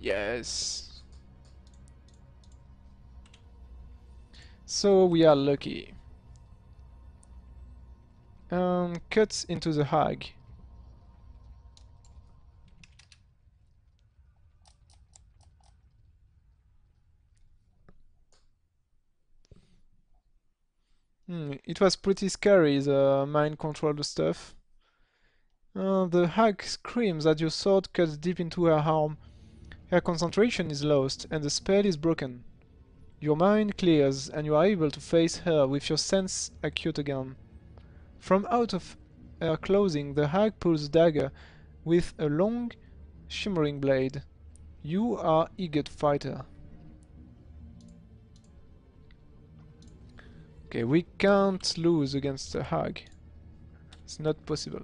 Yes. So we are lucky. Cuts into the hag. It was pretty scary, the mind control stuff. The hag screams as your sword cuts deep into her arm. Her concentration is lost, and the spell is broken. Your mind clears, and you are able to face her with your sense acute again. From out of her clothing, the hag pulls a dagger with a long, shimmering blade. You are eager to fight her. Okay, we can't lose against the hag. It's not possible.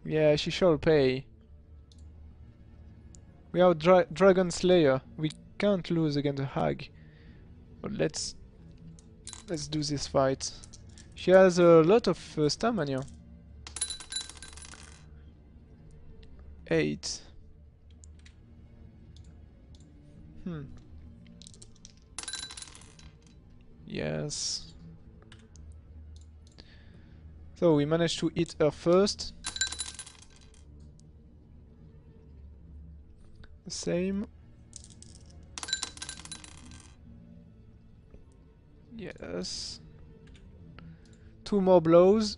Yeah, she shall pay. We are Dragon Slayer. We can't lose against the hag. But let's do this fight. She has a lot of stamina. 8. Hmm. Yes. So we managed to hit her first. The same. Yes. 2 more blows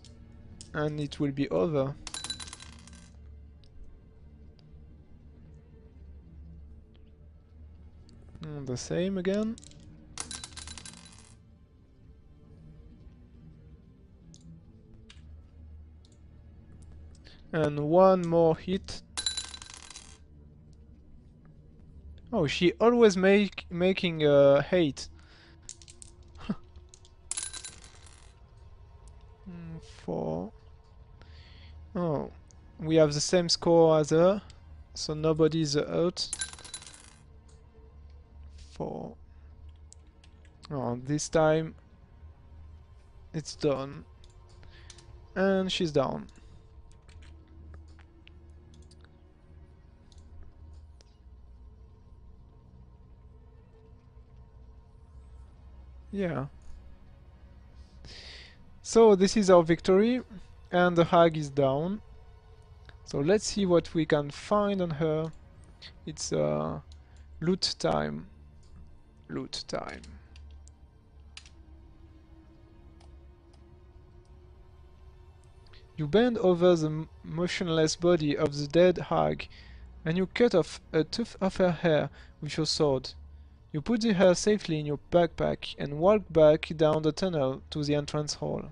and it will be over. The same again. And 1 more hit. Oh, she always making hate. 4. Oh, we have the same score as her, so nobody's out. 4. Oh, this time it's done. And she's down. Yeah. So this is our victory, and the hag is down. So let's see what we can find on her. It's loot time. Loot time. You bend over the motionless body of the dead hag, and you cut off a tuft of her hair with your sword. You put the hair safely in your backpack and walk back down the tunnel to the entrance hall.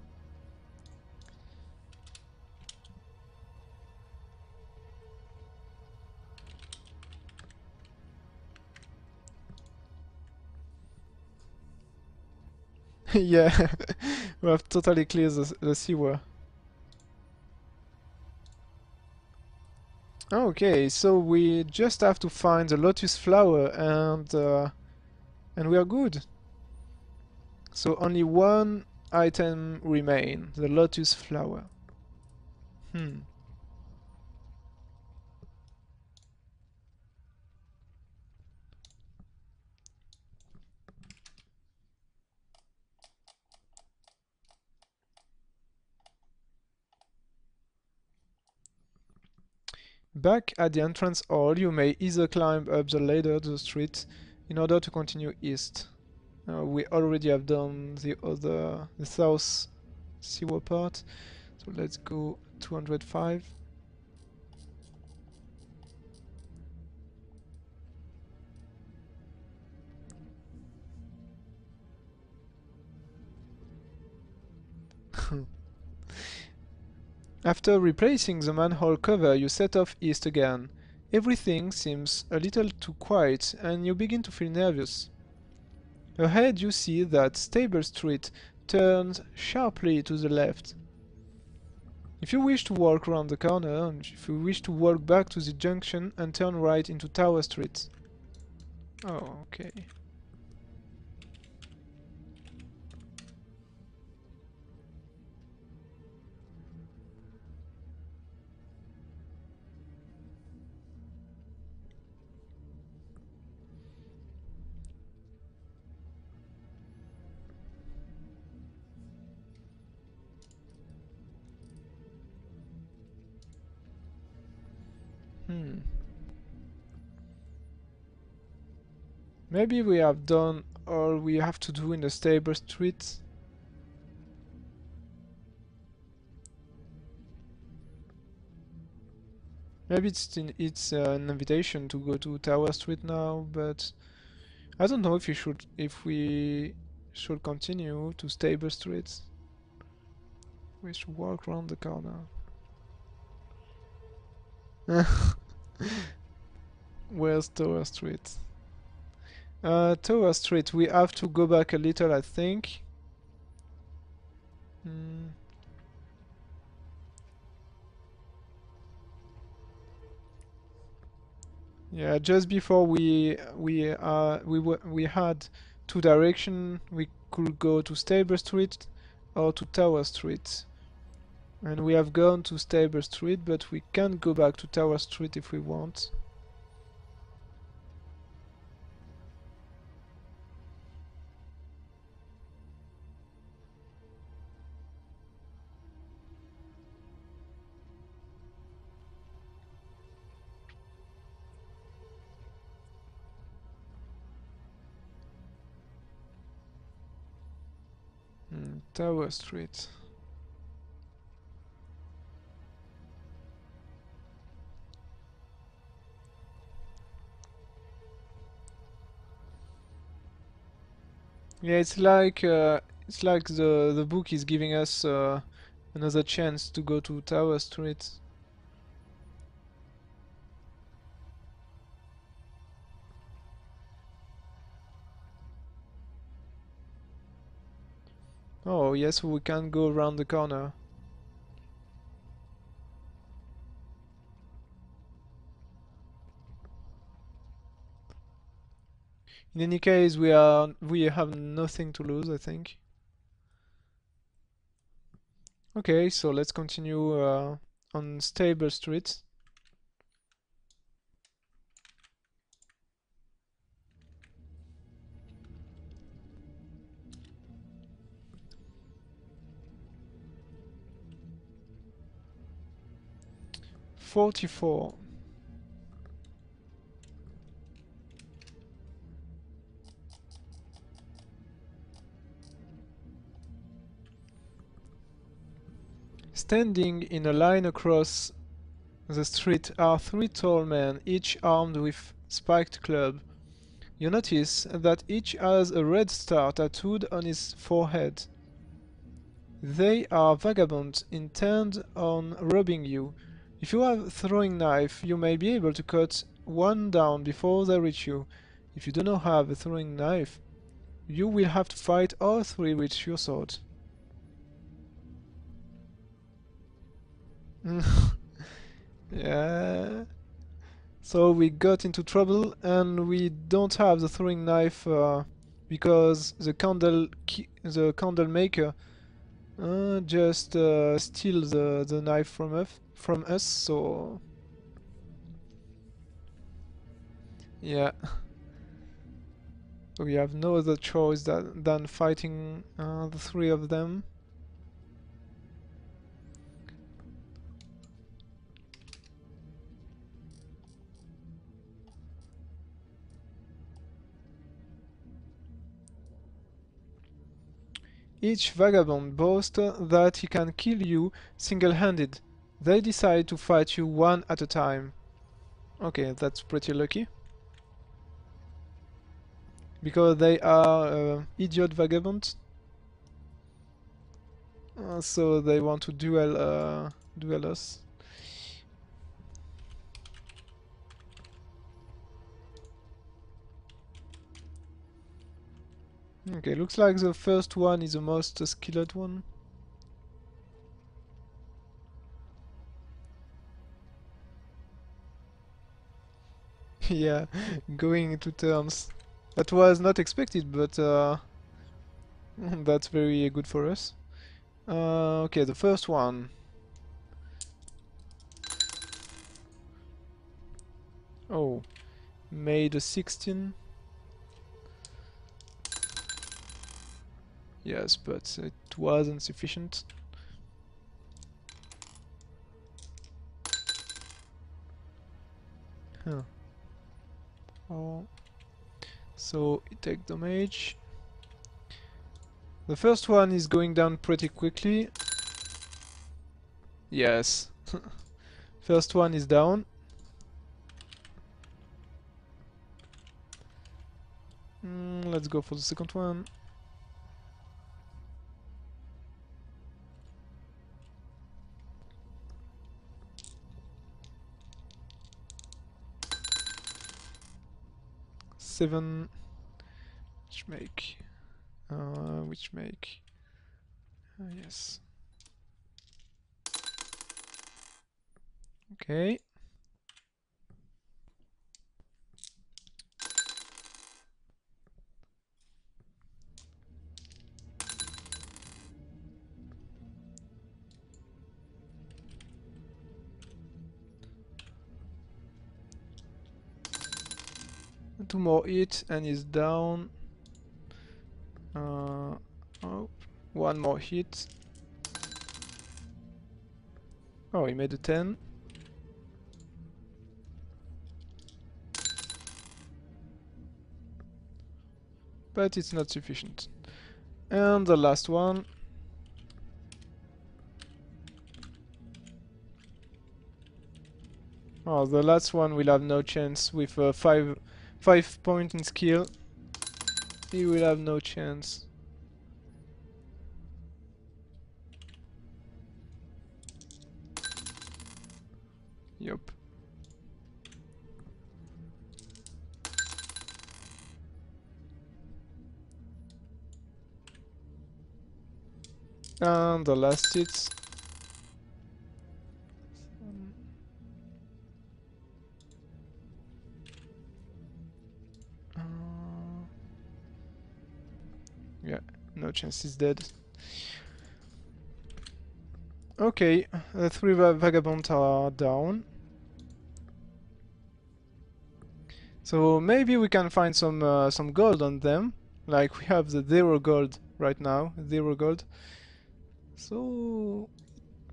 Yeah, we have totally cleared the sewer. Okay, so we just have to find the lotus flower and we are good. So only one item remain, the lotus flower. Hmm. Back at the entrance hall, you may either climb up the ladder to the street in order to continue east. We already have done the south sewer part, so let's go 205. After replacing the manhole cover, you set off east again. Everything seems a little too quiet, and you begin to feel nervous. Ahead you see that Stable Street turns sharply to the left. If you wish to walk around the corner, and if you wish to walk back to the junction and turn right into Tower Street. Oh, okay. Hmm. Maybe we have done all we have to do in the stable street. Maybe it's an invitation to go to Tower Street now, but I don't know if we should continue to stable streets. We should walk around the corner. Where's Tower Street? Tower Street, we have to go back a little, I think. Hmm. Yeah, just before we had two direction. We could go to Stable Street or to Tower Street, and we have gone to Stable Street, but we can't go back to Tower Street if we want. Tower Street. Yeah, it's like the book is giving us another chance to go to Tower Street. Oh yes, we can go around the corner. In any case, we have nothing to lose, I think. Okay, so let's continue on Stable Street. $44. Standing in a line across the street are three tall men, each armed with spiked club. You notice that each has a red star tattooed on his forehead. They are vagabonds intent on robbing you. If you have a throwing knife, you may be able to cut one down before they reach you. If you do not have a throwing knife, you will have to fight all three with your sword. Yeah. So we got into trouble and we don't have the throwing knife because the candle maker just steal the knife from us. So yeah, we have no other choice than fighting the three of them. Each vagabond boasts that he can kill you single-handed. They decide to fight you one at a time. Okay, that's pretty lucky. Because they are idiot vagabonds. So they want to duel us. Okay, looks like the first one is the most skilled one. Yeah, going into turns. That was not expected, but that's very good for us. Okay, the first one. Oh, made a 16. Yes, but it wasn't sufficient. Huh. Oh. So it takes damage. The first one is going down pretty quickly. Yes. First one is down. Let's go for the second one. Seven. Which make? Yes. Okay. Two more hit and he's down. Oh, one more hit. Oh, he made a 10. But it's not sufficient. And the last one. Oh, the last one will have no chance with a 5 point in skill. He will have no chance. Yup. And the last hit. Yeah, no chance, he's dead. Okay, the three vagabonds are down. So maybe we can find some gold on them. Like we have the 0 gold right now, 0 gold. So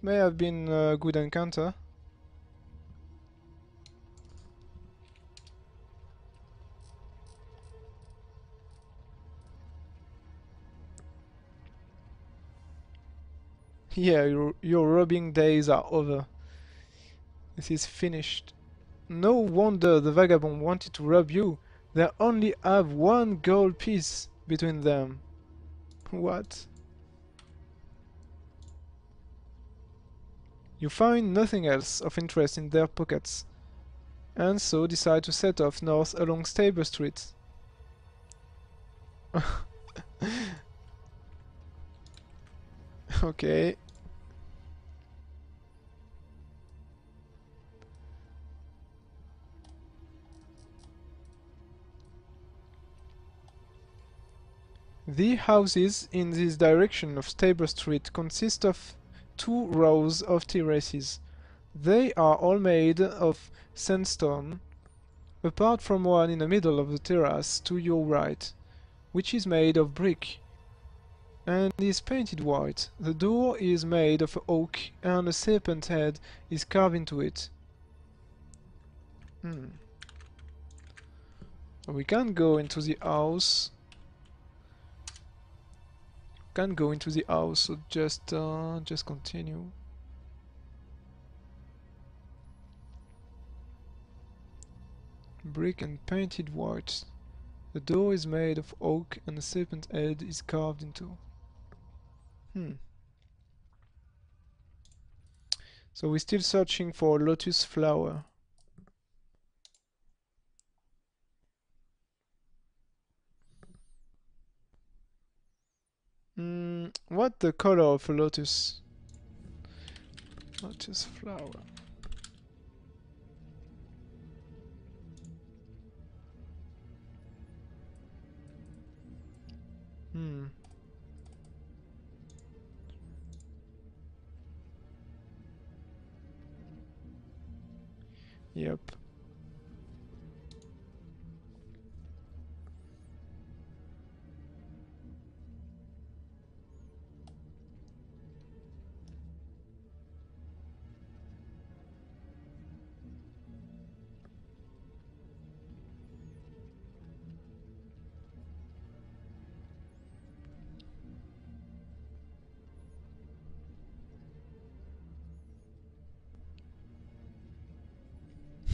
may have been a good encounter. Yeah, your robbing days are over. This is finished. No wonder the vagabond wanted to rob you. They only have 1 gold piece between them. What? You find nothing else of interest in their pockets, and so decide to set off north along Stable Street. Okay. The houses in this direction of Stable Street consist of 2 rows of terraces. They are all made of sandstone, apart from one in the middle of the terrace to your right, which is made of brick and is painted white. The door is made of oak and a serpent head is carved into it. We can't go into the house. Can't go into the house, so just continue. Brick and painted white. The door is made of oak and a serpent head is carved into. So we're still searching for lotus flower. What the color of a lotus? Lotus flower. Yep.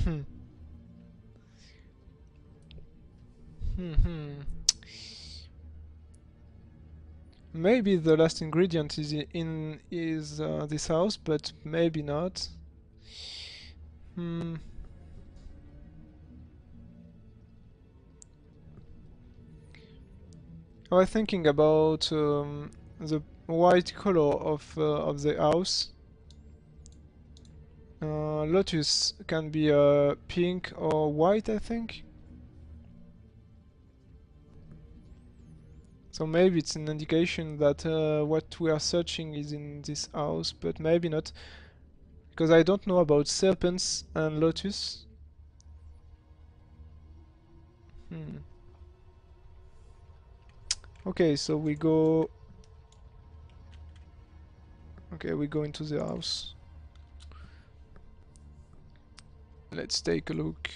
Hmm. Hmm. Maybe the last ingredient is this house, but maybe not. Hmm. I was thinking about the white color of the house. Lotus can be pink or white, I think. So maybe it's an indication that what we are searching is in this house, but maybe not, because I don't know about serpents and lotus. Hmm. Okay, so we go. Okay, we go into the house. Let's take a look.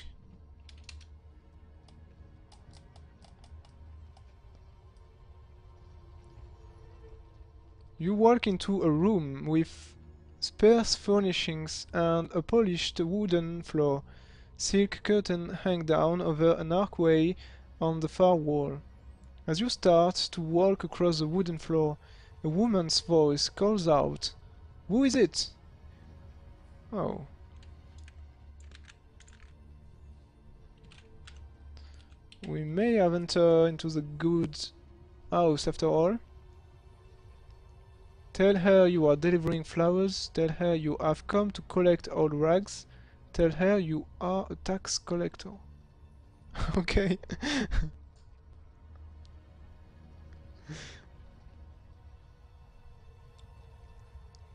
You walk into a room with sparse furnishings and a polished wooden floor. Silk curtains hang down over an archway on the far wall. As you start to walk across the wooden floor, a woman's voice calls out, "Who is it?" Oh. We may have entered into the good house after all. Tell her you are delivering flowers. Tell her you have come to collect old rags. Tell her you are a tax collector. Okay.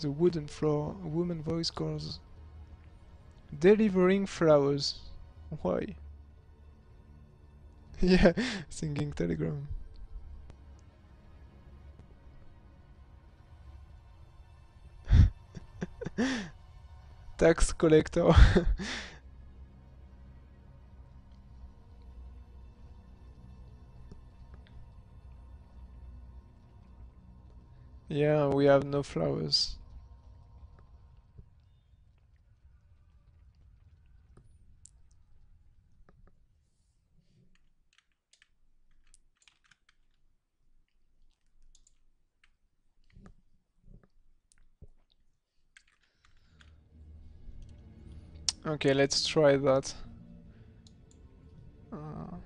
The wooden floor, a woman voice calls. Delivering flowers. Why? Yeah, singing telegram. Tax collector. Yeah, we have no flowers. Okay, let's try that. Uh,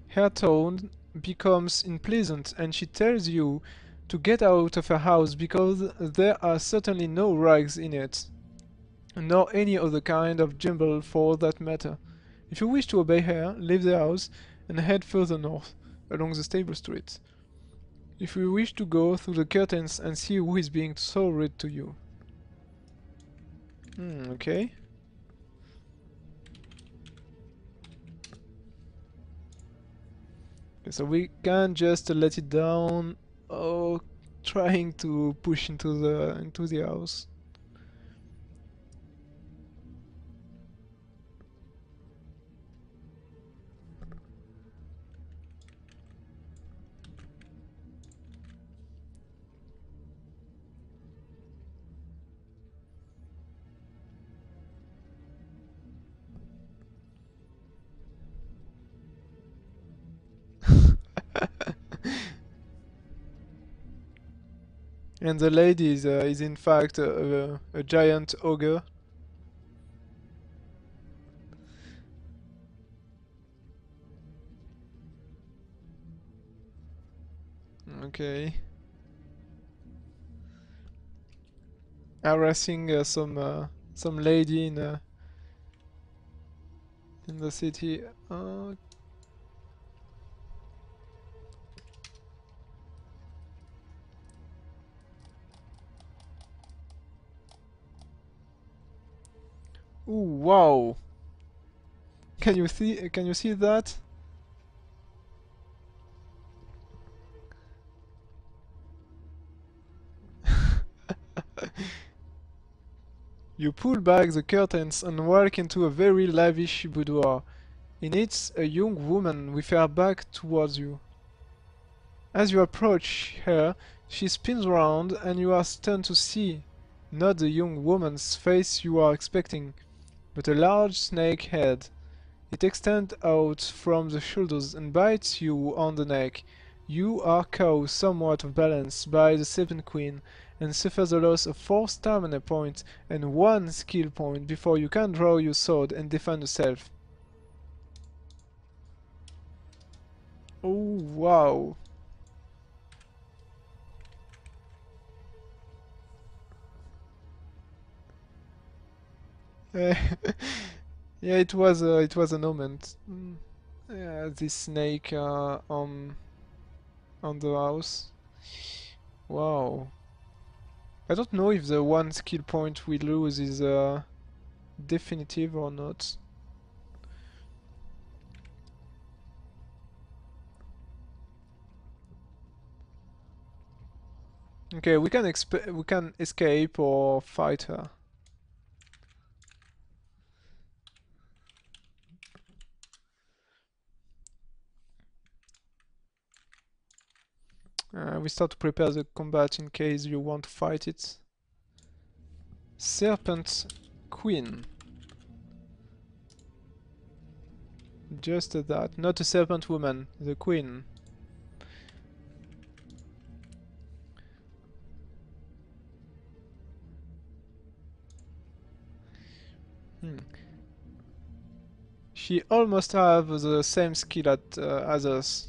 Her tone becomes unpleasant and she tells you to get out of her house because there are certainly no rags in it, nor any other kind of jumble for that matter. If you wish to obey her, leave the house and head further north, along the stable street. If you wish to go through the curtains and see who is being so rude to you. Okay. So we can just let it down. Oh, trying to push into the house. And the lady is in fact a giant ogre. Okay. Harassing some lady in the city. Ooh, wow. Can you see that? You pull back the curtains and walk into a very lavish boudoir. In it, a young woman with her back towards you. As you approach her, she spins around and you are stunned to see Not the young woman's face you are expecting, but a large snake head. It extends out from the shoulders and bites you on the neck. You are caught somewhat of balance by the Serpent Queen and suffer the loss of 4 stamina points and 1 skill point before you can draw your sword and defend yourself. Oh wow. Yeah, it was a moment. Yeah, this snake on the house. Wow. I don't know if the 1 skill point we lose is definitive or not. Okay, we can escape or fight her. We start to prepare the combat in case you want to fight it. Serpent Queen. Just that. Not a serpent woman, the queen. Hmm. She almost have the same skill as us.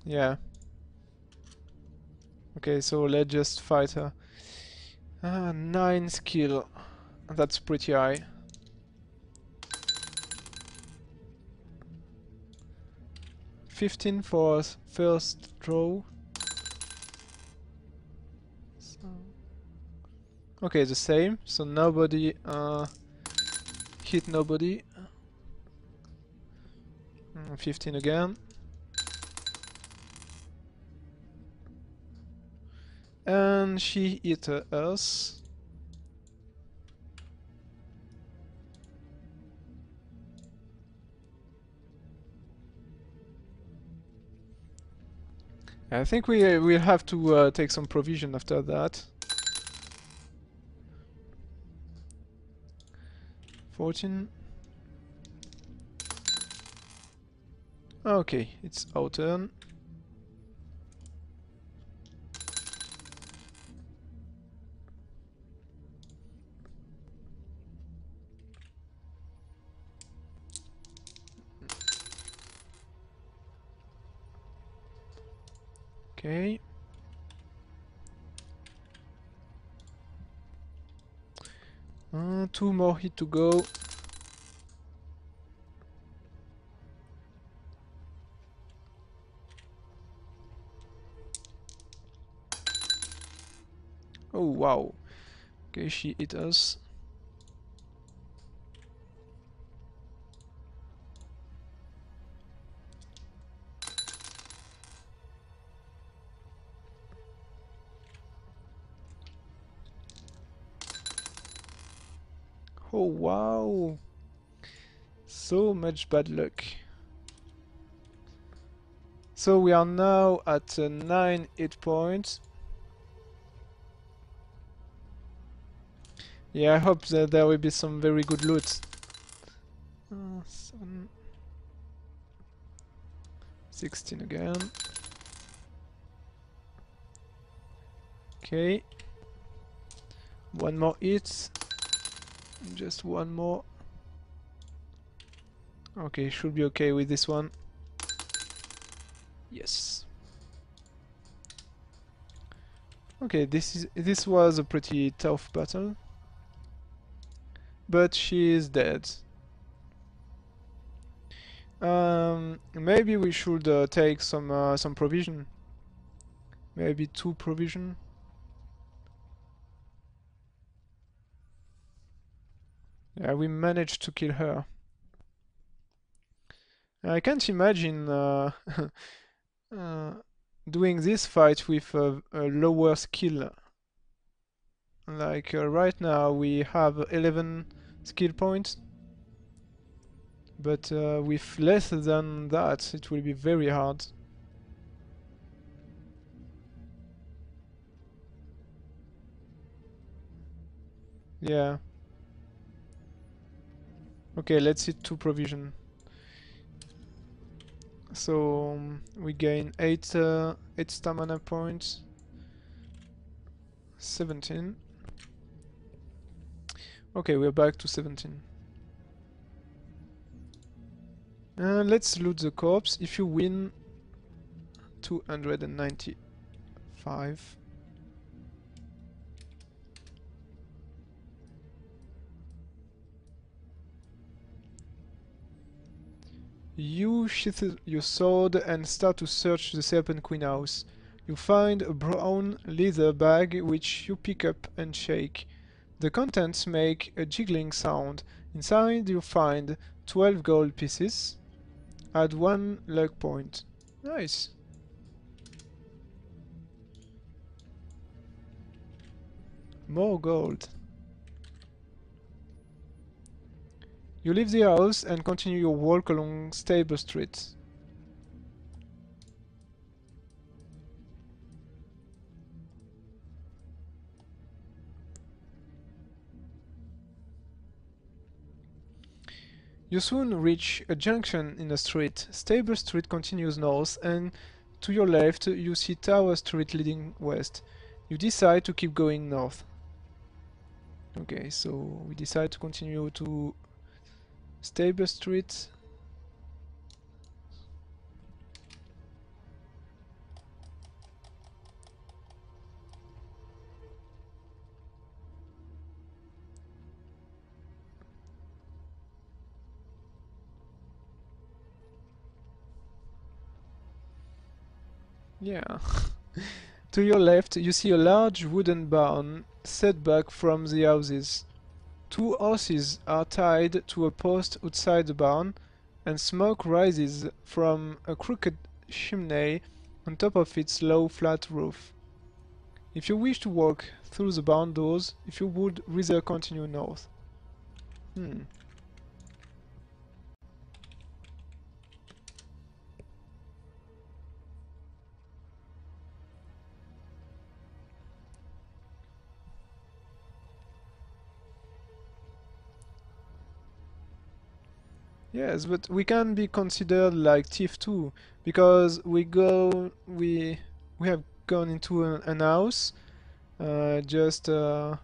Yeah. Okay, so let's just fight her. 9 skill. That's pretty high. $15 for first draw. So okay, the same. So nobody hit nobody. 15 again. And she hit us. I think we'll have to take some provision after that. 14. Okay, it's our turn. Okay. Two more hit to go. Oh wow. Okay, she hit us. Oh wow. So much bad luck. So we are now at 9 hit points. Yeah, I hope that there will be some very good loot. 7, 16 again. Okay. One more hit. Just one more. Okay, should be okay with this one. Yes. Okay, this was a pretty tough battle. But she is dead. Maybe we should take some provision. Maybe 2 provision. Yeah, we managed to kill her. I can't imagine uh, doing this fight with a lower skill. Like right now we have 11 skill points, but with less than that it will be very hard. Yeah. Okay, let's eat 2 provision. So we gain 8 stamina points. 17. Okay, we're back to 17. Let's loot the corpse. If you win, 295. You sheath your sword and start to search the Serpent Queen house. You find a brown leather bag which you pick up and shake. The contents make a jiggling sound. Inside you find 12 gold pieces. Add 1 luck point. Nice. More gold. You leave the house and continue your walk along Stable Street. You soon reach a junction in a street. Stable Street continues north, and to your left you see Tower Street leading west. You decide to keep going north. Okay, so we decide to continue to Stable Street. Yeah. To your left you see a large wooden barn set back from the houses. 2 horses are tied to a post outside the barn, and smoke rises from a crooked chimney on top of its low flat roof. If you wish to walk through the barn doors, if you would rather continue north. Yes, but we can be considered like thief too, because we have gone into an house, just and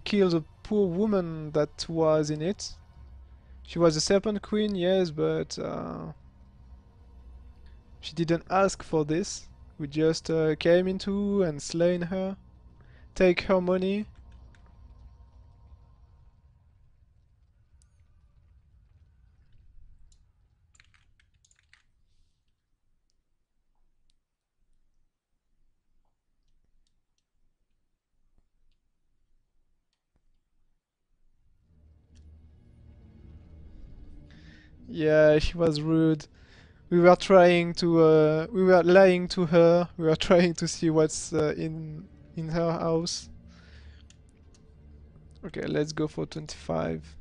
killed a poor woman that was in it. She was a serpent queen, yes, but she didn't ask for this. We just came into and slain her, take her money. Yeah, she was rude. We were lying to her. We were trying to see what's in her house. Okay, let's go for 25.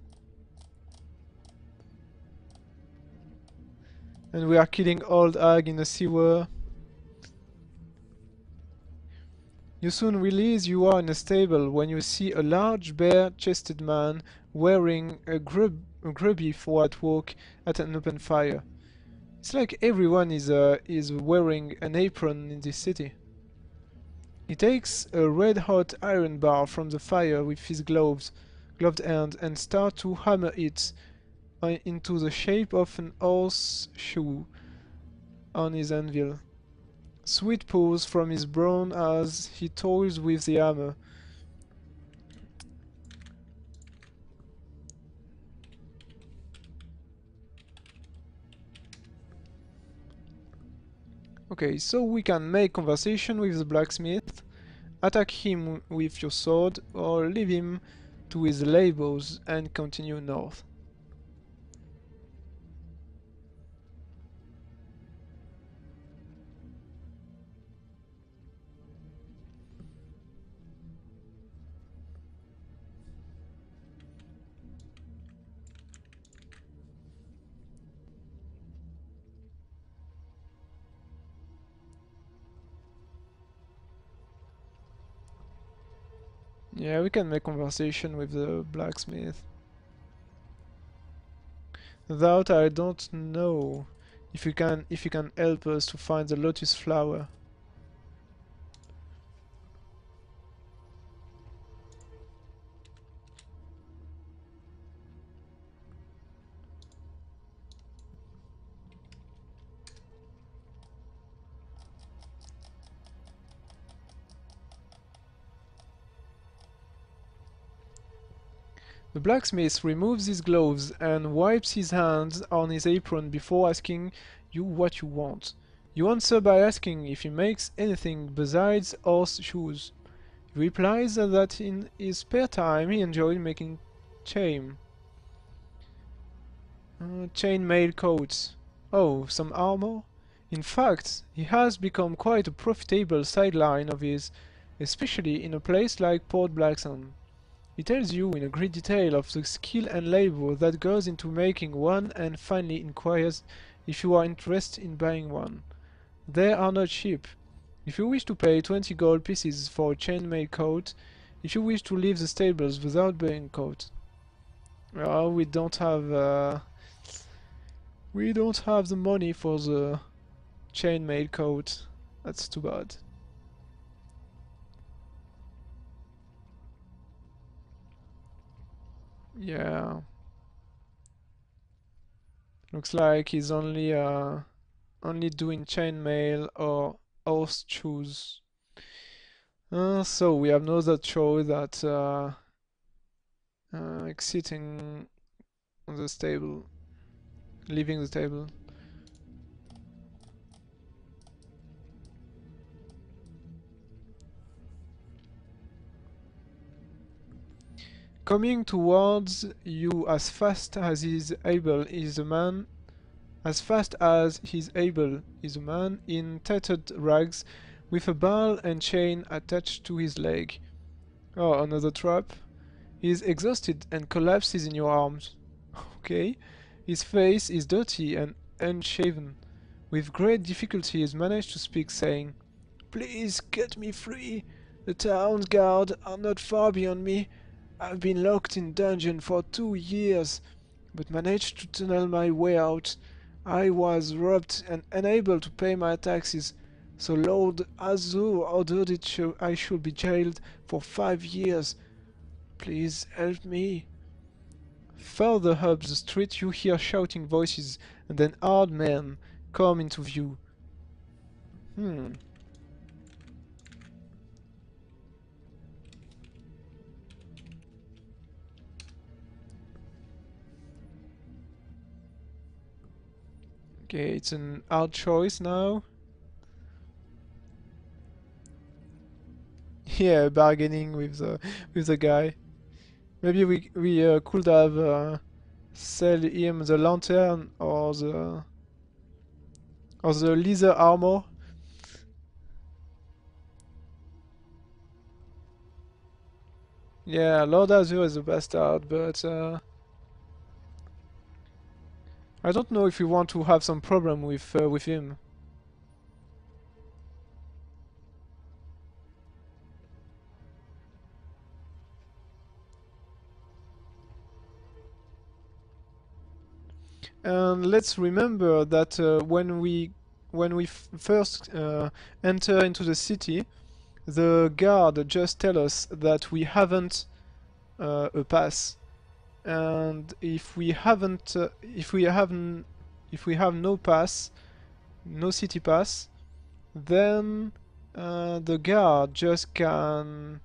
And we are killing old hag in a sewer. You soon realize you are in a stable when you see a large bare-chested man wearing a grubby flat walk at an open fire. It's like everyone is wearing an apron in this city. He takes a red-hot iron bar from the fire with his gloved hand and starts to hammer it into the shape of an horseshoe on his anvil. Sweat pours from his brow as he toys with the hammer. Okay, so we can make conversation with the blacksmith, attack him with your sword, or leave him to his labors and continue north. Yeah, we can make conversation with the blacksmith. That I don't know if you can help us to find the lotus flower. The blacksmith removes his gloves and wipes his hands on his apron before asking you what you want. You answer by asking if he makes anything besides horse shoes. He replies that in his spare time he enjoys making chain. Chainmail coats. Oh, some armor? In fact, he has become quite a profitable sideline of his, especially in a place like Port Blacksand. He tells you in a great detail of the skill and labor that goes into making one and finally inquires if you are interested in buying one. They are not cheap. If you wish to pay 20 gold pieces for a chainmail coat, if you wish to leave the stables without buying a coat. Well, we don't have the money for the chainmail coat. That's too bad. Yeah, looks like he's only doing chainmail or horse shoes. So we have another choice that exiting the stable, leaving the stable. Coming towards you as fast as he's able is a man. As fast as he's able is a man in tattered rags with a ball and chain attached to his leg. Oh, another trap. He is exhausted and collapses in your arms. Okay. His face is dirty and unshaven. With great difficulty he has managed to speak, saying, "Please get me free. The town's guard are not far beyond me. I've been locked in dungeon for 2 years, but managed to tunnel my way out. I was robbed and unable to pay my taxes, so Lord Azur ordered I should be jailed for 5 years. Please help me." Further up the street you hear shouting voices, and then hard men come into view. Hmm. Okay, it's an hard choice now. Yeah, bargaining with the guy. Maybe we could have sell him the lantern or the leather armor. Yeah, Lord Azure is a bastard, but I don't know if we want to have some problem with him. And let's remember that when we first enter into the city, the guard just tell us that we haven't a pass, and if we have no pass, no city pass, then the guard just can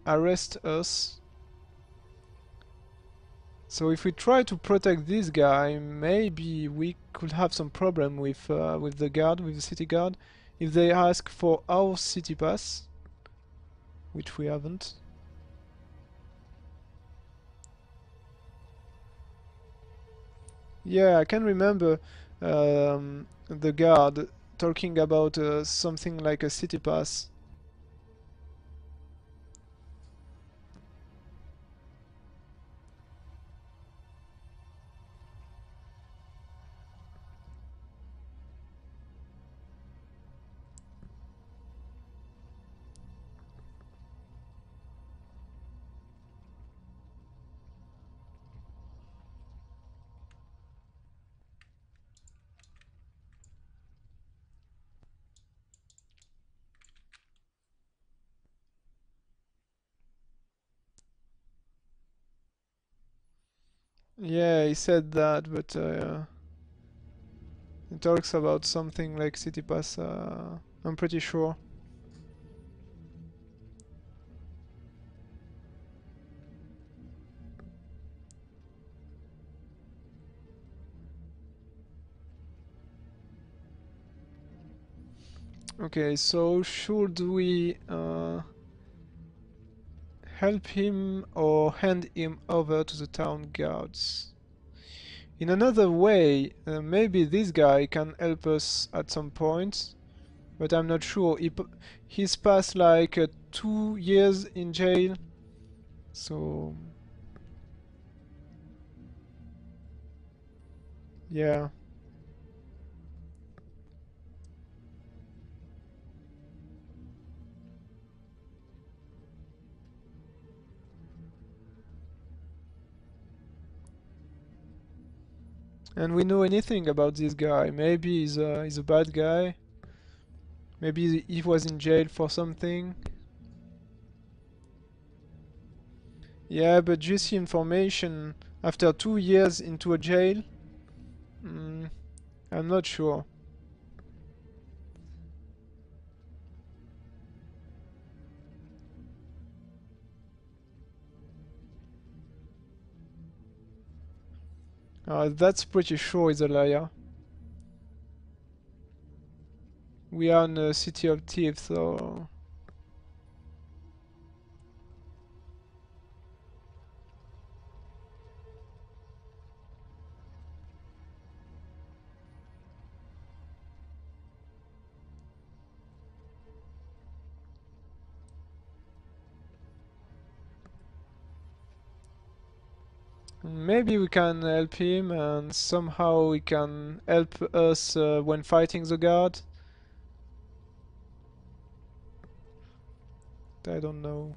arrest us. So if we try to protect this guy, maybe we could have some problem with the guard, with the city guard, if they ask for our city pass, which we haven't. Yeah, I can remember the guard talking about something like a city pass. Yeah, he said that, but he talks about something like City Pass, I'm pretty sure. Okay, so should we help him or hand him over to the town guards? In another way, maybe this guy can help us at some point, but I'm not sure. He's passed like 2 years in jail, so yeah. And we know anything about this guy? Maybe he's a bad guy. Maybe he was in jail for something. Yeah, but juicy information after 2 years into a jail? Mm, I'm not sure. That's pretty sure he's a liar. We are in a city of thieves, so maybe we can help him and somehow he can help us when fighting the guard. I don't know.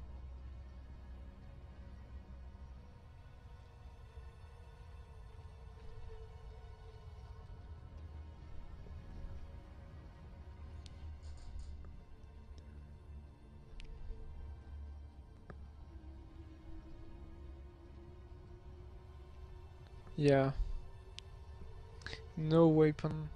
Yeah, no weapon.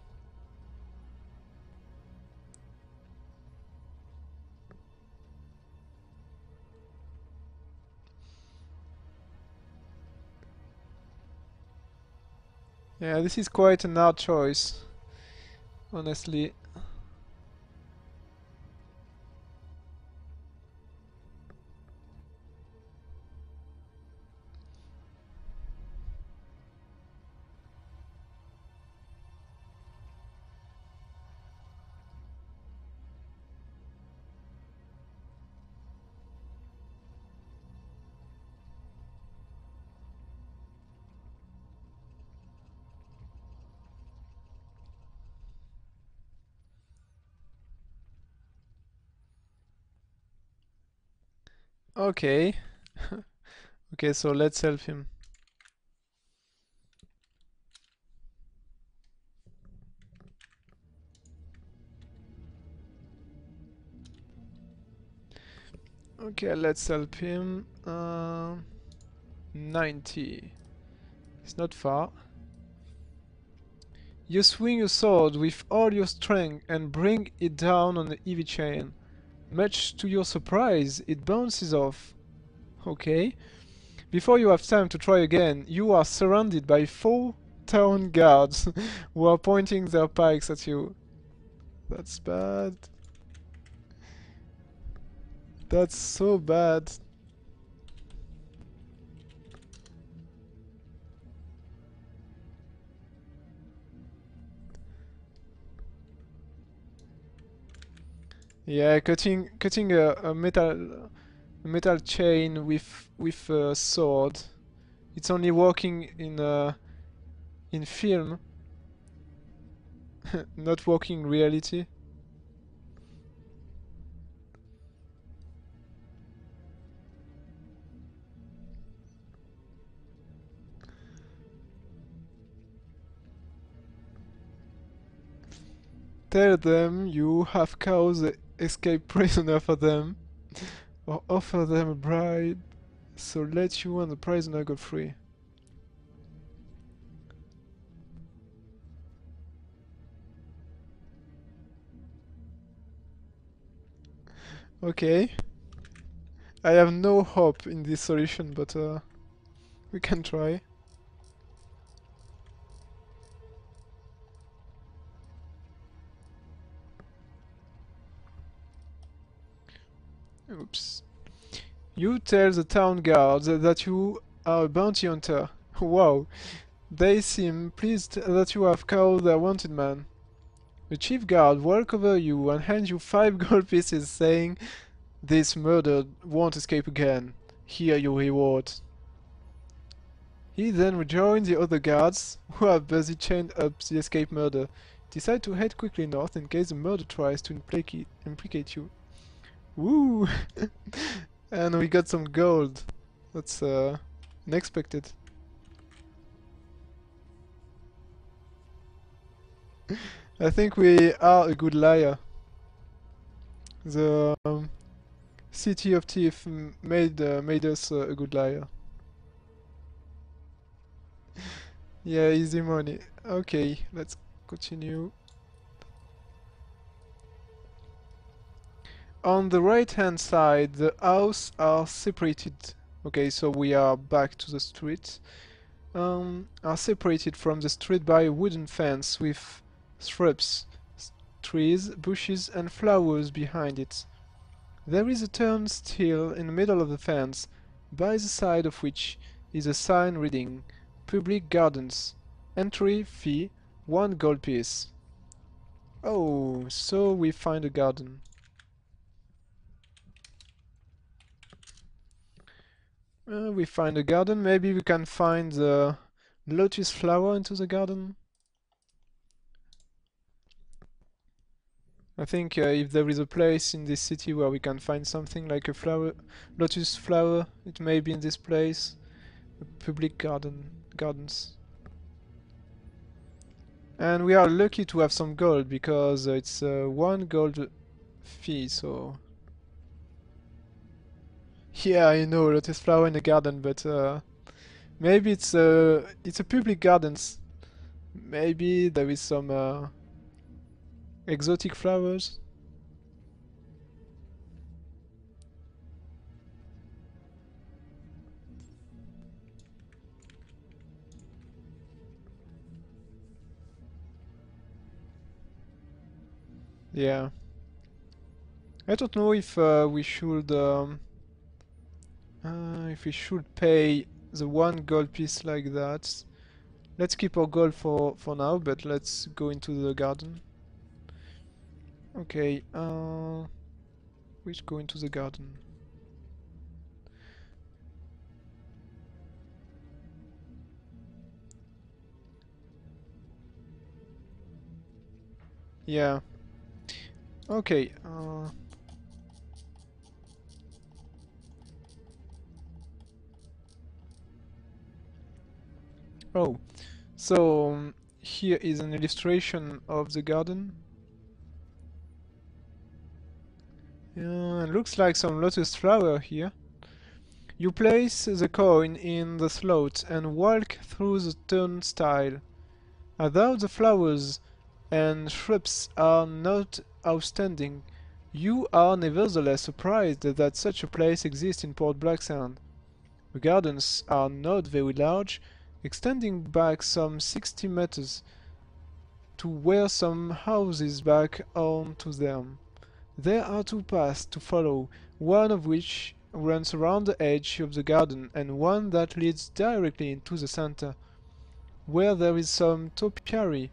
Yeah, this is quite an hard choice, honestly. Okay. Okay, so let's help him. Okay, let's help him. 90. It's not far. You swing your sword with all your strength and bring it down on the heavy chain. Much to your surprise, it bounces off. Okay. Before you have time to try again, you are surrounded by 4 town guards who are pointing their pikes at you. That's bad. That's so bad. Yeah, cutting a metal chain with a sword. It's only working in film, not working in reality. Tell them you have caused the escaped prisoner for them, or offer them a bribe, so let you and the prisoner go free. Okay. I have no hope in this solution, but we can try. Oops. You tell the town guards that you are a bounty hunter. Wow. They seem pleased that you have caught their wanted man. The chief guard walks over you and hands you 5 gold pieces, saying, "This murder won't escape again. Here your reward." He then rejoins the other guards, who are busy chained up the escaped murderer. Decide to head quickly north in case the murderer tries to implicate you. Woo! And we got some gold. That's unexpected. I think we are a good liar. The city of thief made us a good liar. Yeah, easy money. Okay, let's continue. On the right hand side, the houses are separated. Okay, so we are back to the street. Are separated from the street by a wooden fence with shrubs, trees, bushes, and flowers behind it. There is a turnstile in the middle of the fence, by the side of which is a sign reading "Public Gardens. Entry fee 1 gold piece." Oh, so we find a garden. We find a garden. Maybe we can find the lotus flower into the garden. I think if there is a place in this city where we can find something like a flower, lotus flower, it may be in this place. A public gardens. And we are lucky to have some gold because it's 1 gold fee, so... Yeah, I know, lotus flower in a garden, but maybe it's a public gardens. Maybe there is some exotic flowers. Yeah. I don't know if we should pay the 1 gold piece like that. Let's keep our gold for now, but let's go into the garden. Okay, which go into the garden. Yeah. Okay. Oh, so here is an illustration of the garden. Yeah, looks like some lotus flower here. You place the coin in the slot and walk through the turnstile. Although the flowers and shrubs are not outstanding, you are nevertheless surprised that such a place exists in Port Blacksand. The gardens are not very large, extending back some 60 meters to where some houses back onto them. There are 2 paths to follow, one of which runs around the edge of the garden and one that leads directly into the center, where there is some topiary.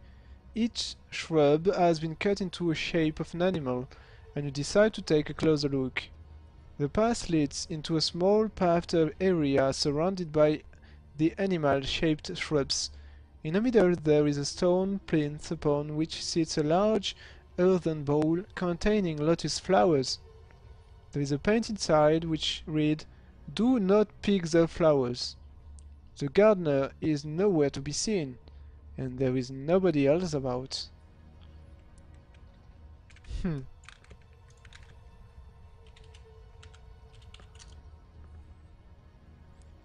Each shrub has been cut into a shape of an animal, and you decide to take a closer look. The path leads into a small paved area surrounded by the animal-shaped shrubs. In the middle there is a stone plinth upon which sits a large earthen bowl containing lotus flowers. There is a painted sign which reads, "Do not pick the flowers." The gardener is nowhere to be seen, and there is nobody else about. Hmm.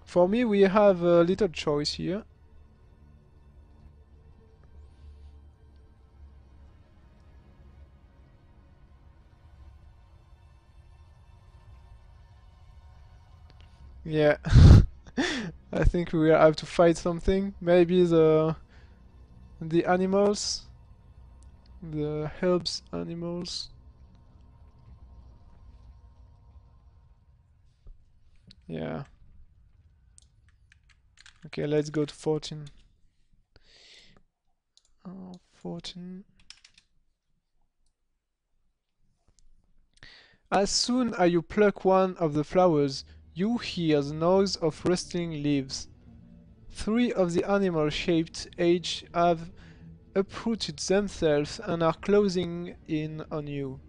For me, we have a little choice here. Yeah. I think we will have to fight something. Maybe the animals, the herbs animals. Yeah. Okay, let's go to 14. 14. As soon as you pluck one of the flowers, you hear the noise of rustling leaves. 3 of the animal-shaped edges have uprooted themselves and are closing in on you.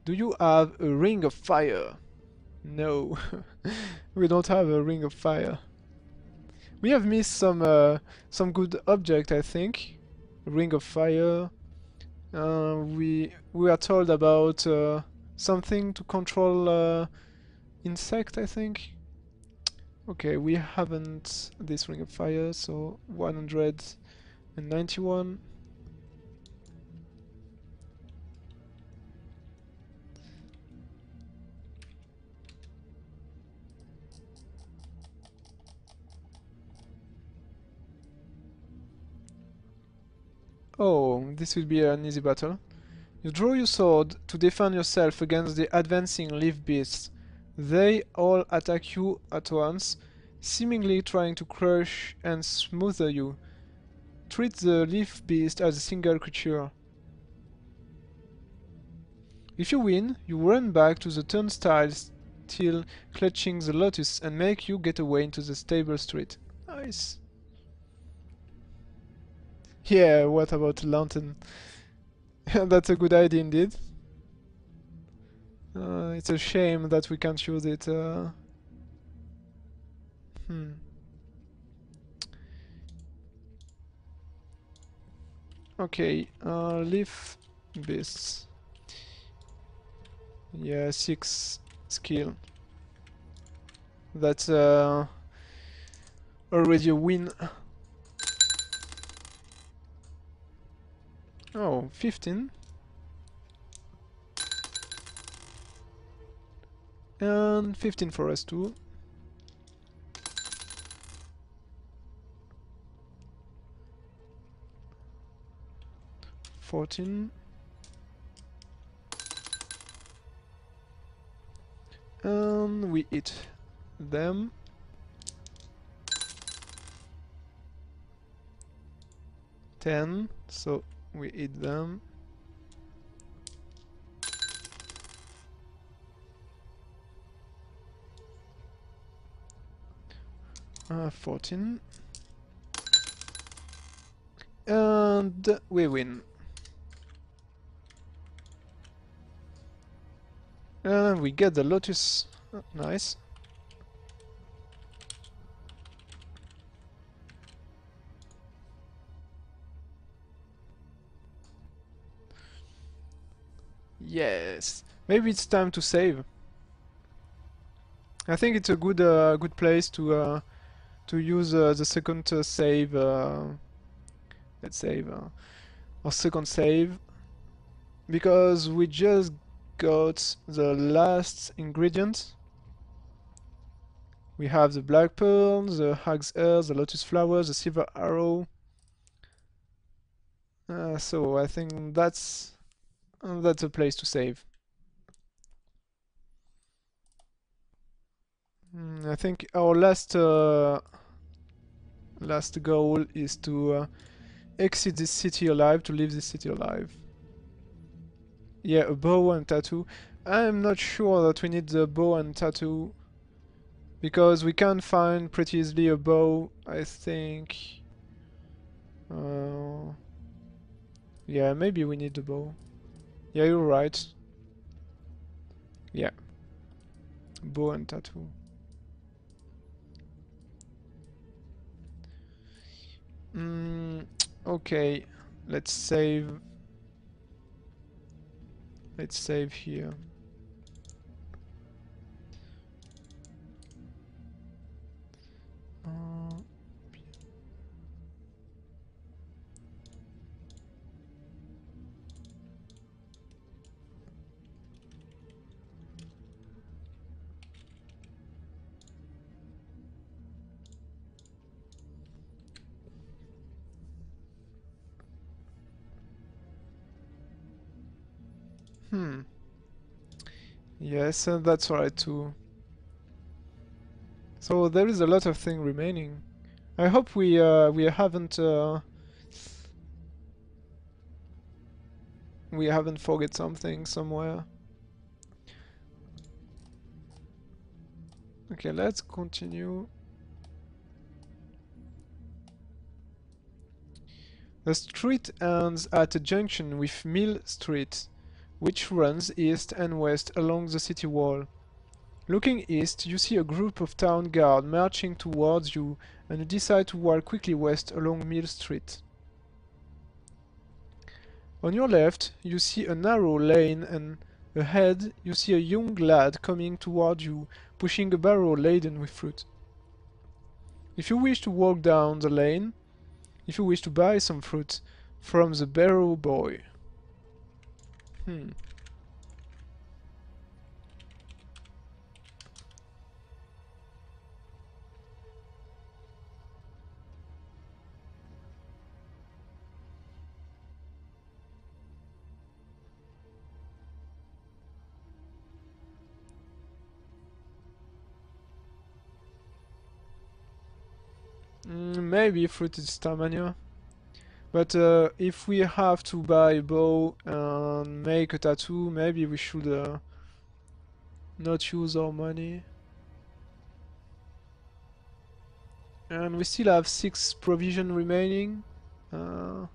Do you have a ring of fire? No, we don't have a ring of fire. We have missed some good object, I think. Ring of fire. We are told about something to control insect, I think. Okay, we haven't this ring of fire, so 191. Oh, this will be an easy battle. You draw your sword to defend yourself against the advancing leaf beasts. They all attack you at once, seemingly trying to crush and smother you. Treat the leaf beast as a single creature. If you win, you run back to the turnstile still clutching the lotus and make you get away into the stable street. Nice. Yeah, what about lantern? That's a good idea indeed. It's a shame that we can't use it. Hmm. Okay, leaf beasts. Yeah, 6 skill. That's already a win. Oh, 15. And 15 for us too. 14. And we eat them. 10. So we eat them. 14. And we win. And we get the lotus. Nice. Yes. Maybe it's time to save. I think it's a good place to use the second save. Let's save our second save because we just got the last ingredient. We have the black pearl, the hag's hair, the lotus flower, the silver arrow. So I think that's a place to save. I think our last goal is to exit this city alive, to leave this city alive. Yeah, a bow and tattoo. I'm not sure that we need the bow and tattoo because we can find pretty easily a bow, I think. Yeah, maybe we need the bow. Yeah, you're right. Yeah, bow and tattoo. Mm, okay, let's save. Let's save here. Uh, Hmm. Yes, and that's right too. So there is a lot of thing remaining. I hope we haven't forget something somewhere. Okay, let's continue. The street ends at a junction with Mill Street, which runs east and west along the city wall. Looking east, you see a group of town guard marching towards you, and you decide to walk quickly west along Mill Street. On your left, you see a narrow lane, and ahead, you see a young lad coming toward you, pushing a barrow laden with fruit. If you wish to walk down the lane, if you wish to buy some fruit from the barrow boy. Hmm. Maybe fruited stamina. But if we have to buy a bow and make a tattoo, maybe we should not use our money. And we still have 6 provision remaining. Uh,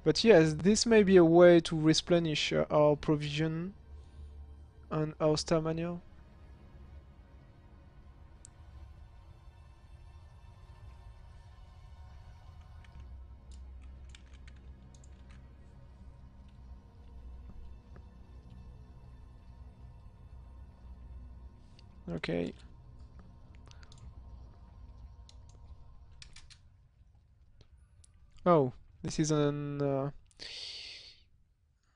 but yes, this may be a way to replenish our provision and our stamina. Okay. Oh, this is an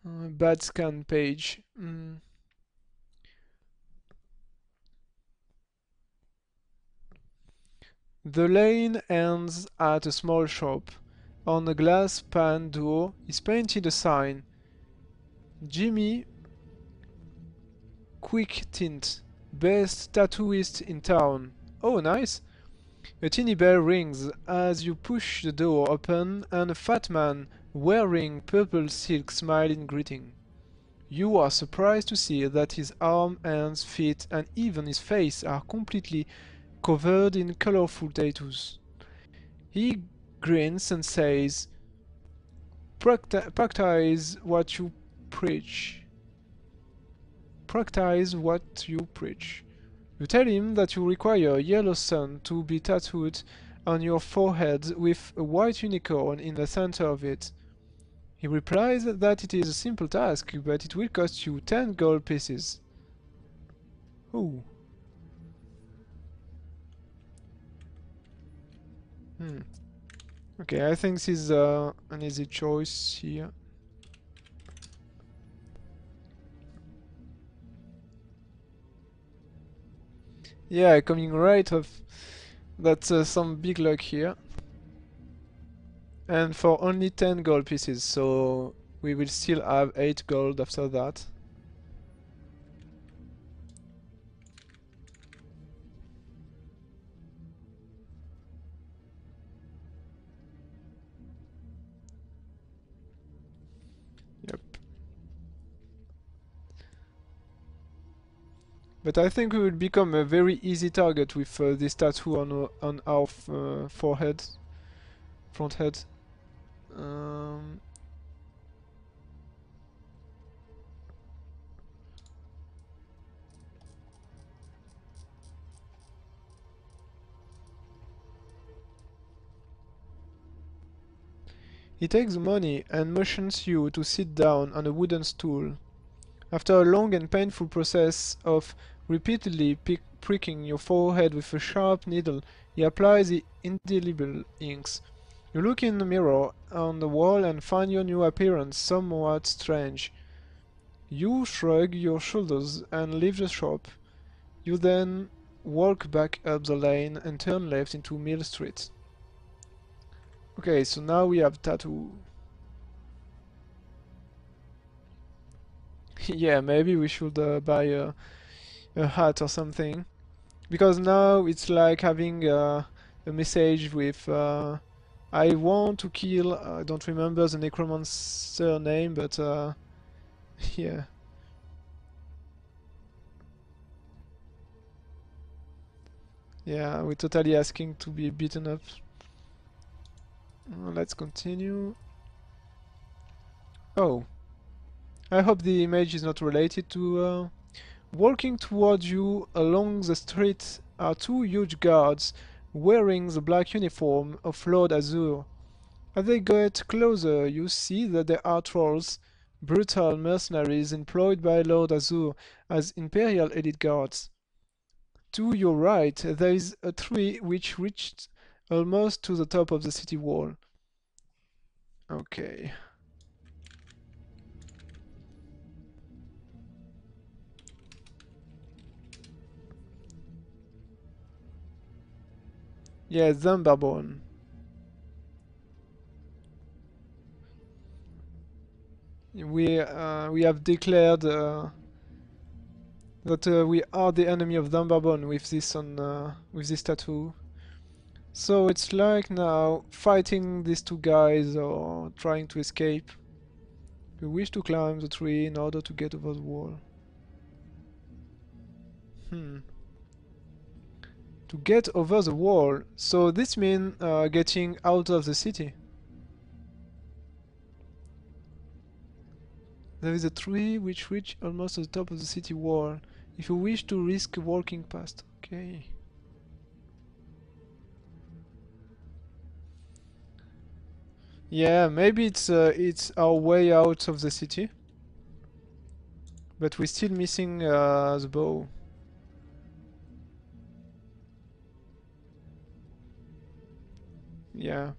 bad scan page. The lane ends at a small shop. On a glass pan door is painted a sign. Jimmy Quick Tint, best tattooist in town. Oh, nice! A teeny bell rings as you push the door open and a fat man wearing purple silk smiles in greeting. You are surprised to see that his arms, hands, feet, and even his face are completely covered in colorful tattoos. He grins and says, Practice what you preach. Practice what you preach. You tell him that you require a yellow sun to be tattooed on your forehead with a white unicorn in the center of it. He replies that it is a simple task, but it will cost you 10 gold pieces. Ooh. Hmm. Okay, I think this is an easy choice here. Yeah, coming right off. That's some big luck here. And for only 10 gold pieces, so we will still have 8 gold after that. Yep. But I think we will become a very easy target with this tattoo on our forehead, front head. Um, he takes the money and motions you to sit down on a wooden stool. After a long and painful process of repeatedly pricking your forehead with a sharp needle, he applies the indelible inks. You look in the mirror on the wall and find your new appearance somewhat strange. You shrug your shoulders and leave the shop. You then walk back up the lane and turn left into Mill Street. Okay, so now we have tattoo. Yeah, maybe we should buy a hat or something. Because now it's like having a message with I want to kill, I don't remember the necromancer name, but yeah. Yeah, we're totally asking to be beaten up. Let's continue. Oh, I hope the image is not related to... Walking towards you along the street are two huge guards wearing the black uniform of Lord Azure. As they get closer, you see that they are trolls, brutal mercenaries employed by Lord Azure as Imperial elite guards. To your right, there is a tree which reached almost to the top of the city wall. Okay. Yeah, Zambabon. We have declared that we are the enemy of Zambabon with this on with this tattoo. So it's like now fighting these two guys or trying to escape. We wish to climb the tree in order to get over the wall. Hmm. To get over the wall. So this means getting out of the city. There is a tree which reaches almost to the top of the city wall. If you wish to risk walking past. Okay. Yeah, maybe it's our way out of the city. But we're still missing the bow. Yeah.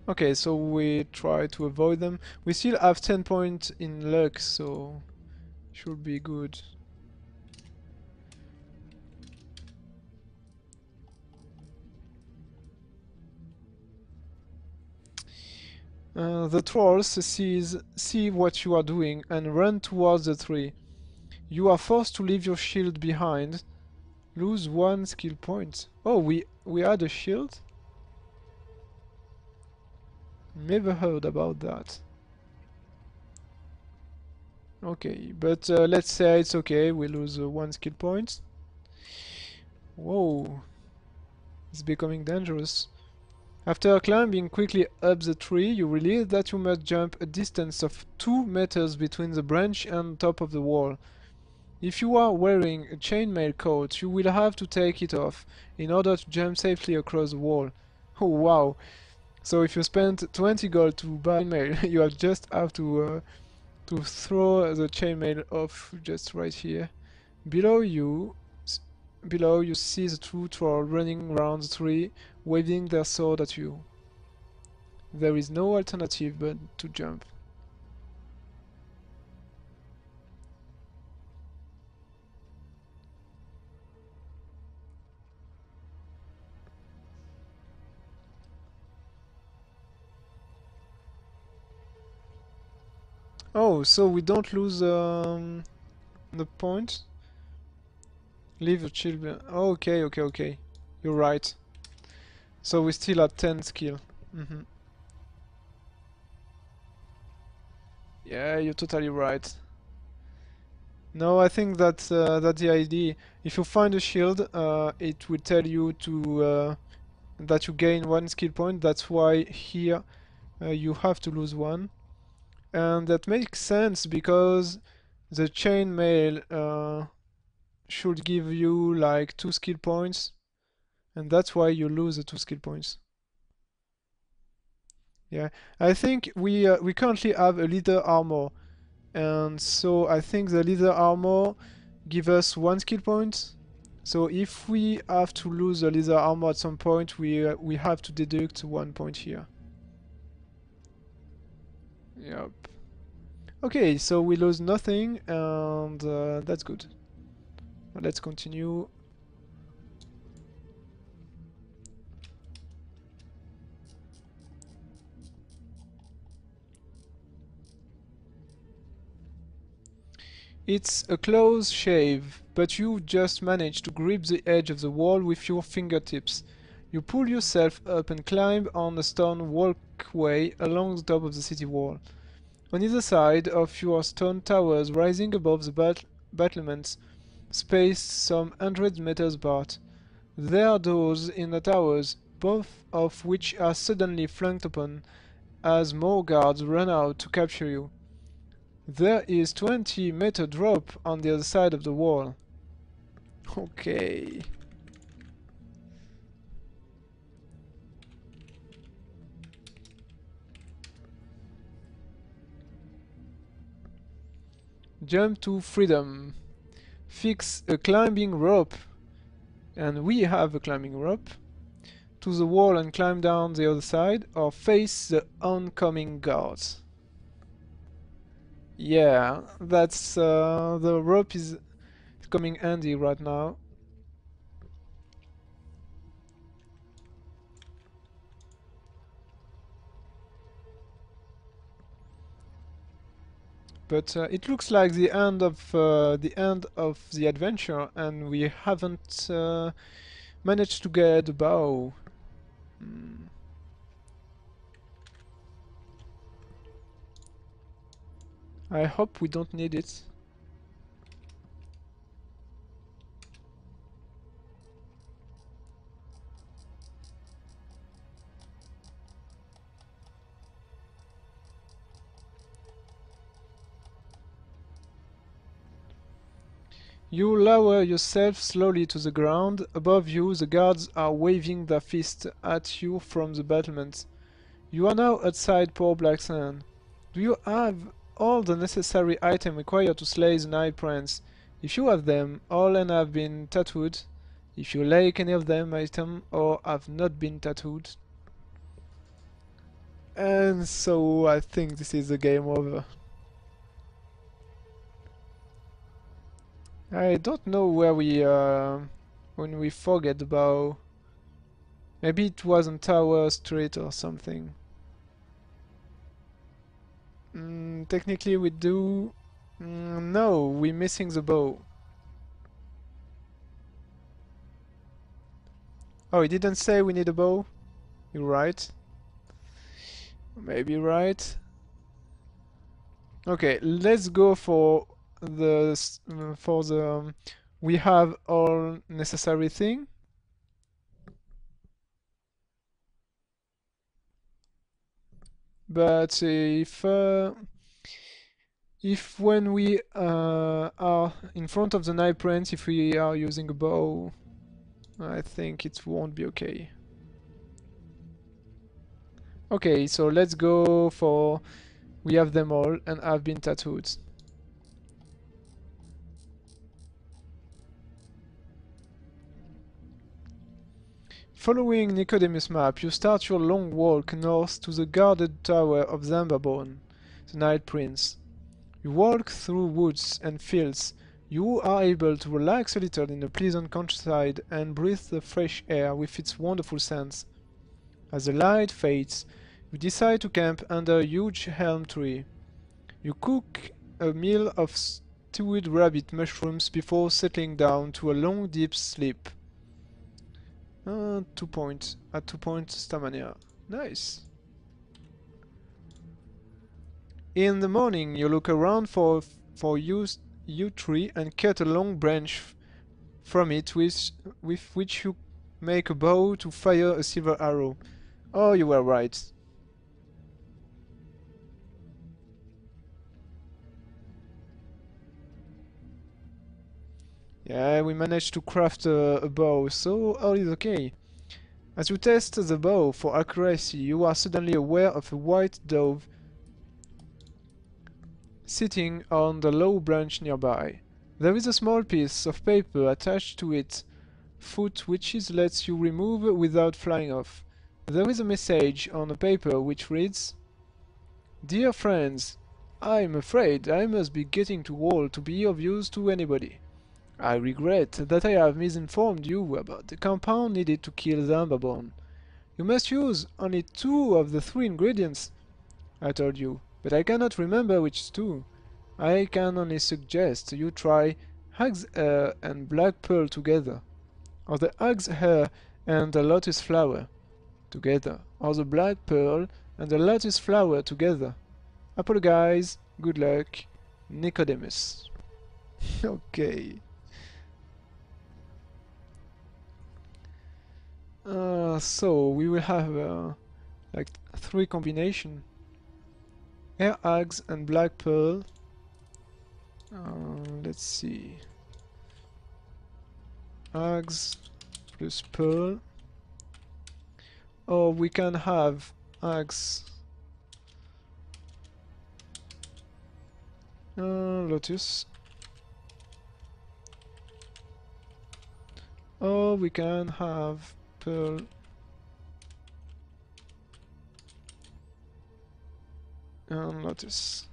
Okay, so we try to avoid them. We still have 10 points in luck, so should be good. The trolls see what you are doing and run towards the tree. You are forced to leave your shield behind. Lose one skill point. Oh, we had a shield? Never heard about that. Okay, but let's say it's okay. We lose one skill point. Whoa, it's becoming dangerous. After climbing quickly up the tree, you realize that you must jump a distance of 2 meters between the branch and top of the wall. If you are wearing a chainmail coat, you will have to take it off in order to jump safely across the wall. Oh wow! So if you spend 20 gold to buy chainmail, you just have to throw the chainmail off just right here. Below you, below you see the two trolls running around the tree, waving their sword at you. There is no alternative but to jump. Oh, so we don't lose the point? Leave the children. Oh, okay, okay, okay. You're right. So we still at 10 skill. Yeah, you're totally right. No, I think that's the idea. If you find a shield, it will tell you to that you gain one skill point. That's why here you have to lose one, and that makes sense because the chainmail should give you like 2 skill points, and that's why you lose the 2 skill points. Yeah, I think we currently have a leather armor, and so I think the leather armor give us 1 skill point. So if we have to lose the leather armor at some point, we have to deduct 1 point here. Yep. Okay, so we lose nothing, and that's good. Let's continue. It's a close shave, but you just manage to grip the edge of the wall with your fingertips. You pull yourself up and climb on a stone walkway along the top of the city wall. On either side of you are stone towers rising above the battlements, spaced some hundred meters apart. There are doors in the towers, both of which are suddenly flanked upon as more guards run out to capture you. There is 20-meter drop on the other side of the wall. Okay. Jump to freedom. Fix a climbing rope. And we have a climbing rope. To the wall and climb down the other side, or face the oncoming guards. Yeah, that's the rope is coming handy right now. But it looks like the end of the adventure, and we haven't managed to get the bow. I hope we don't need it. You lower yourself slowly to the ground. Above you, the guards are waving their fists at you from the battlements. You are now outside Port Blacksand. Do you have all the necessary items required to slay the Night Prince? If you have them, all and have been tattooed. If you lack any of them items or have not been tattooed. And so I think this is the game over. I don't know where we when we forget the bow. Maybe it was on Tower Street or something. Technically we do. No, we're missing the bow. Oh, it didn't say we need a bow? You're right. Maybe right. Okay, let's go for the we have all necessary thing. But if when we are in front of the Night Prince, if we are using a bow, I think it won't be okay. Okay, so let's go for we have them all and have been tattooed. Following Nicodemus' map, you start your long walk north to the guarded tower of Zambabon, the Night Prince. You walk through woods and fields. You are able to relax a little in the pleasant countryside and breathe the fresh air with its wonderful scents. As the light fades, you decide to camp under a huge elm tree. You cook a meal of stewed rabbit mushrooms before settling down to a long deep sleep. 2 points. At 2 points stamina. Nice. In the morning, you look around for yew tree and cut a long branch from it with which you make a bow to fire a silver arrow. Oh, you were right. Yeah, we managed to craft a bow, so all is okay. As you test the bow for accuracy, you are suddenly aware of a white dove sitting on the low branch nearby. There is a small piece of paper attached to its foot which it lets you remove without flying off. There is a message on the paper which reads, "Dear friends, I am afraid I must be getting too old to be of use to anybody. I regret that I have misinformed you about the compound needed to kill the vagabond. You must use only 2 of the 3 ingredients I told you, but I cannot remember which 2. I can only suggest you try hag's hair and black pearl together, or the hag's hair and the lotus flower together, or the black pearl and the lotus flower together. Apologize. Good luck. Nicodemus. Okay. So we will have like 3 combination. Air Axe and Black Pearl. Let's see. Axe plus Pearl. Or we can have Axe Lotus. Or we can have Pearl and Lotus.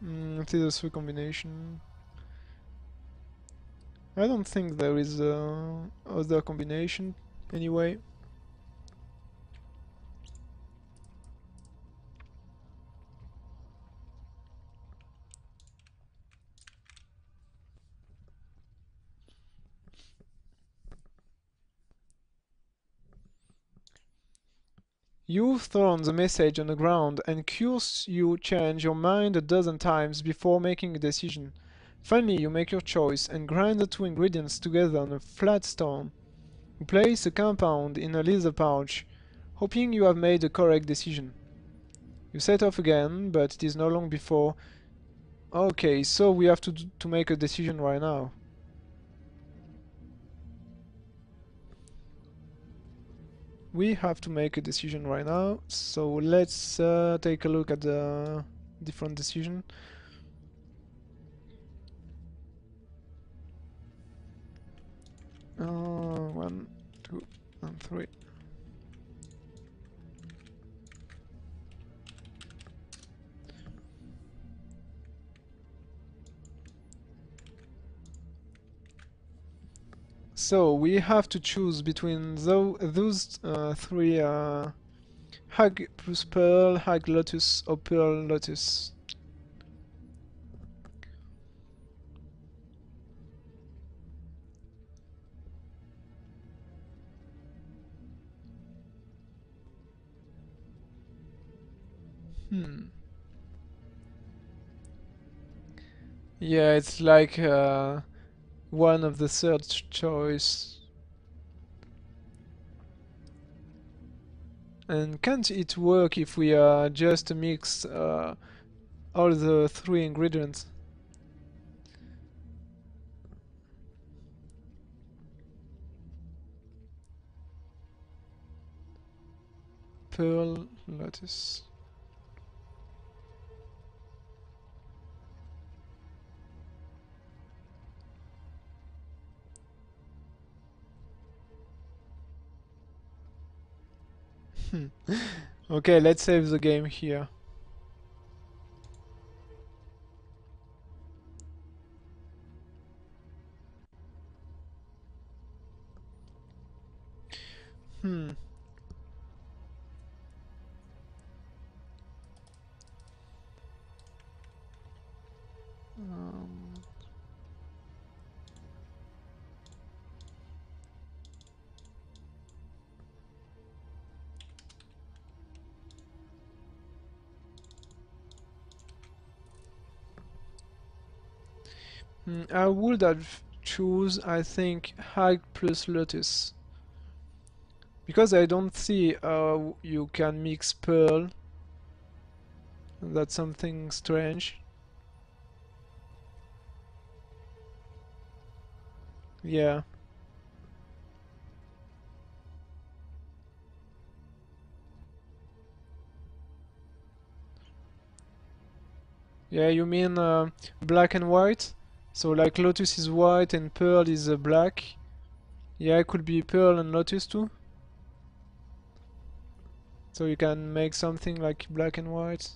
It is a 3 combination. I don't think there is other combination anyway. You've thrown the message on the ground and curious you change your mind a dozen times before making a decision. Finally you make your choice and grind the 2 ingredients together on a flat stone. You place the compound in a leather pouch, hoping you have made the correct decision. You set off again, but it is no long before... Okay, so we have to make a decision right now. We have to make a decision right now, so let's take a look at the different decision. One, two, and three. So we have to choose between those 3 Hag plus Pearl, Hag Lotus, or Pearl Lotus. Yeah, it's like one of the third choice. And can't it work if we just mix all the 3 ingredients? Pearl, Lotus. Okay, let's save the game here. Hmm. Um, I would have choose, I think, Hag plus Lotus. Because I don't see how you can mix Pearl. That's something strange. Yeah. Yeah, you mean black and white? So like Lotus is white and Pearl is black. Yeah, it could be Pearl and Lotus too. So you can make something like black and white.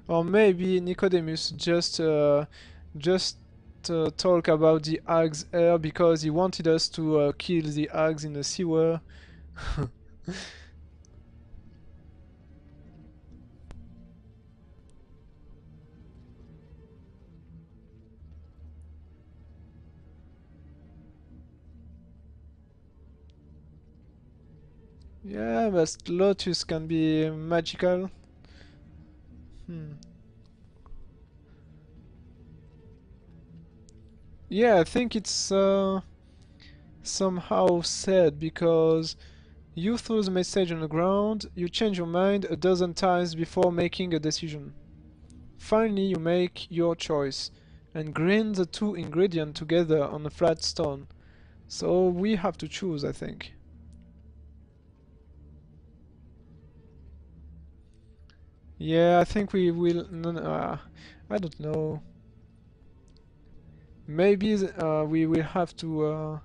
Or maybe Nicodemus just talk about the hags here because he wanted us to kill the hags in the sewer. Yeah, but lotus can be magical. Hmm. Yeah, I think it's somehow sad because you throw the message on the ground, you change your mind a dozen times before making a decision. Finally, you make your choice and grind the two ingredients together on a flat stone. So we have to choose, I think. Yeah, I think we will. No, no, I don't know. Maybe we will have to.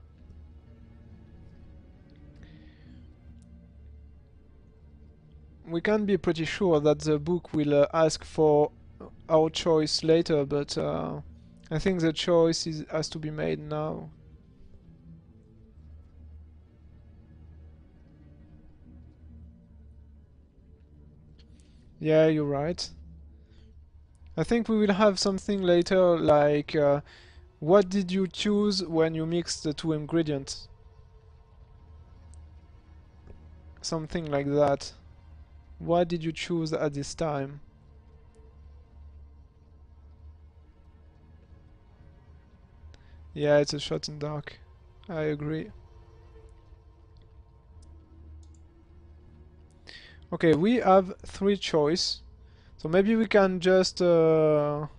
We can be pretty sure that the book will ask for our choice later, but I think the choice has to be made now. Yeah, you're right. I think we will have something later like what did you choose when you mixed the two ingredients? Something like that. What did you choose at this time? Yeah, it's a shot in dark. I agree. Okay, we have three choice. So maybe we can just ah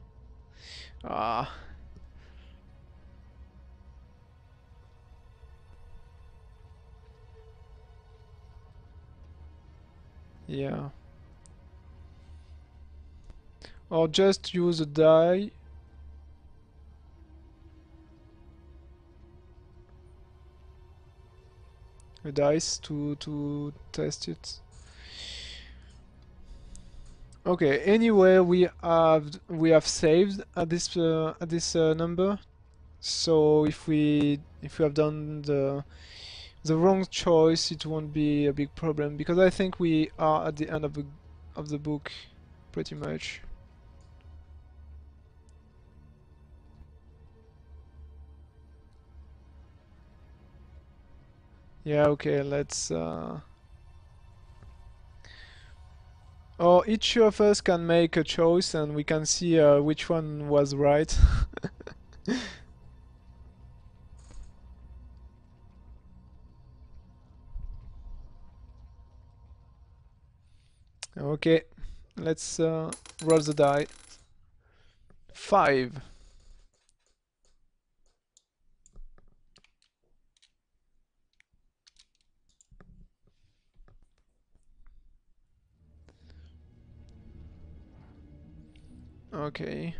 yeah. Or just use a dice to test it. Okay, anyway, we have saved at this number. So if we have done the wrong choice, it won't be a big problem because I think we are at the end of the book, pretty much. Yeah. Okay. Let's. Or each of us can make a choice, and we can see which one was right. Okay. Let's roll the die. 5. Okay.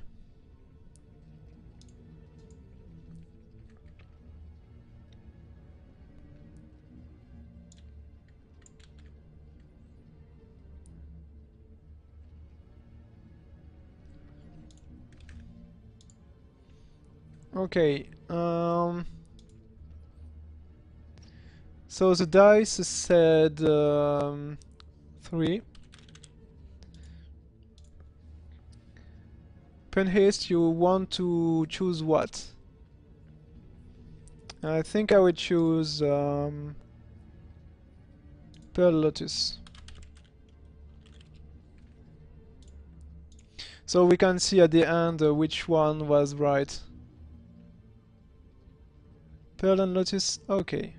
Okay. So the dice said 3. Punhist, you want to choose what? I think I would choose Pearl Lotus. So we can see at the end which one was right. Pearl and Lotus? Okay.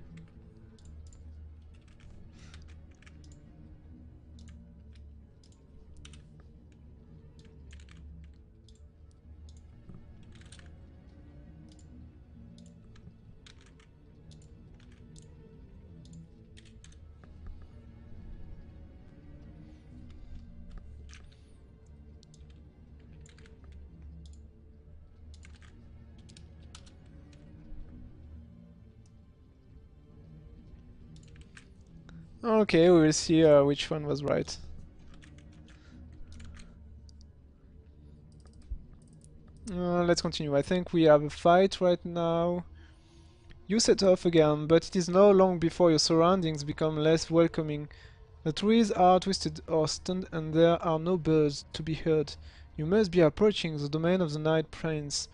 Okay, we will see which one was right. Let's continue. I think we have a fight right now. You set off again, but it is not long before your surroundings become less welcoming. The trees are twisted or stunned and there are no birds to be heard. You must be approaching the domain of the Night Prince.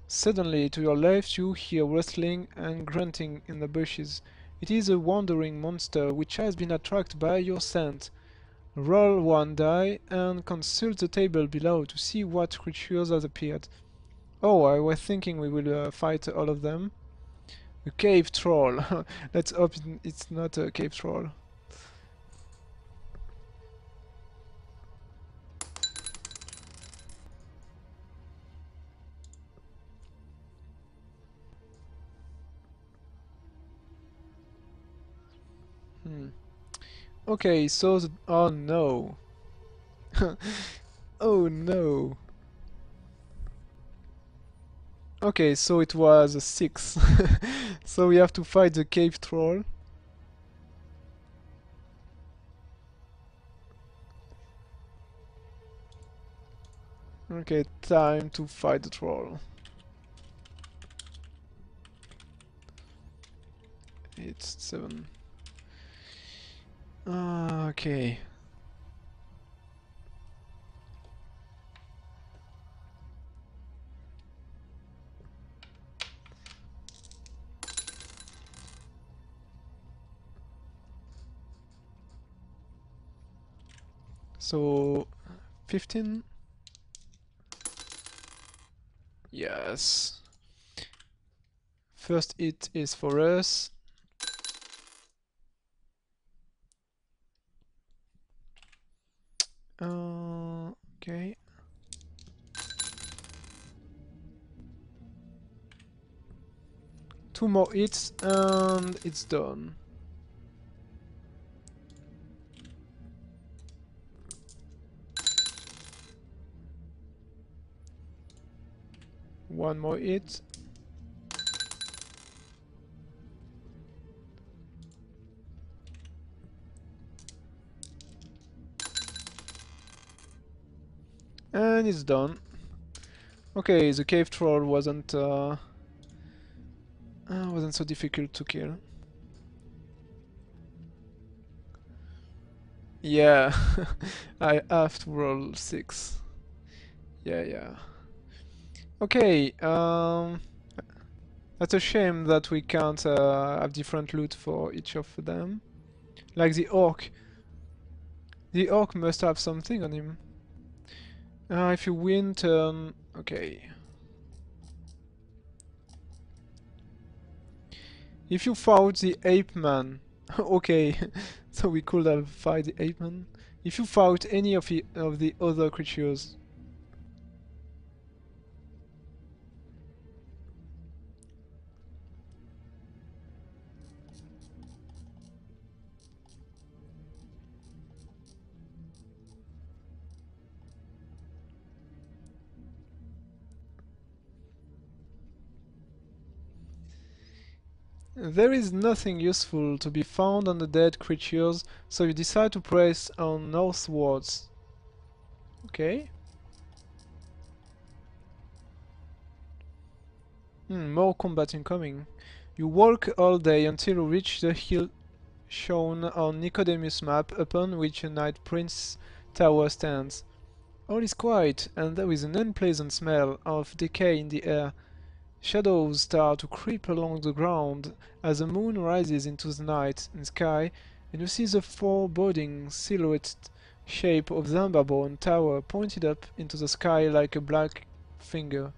Suddenly, to your left you hear rustling and grunting in the bushes. It is a wandering monster which has been attracted by your scent. Roll one die and consult the table below to see what creatures have appeared. Oh, I was thinking we will fight all of them. A cave troll. Let's hope it's not a cave troll. Hmm. Okay, so oh no. Oh no. Okay, so it was a 6. So we have to fight the cave troll. Okay, time to fight the troll. It's 7. Okay. So 15. Yes. First hit is for us. Okay. Two more hits and it's done. One more hit. And it's done. Okay, the cave troll wasn't so difficult to kill. Yeah, I have to roll 6. Yeah. Okay, that's a shame that we can't have different loot for each of them. Like the orc. The orc must have something on him. If you win turn... Okay. If you fought the ape man... Okay, so we could have fight the ape man. If you fought any of the other creatures... There is nothing useful to be found on the dead creatures, so you decide to press on northwards. Okay. More combat incoming. You walk all day until you reach the hill shown on Nicodemus' map upon which a Night Prince tower stands. All is quiet, and there is an unpleasant smell of decay in the air. Shadows start to creep along the ground as the moon rises into the night and sky, and you see the foreboding silhouette shape of the vagabond tower pointed up into the sky like a black finger.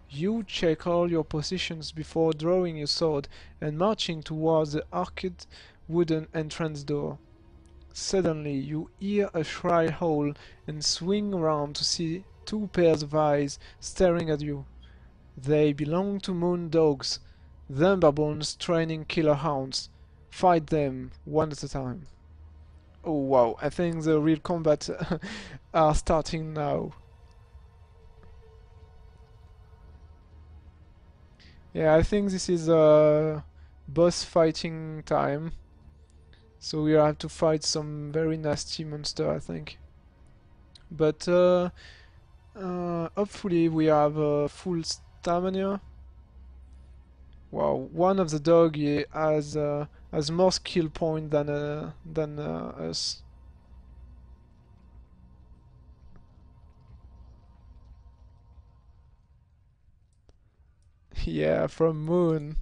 You check all your positions before drawing your sword and marching towards the arched wooden entrance door. Suddenly you hear a shrill howl and swing around to see two pairs of eyes staring at you. They belong to moon dogs, vagabonds training killer hounds. Fight them one at a time. Oh wow, I think the real combat are starting now. Yeah, I think this is boss fighting time. So we have to fight some very nasty monster, I think. But Hopefully we have full stamina. Wow, one of the dog has more skill point than us. Yeah, from Moon.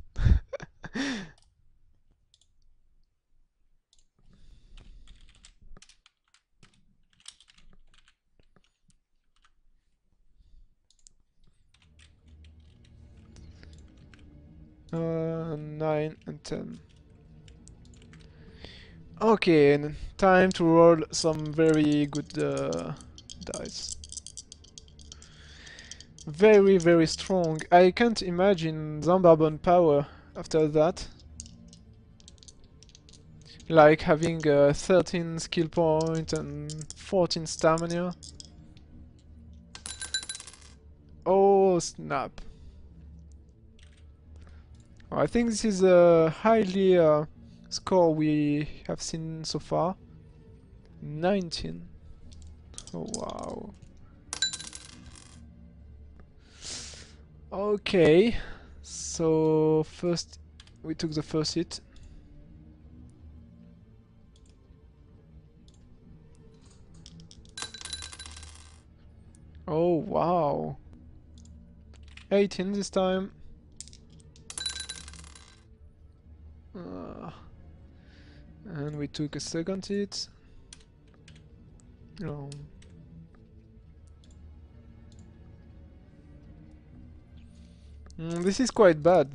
9 and 10. Okay, and time to roll some very good dice. Very, very strong. I can't imagine Zambarbon power after that. Like having 13 skill point and 14 stamina. Oh snap. I think this is a highly score we have seen so far. 19. Oh wow. Okay. So first we took the first hit. Oh wow. 18 this time. And we took a second hit. Oh. This is quite bad.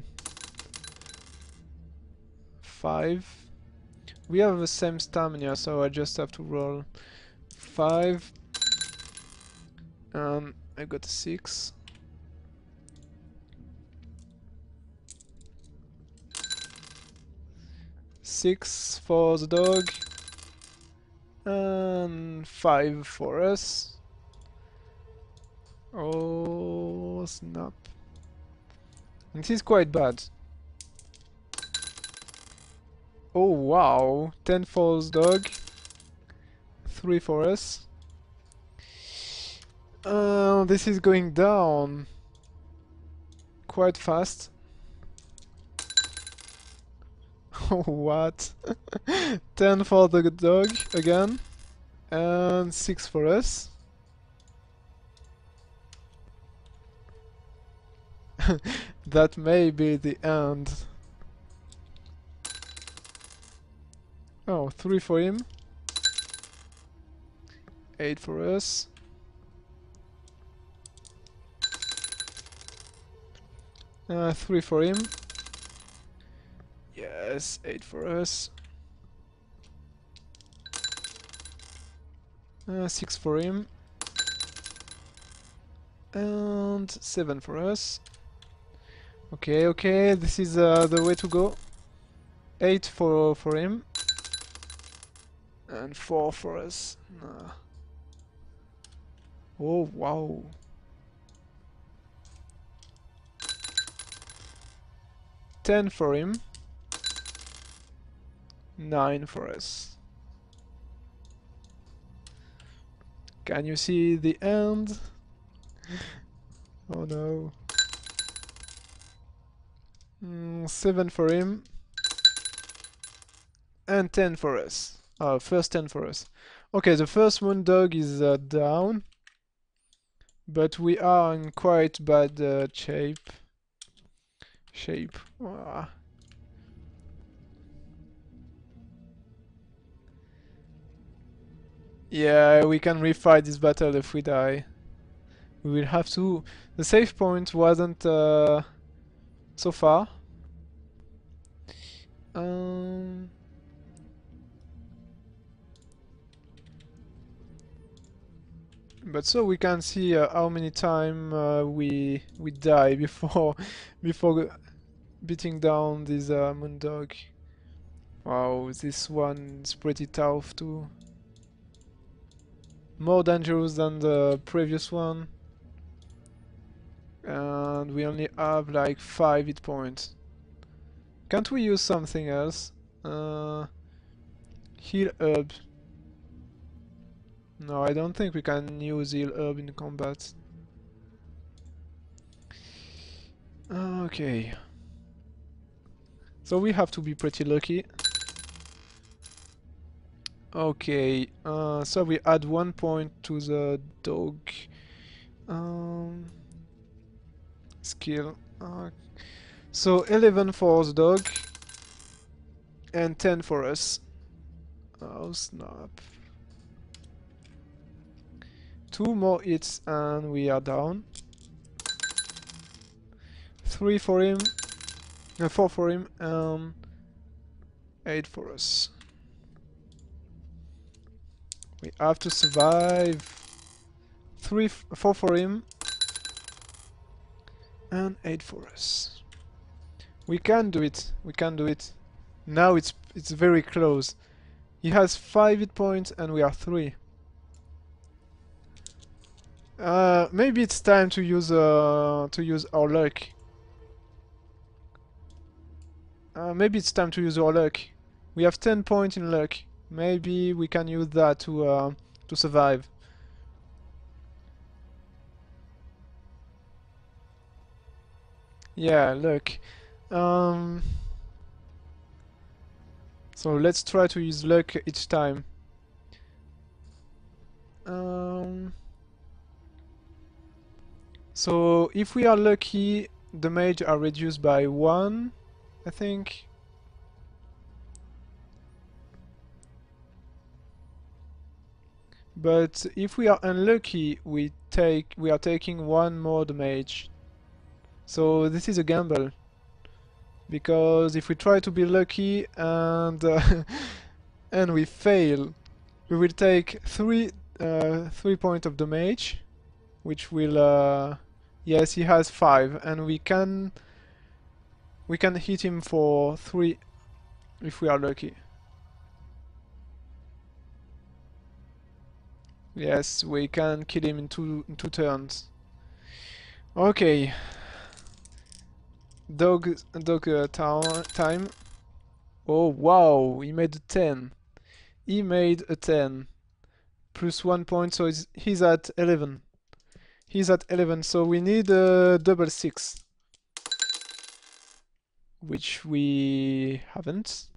5. We have the same stamina, so I just have to roll 5. And I got a 6. 6 for the dog. And 5 for us. Oh snap. This is quite bad. Oh wow. 10 for the dog. 3 for us. This is going down quite fast. Oh, what? 10 for the dog again. And 6 for us. That may be the end. Oh, 3 for him. 8 for us. Three for him. Yes, 8 for us. 6 for him. And 7 for us. Okay, okay, this is the way to go. 8 for him. And 4 for us. Oh, wow. 10 for him. 9 for us. Can you see the end? Oh no. 7 for him. And 10 for us. First 10 for us. Okay, the first moon dog is down. But we are in quite bad shape. Yeah, we can refight this battle if we die. We will have to. The save point wasn't so far. But so we can see how many times we die before beating down this moondog. Wow, this one is pretty tough too. More dangerous than the previous one. And we only have like 5 hit points. Can't we use something else? Heal herb. No, I don't think we can use heal herb in combat. Okay. So we have to be pretty lucky. Okay, so we add 1 point to the dog skill. So 11 for the dog and 10 for us. Oh snap. 2 more hits and we are down. 3 for him, 4 for him, and 8 for us. We have to survive. 4 for him, and 8 for us. We can do it. We can do it. Now it's very close. He has 5 hit points and we are 3. Maybe it's time to use our luck. Maybe it's time to use our luck. We have 10 points in luck. Maybe we can use that to survive. Yeah, luck. So let's try to use luck each time. So if we are lucky, the mage are reduced by 1, I think. But if we are unlucky, we are taking 1 more damage. So this is a gamble. Because if we try to be lucky and and we fail, we will take 3 points of damage, which will yes, he has 5, and we can hit him for 3 if we are lucky. Yes, we can kill him in two turns. Okay. Dog time. Oh wow, he made a 10. He made a 10. Plus 1 point, so he's at 11. He's at 11, so we need a double 6. Which we haven't.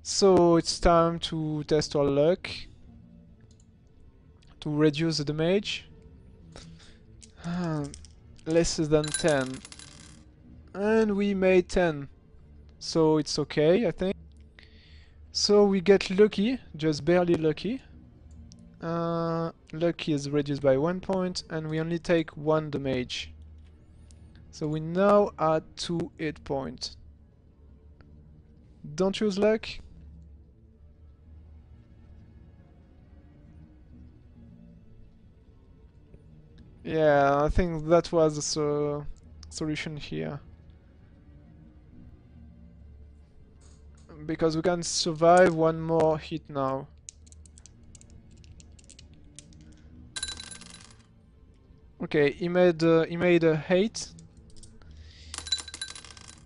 So it's time to test our luck. To reduce the damage. Less than 10. And we made 10. So it's okay, I think. So we get lucky, just barely lucky. Luck is reduced by 1 point, and we only take 1 damage. So we now add 2 hit points. Don't use luck. Yeah, I think that was the solution here. Because we can survive 1 more hit now. Okay, he made a 8.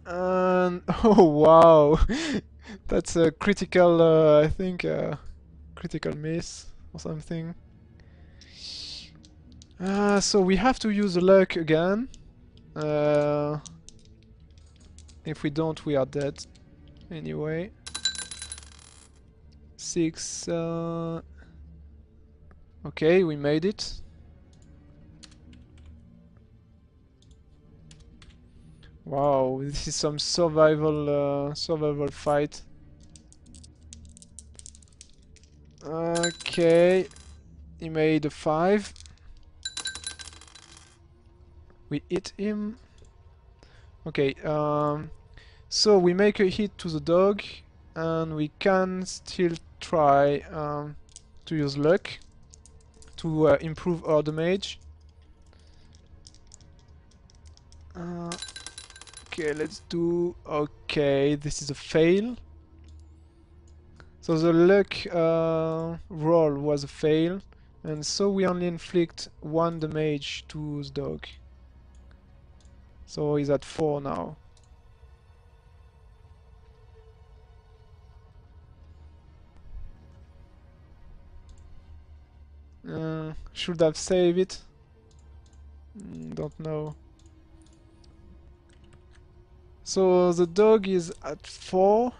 And oh wow, that's a critical, I think, critical miss or something. So we have to use luck again. If we don't, we are dead. Anyway. 6. Okay, we made it. Wow, this is some survival fight. Okay, he made a 5. We hit him. Okay, so we make a hit to the dog, and we can still try to use luck to improve our damage. Okay, let's do... Okay, this is a fail. So the luck roll was a fail, and so we only inflict 1 damage to the dog. So he's at 4 now. Should have saved it? Don't know. So the dog is at 4.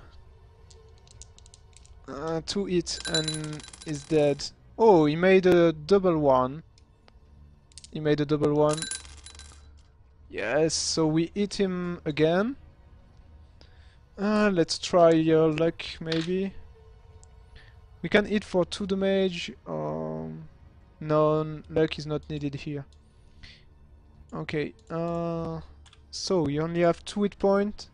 2 hits and is dead. Oh, he made a double one. He made a double one. Yes, so we hit him again. Let's try your luck, maybe. We can hit for 2 damage. No, luck is not needed here. Okay. So you only have 2 hit points.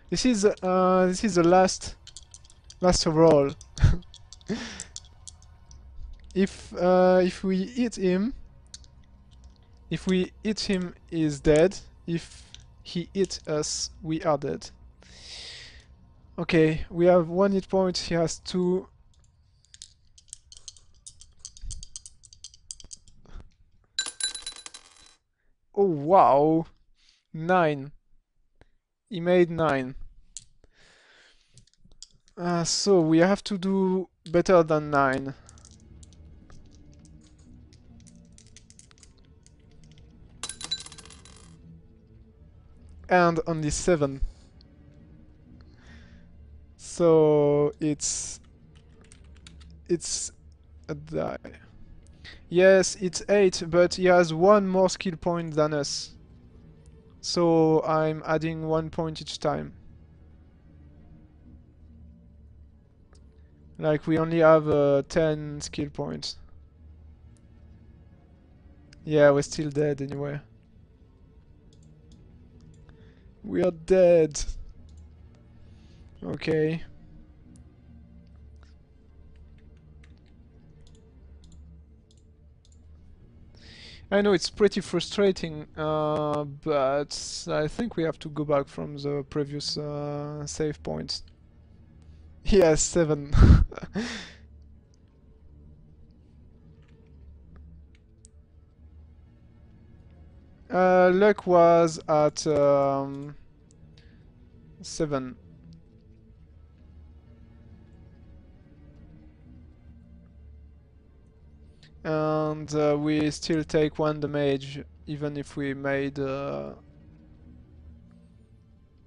This is the last roll. If we hit him, he's dead. If he hits us, we are dead. Okay, we have 1 hit point. He has 2. Oh wow, 9. He made 9. So we have to do better than 9. And only 7. So it's a die. Yes, it's 8, but he has 1 more skill point than us. So I'm adding 1 point each time. Like we only have 10 skill points. Yeah, we're still dead anyway. We are dead. Okay. I know it's pretty frustrating, but I think we have to go back from the previous save points. Yes, 7. Luck was at 7. And we still take 1 damage, even if we made a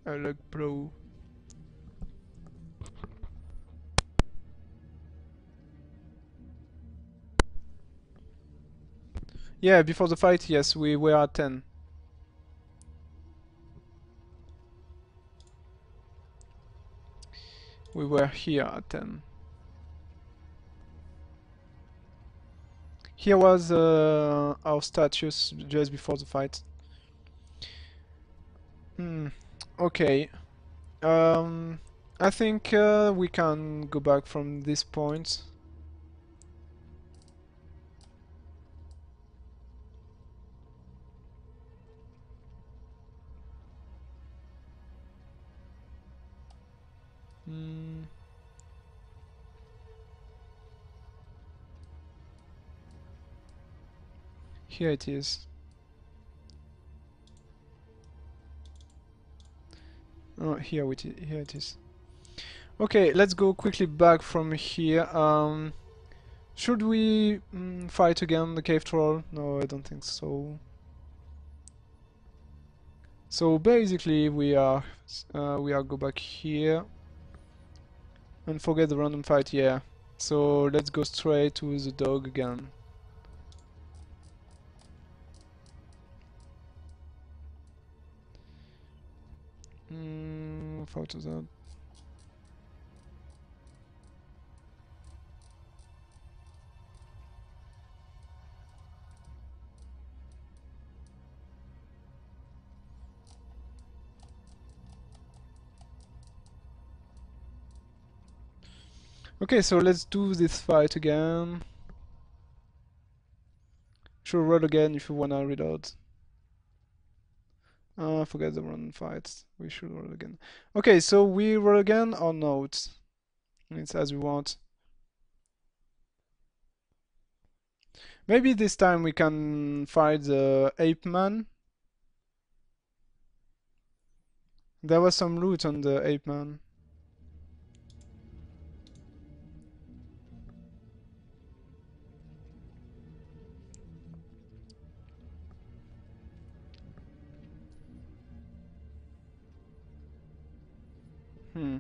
luck blow. Yeah, before the fight, yes, we were at 10. We were here at 10. Here was our status just before the fight. Okay. I think we can go back from this point. Here it is. Oh, here it is. Okay, let's go quickly back from here. Should we fight again the cave troll? No, I don't think so. So basically, we are go back here and forget the random fight. Yeah. So let's go straight to the dog again. Photos out. Okay, so let's do this fight again. Should roll again if you wanna reload. Forget the random fights. We should roll again. Okay, so we roll again or not? It's as we want. Maybe this time we can fight the ape man. There was some loot on the ape man. Hmm.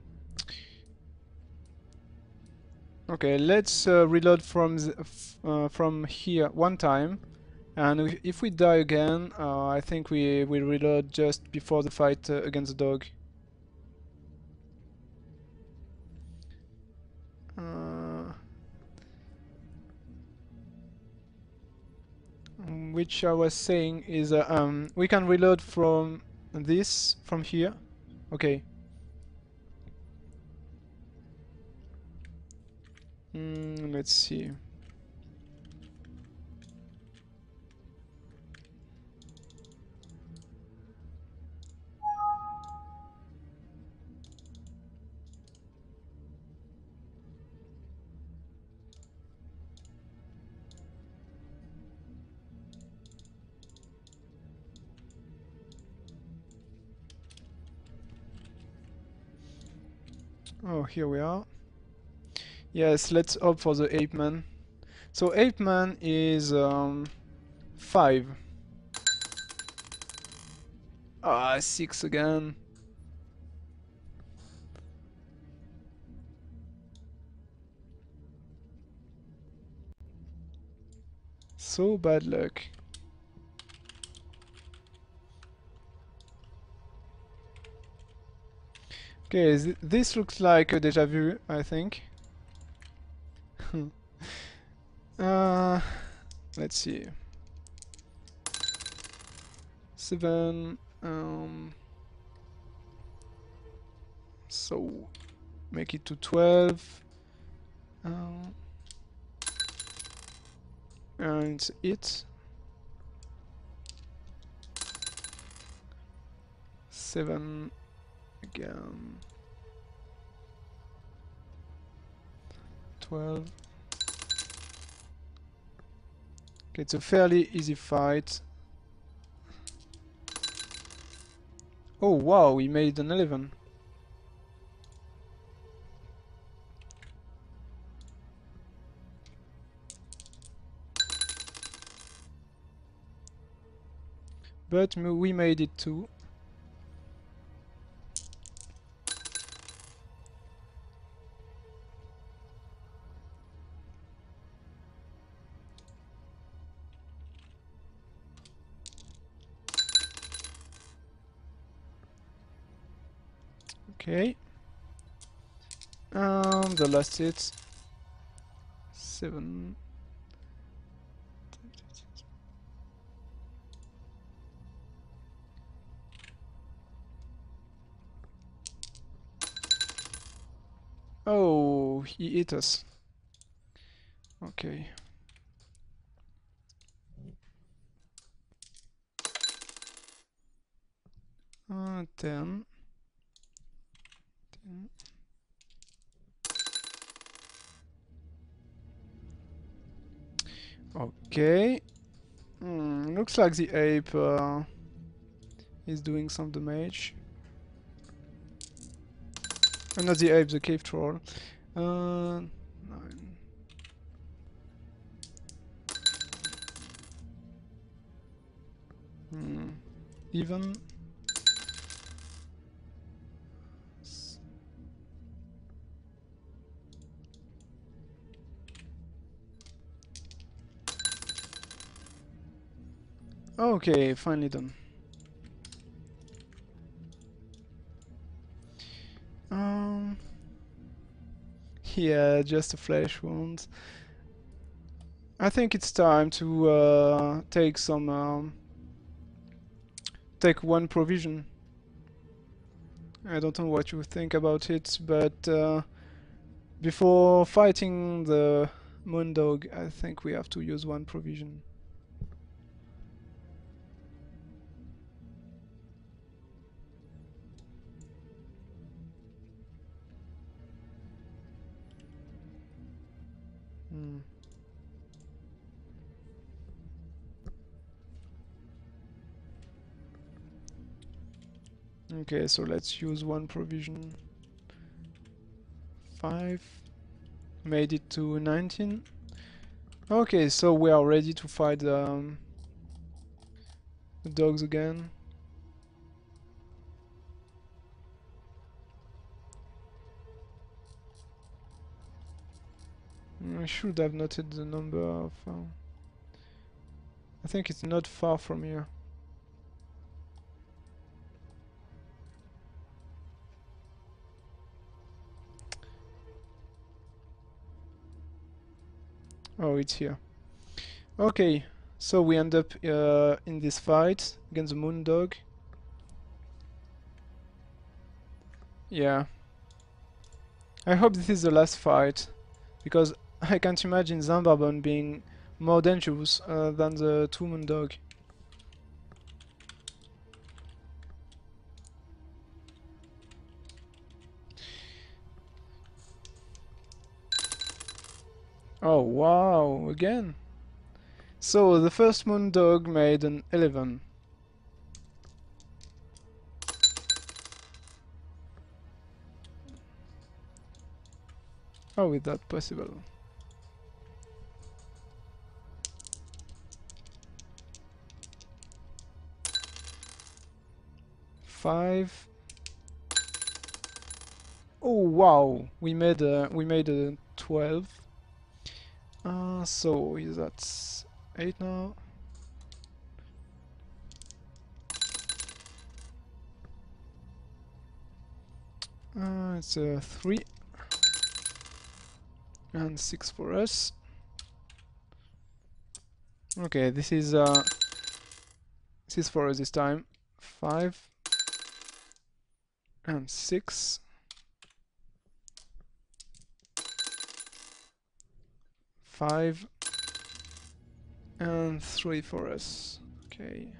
Okay, let's reload from here one time, and if we die again, I think we will reload just before the fight against the dog. Uh, which I was saying is we can reload from from here. Okay. Let's see. Oh, here we are. Yes, let's opt for the ape man. So ape man is 5. Ah, 6 again. So bad luck. Okay, this looks like a deja vu, I think. uh, let's see. 7. So make it to 12. And it. 7 again. 12. Okay, it's a fairly easy fight. Oh wow, we made an 11. But we made it too. Okay. The last hit. 7. Oh, he hit us. Okay. 10. 10. Okay. Looks like the ape is doing some damage. Not the ape, the cave troll. 9. Even. Okay, finally done. Yeah, just a flesh wound. I think it's time to take some take one provision. I don't know what you think about it, but before fighting the moondog, I think we have to use one provision. Okay, so let's use one provision. 5. Made it to 19. Okay, so we are ready to fight the dogs again. I should have noted the number of... I think it's not far from here. Oh, it's here. Okay, so we end up in this fight against the moon dog. Yeah. I hope this is the last fight, because I can't imagine Zambarbon being more dangerous than the two moon dog. Oh wow, again. So the first moon dog made an 11. How is that possible? Five. Oh wow, we made a 12. So is that 8 now? It's a 3 and 6 for us. Okay, this is for us this time. 5 and 6. 5 and 3 for us. Okay.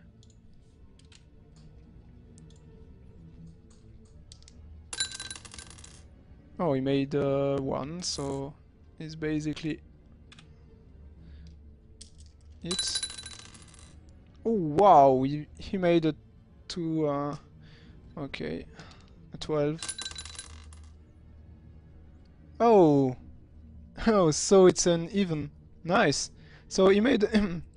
Oh, he made 1, so it's basically it. Oh wow, he made a 2. Okay, a 12. Oh, oh, so it's an even. Nice. So he made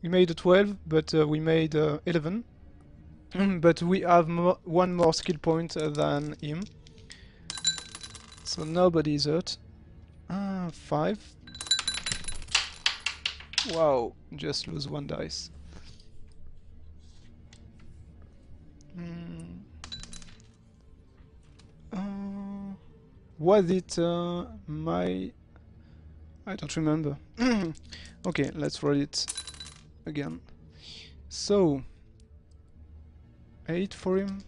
he made a 12, but we made 11. But we have one more skill point than him. So nobody is hurt. 5. Wow, just lose 1 dice. Was it my... I don't remember. Okay, let's roll it again. So 8 for him.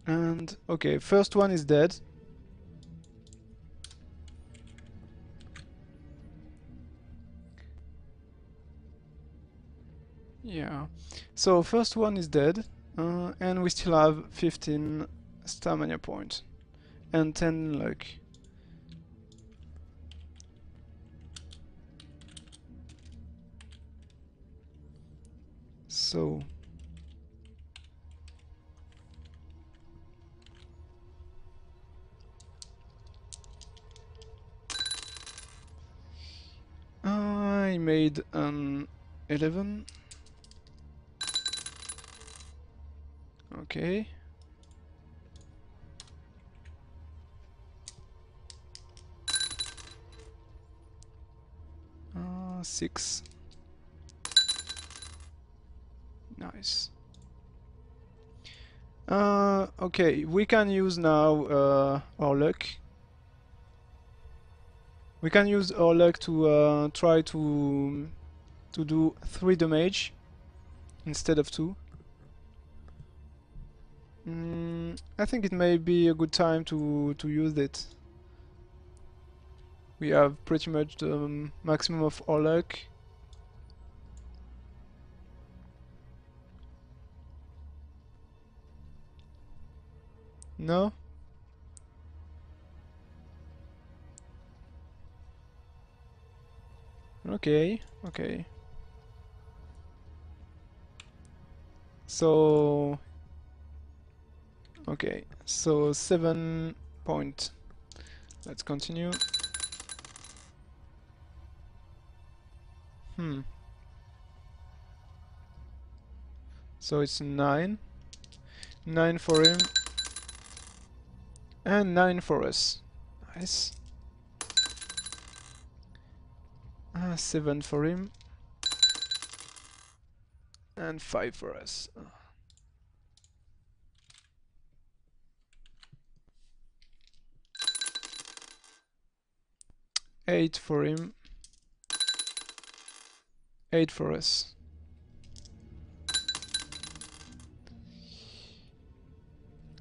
And okay, first one is dead. Yeah. So first one is dead, and we still have 15 stamina points and 10 luck. So I made an 11. Okay. Uh, 6. Nice. Okay, we can use now our luck. We can use our luck to try to do 3 damage instead of 2. I think it may be a good time to use it. We have pretty much the maximum of our luck. No? Okay, okay. So... Okay, so 7 point. Let's continue. So it's 9. 9 for him. And 9 for us. Nice. 7 for him. And 5 for us. 8 for him. 8 for us.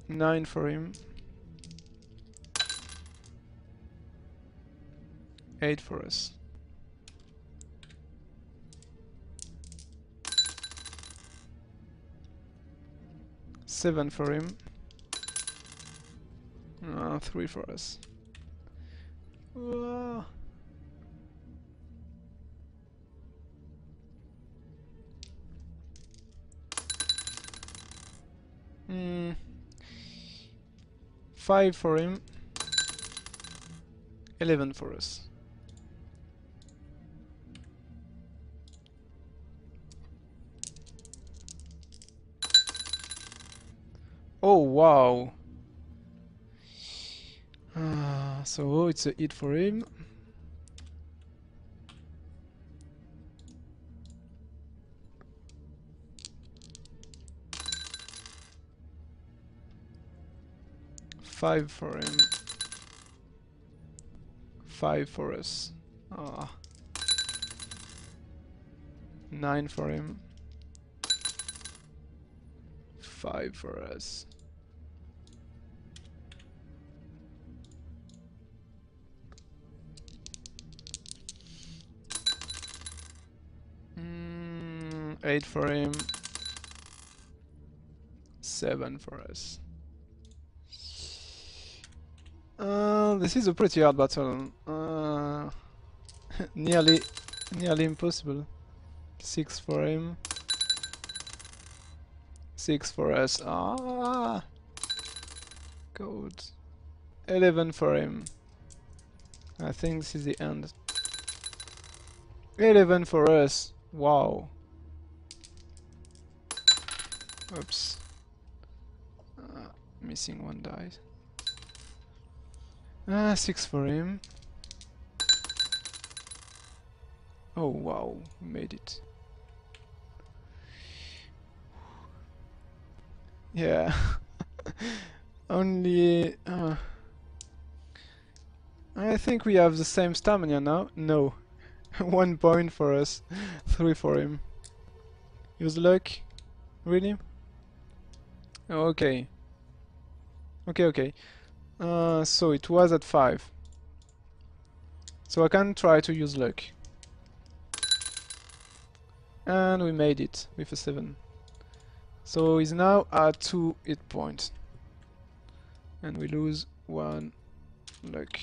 9 for him. 8 for us. 7 for him. 3 for us. Uh, 5 for him. 11 for us. Oh wow! So it's a hit for him. Five for him. 5 for us. 9 for him. 5 for us. Mm, 8 for him. 7 for us. This is a pretty hard battle. nearly impossible. 6 for him. 6 for us. God. 11 for him. I think this is the end. 11 for us. Wow. Oops. Missing one die. 6 for him. Oh wow, we made it. Yeah. Only... I think we have the same stamina now. No. 1 point for us. 3 for him. Use luck? Really? Okay. Okay. So it was at 5. So I can try to use luck. And we made it with a 7. So he's now at 2 hit points. And we lose 1 luck.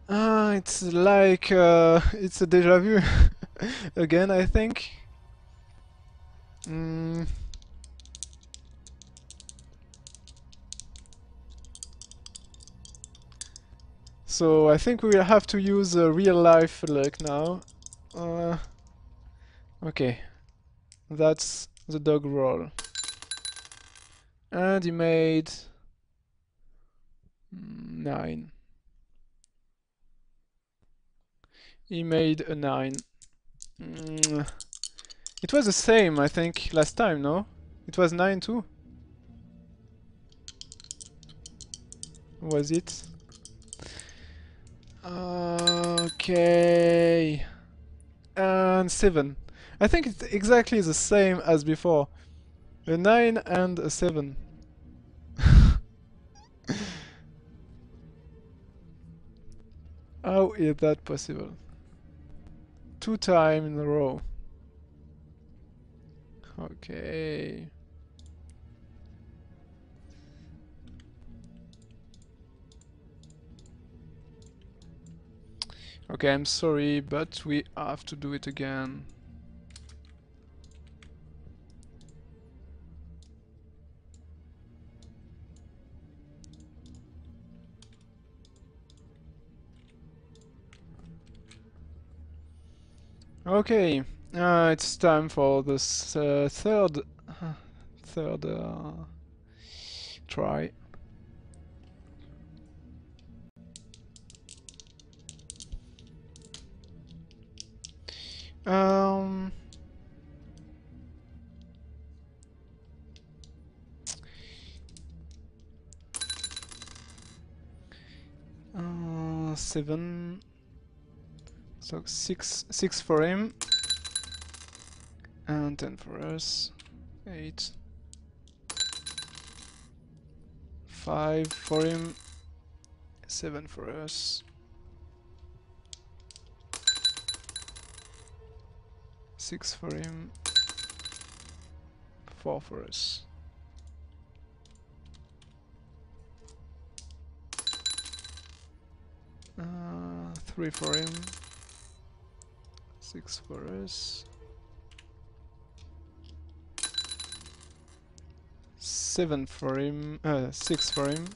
It's like it's a deja vu again, I think. So I think we will have to use real life luck now. Okay, that's the dog roll. And he made 9. He made a 9. It was the same, I think, last time, no? It was 9 too? Was it? Okay. And 7. I think it's exactly the same as before. A 9 and a 7. How is that possible? 2 times in a row. Okay. Okay, I'm sorry, but we have to do it again. Okay, it's time for this third try. Um, 7. So six for him, and 10 for us. 8. 5 for him. 7 for us. 6 for him. 4 for us. Uh, 3 for him. 6 for us. 7 for him. 6 for him.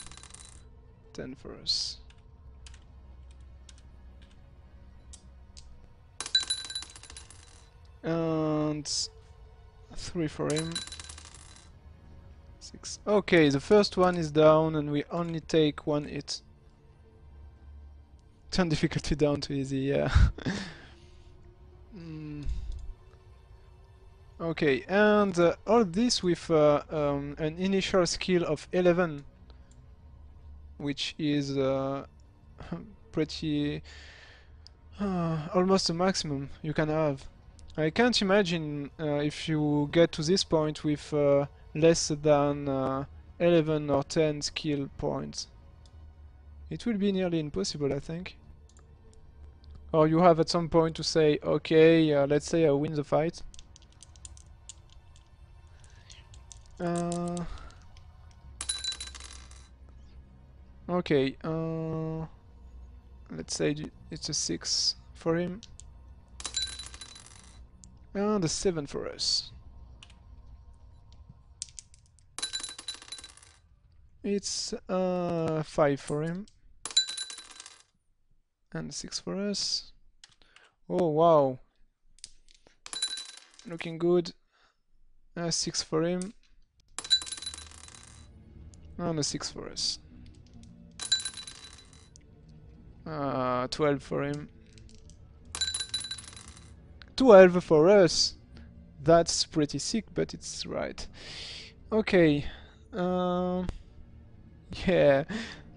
10 for us. And 3 for him. 6. Okay, the first one is down and we only take 1 hit. Turn difficulty down to easy, yeah. Okay, and all this with an initial skill of 11, which is pretty almost the maximum you can have. I can't imagine if you get to this point with less than 11 or 10 skill points. It will be nearly impossible, I think. Or you have at some point to say, okay, let's say I win the fight. Okay, let's say it's a 6 for him. And a 7 for us. It's 5 for him. And 6 for us. Oh wow. Looking good. 6 for him. And a 6 for us. 12 for him. 12 for us! That's pretty sick, but it's right. Okay. Yeah.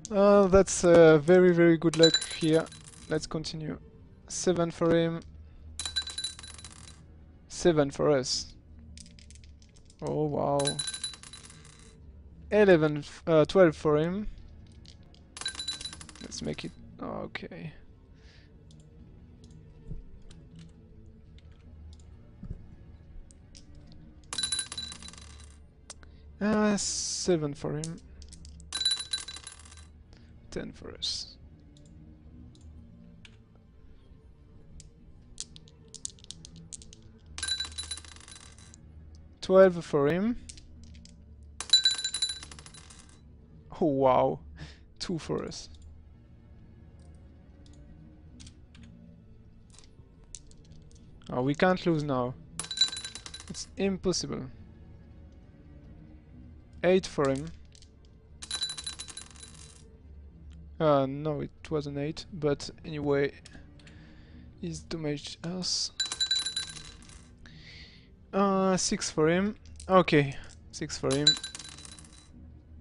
That's very, very good luck here. Let's continue. 7 for him. 7 for us. Oh wow. 12 for him. Let's make it. Okay. Uh, 7 for him. 10 for us. 12 for him. Oh wow. 2 for us. Oh, we can't lose now. It's impossible. 8 for him. No, it wasn't 8, but anyway, he's damaged us. 6 for him. Okay, 6 for him.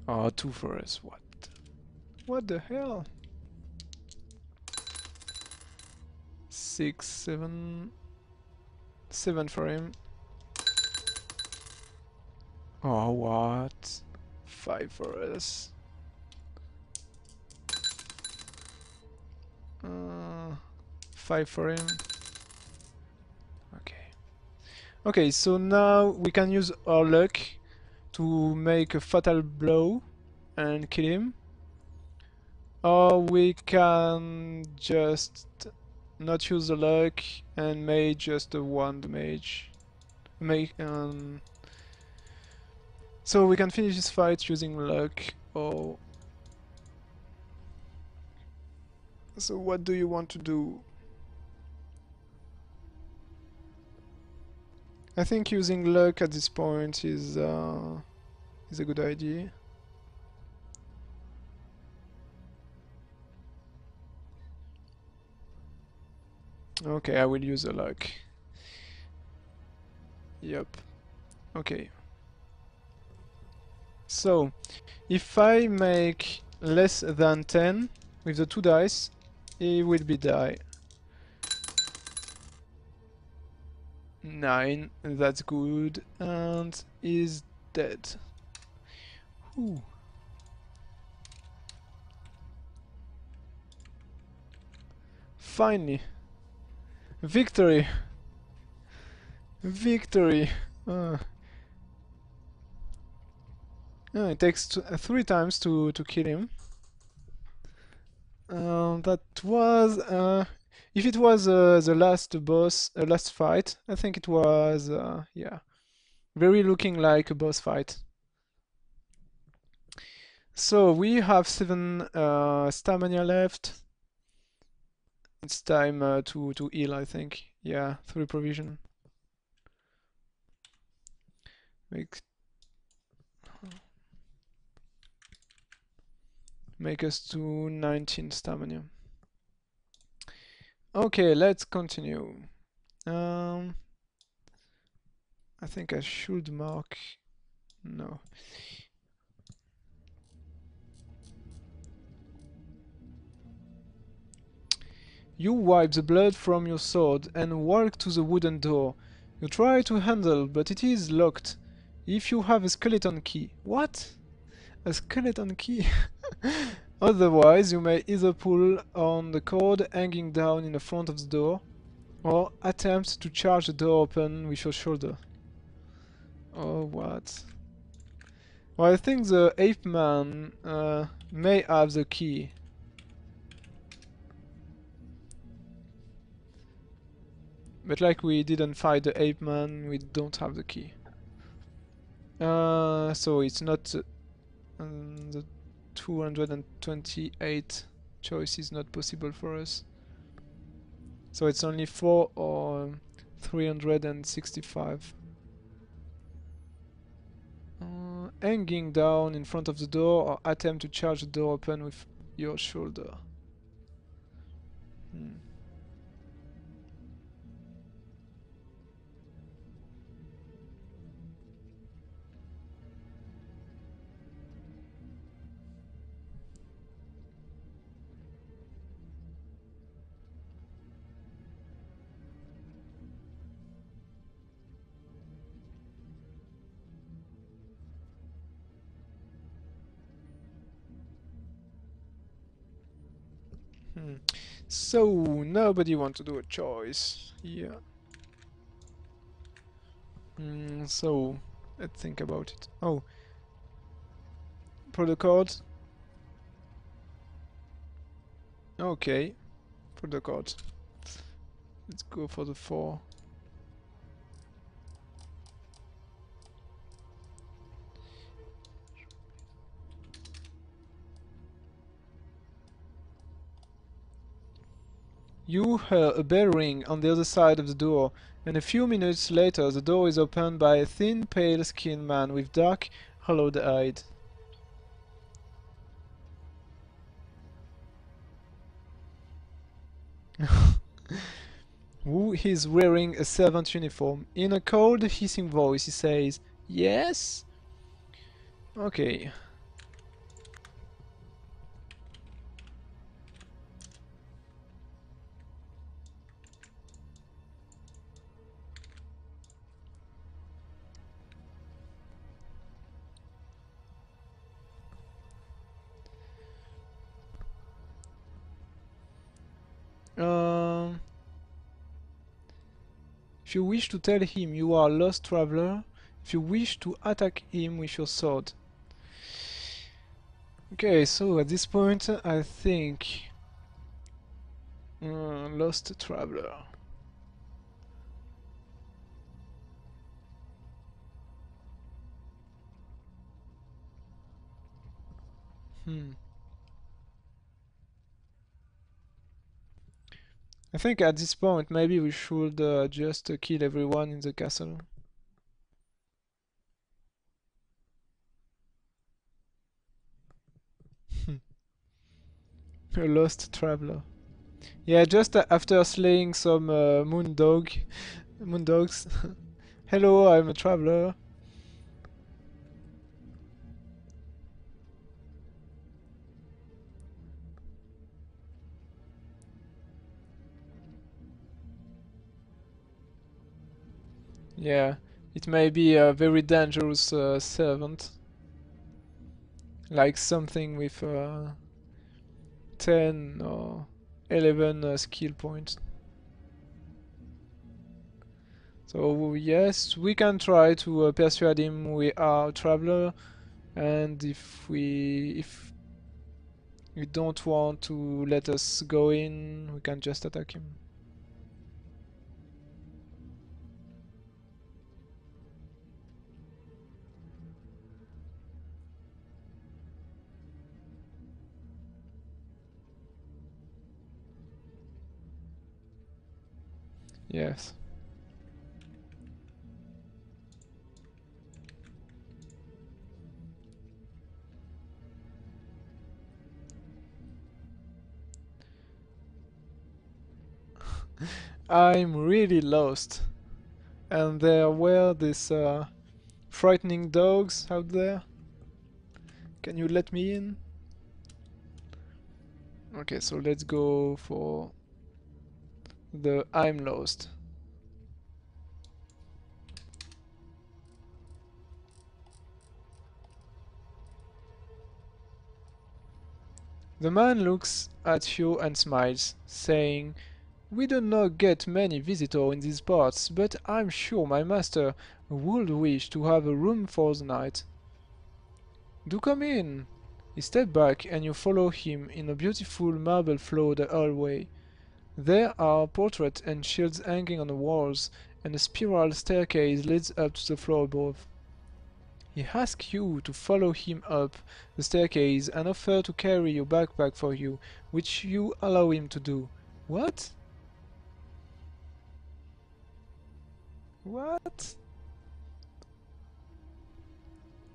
Oh, 2 for us. What? What the hell? 6, 7. 7 for him. Oh, what? 5 for us. 5 for him. Okay. Okay, so now we can use our luck to make a fatal blow and kill him. Or we can just not use the luck and make just a 1 damage. So we can finish this fight using luck, or... So what do you want to do? I think using luck at this point is a good idea. Okay, I will use the luck. Yep. Okay. So, if I make less than 10 with the 2 dice, he will be die. 9, that's good, and is dead. Ooh. Finally. Victory! Victory! Uh, it takes 3 times to kill him. That was... if it was the last boss, last fight, I think it was, yeah, very looking like a boss fight. So we have 7 stamina left. It's time to heal, I think. Yeah, 3 provision. Make us to 19 stamina. Okay, let's continue. I think I should mark... No. You wipe the blood from your sword and walk to the wooden door. You try to handle, but it is locked. If you have a skeleton key... What? A skeleton key? Otherwise, you may either pull on the cord hanging down in the front of the door, or attempt to charge the door open with your shoulder. Oh, what? Well, I think the ape man may have the key. But like we didn't fight the ape man, we don't have the key. So it's not the 228 choice is not possible for us. So it's only 4 or 365. Hanging down in front of the door or attempt to charge the door open with your shoulder. So nobody want to do a choice. Yeah. So let's think about it. Oh, pull the card. Okay, pull the card. Let's go for the 4. You hear a bell ring on the other side of the door, and a few minutes later the door is opened by a thin, pale-skinned man with dark, hollowed eyes. Who is wearing a servant uniform. In a cold, hissing voice he says, "Yes?" Okay. If you wish to tell him you are a lost traveler, if you wish to attack him with your sword. Okay, so at this point I think lost traveler. I think at this point maybe we should just kill everyone in the castle. A lost traveler. Yeah, just after slaying some moondogs, Hello, I'm a traveler. Yeah, it may be a very dangerous servant, like something with 10 or 11 skill points. So yes, we can try to persuade him we are a traveler, and if he don't want to let us go in, we can just attack him. Yes. I'm really lost. And there were these frightening dogs out there. Can you let me in? Okay, so let's go for the I'm lost. The man looks at you and smiles, saying, "We do not get many visitors in these parts, but I'm sure my master would wish to have a room for the night. Do come in." He steps back and you follow him in a beautiful marble-floored hallway. There are portraits and shields hanging on the walls, and a spiral staircase leads up to the floor above. He asks you to follow him up the staircase and offers to carry your backpack for you, which you allow him to do. What? What?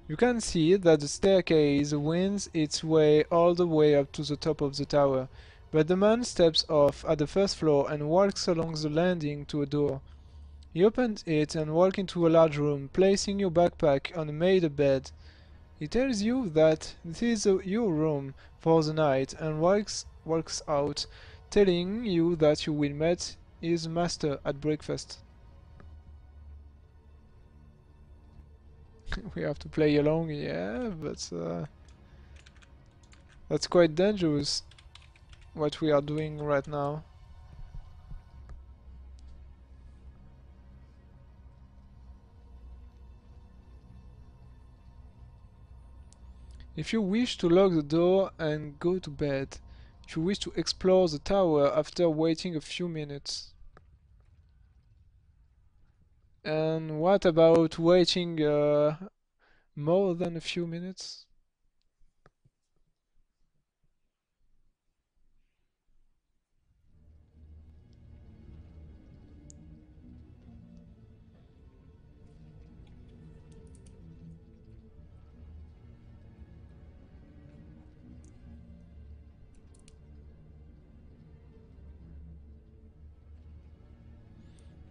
You can see that the staircase winds its way all the way up to the top of the tower, but the man steps off at the first floor and walks along the landing to a door. He opens it and walks into a large room, placing your backpack on a made bed. He tells you that this is your room for the night and walks out, telling you that you will meet his master at breakfast. We have to play along, yeah, but that's quite dangerous what we are doing right now. If you wish to lock the door and go to bed, if you wish to explore the tower after waiting a few minutes. And what about waiting more than a few minutes?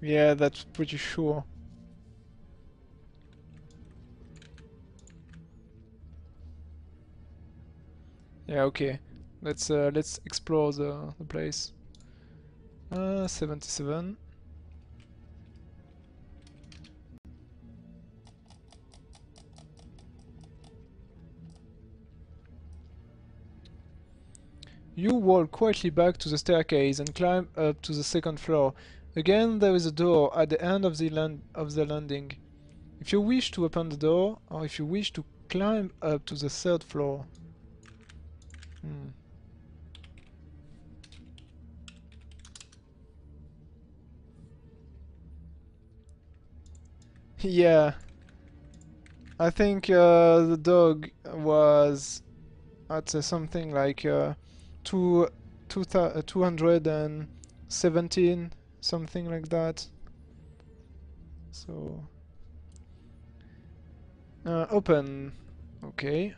Yeah, that's pretty sure. Yeah, okay. Let's explore the place. 77. You walk quietly back to the staircase and climb up to the second floor. Again, there is a door at the end of the landing. If you wish to open the door, or if you wish to climb up to the third floor. Hmm. Yeah, I think the dog was at something like two, 217, something like that. So, open. Okay.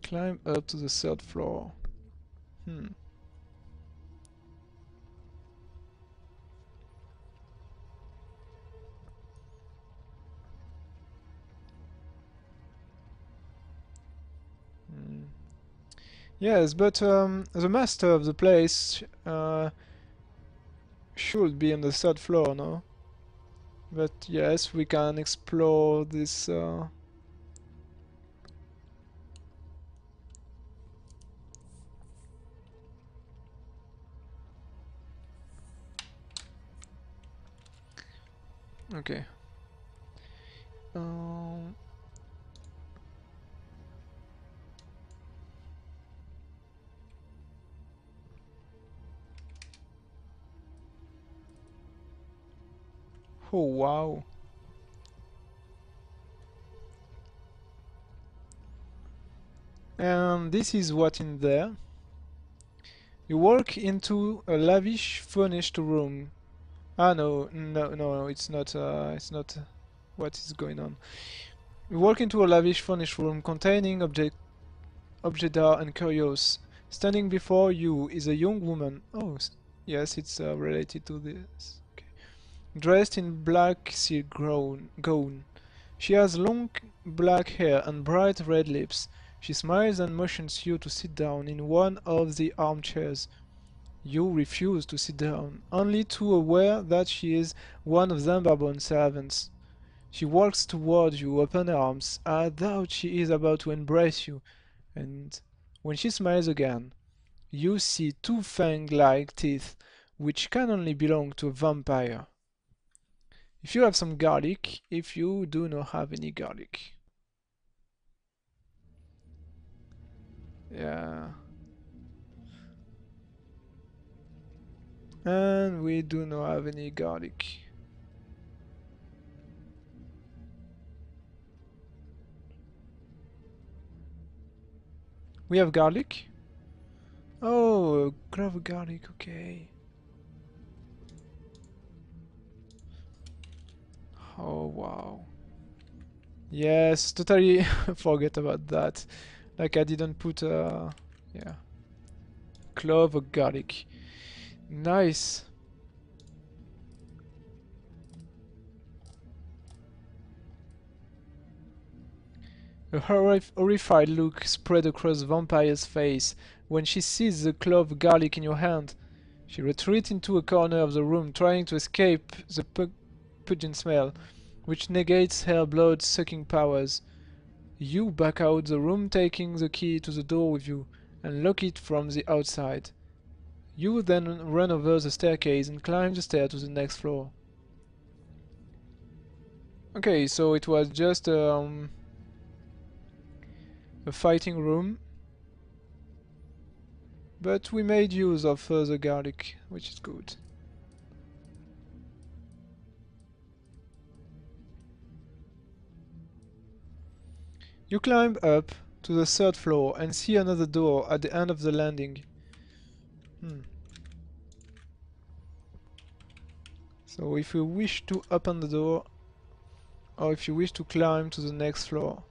Climb up to the third floor. Hmm. Yes, but the master of the place should be on the third floor, no? But yes, we can explore this. Okay. Um, oh wow. And this is what in there. You walk into a lavish furnished room. Ah no, it's not what is going on. You walk into a lavish furnished room containing objects and curios. Standing before you is a young woman. Oh, yes, it's related to this. Okay. Dressed in black silk gown. She has long black hair and bright red lips. She smiles and motions you to sit down in one of the armchairs. You refuse to sit down, only too aware that she is one of the vagabond servants. She walks toward you, open arms, as though she is about to embrace you, and when she smiles again, you see two fang-like teeth, which can only belong to a vampire. If you have some garlic, if you do not have any garlic. Yeah. And we do not have any garlic. We have garlic? Oh, a clove of garlic, okay. Oh, wow. Yes, totally forget about that. Like I didn't put yeah, clove of garlic. Nice. A horrified look spread across the vampire's face when she sees the clove of garlic in your hand. She retreats into a corner of the room, trying to escape the pungent smell, which negates her blood-sucking powers. You back out the room, taking the key to the door with you, and lock it from the outside. You then run over the staircase and climb the stair to the next floor. Okay, so it was just a fighting room, but we made use of the garlic, which is good. You climb up to the third floor and see another door at the end of the landing. So if you wish to open the door, or if you wish to climb to the next floor.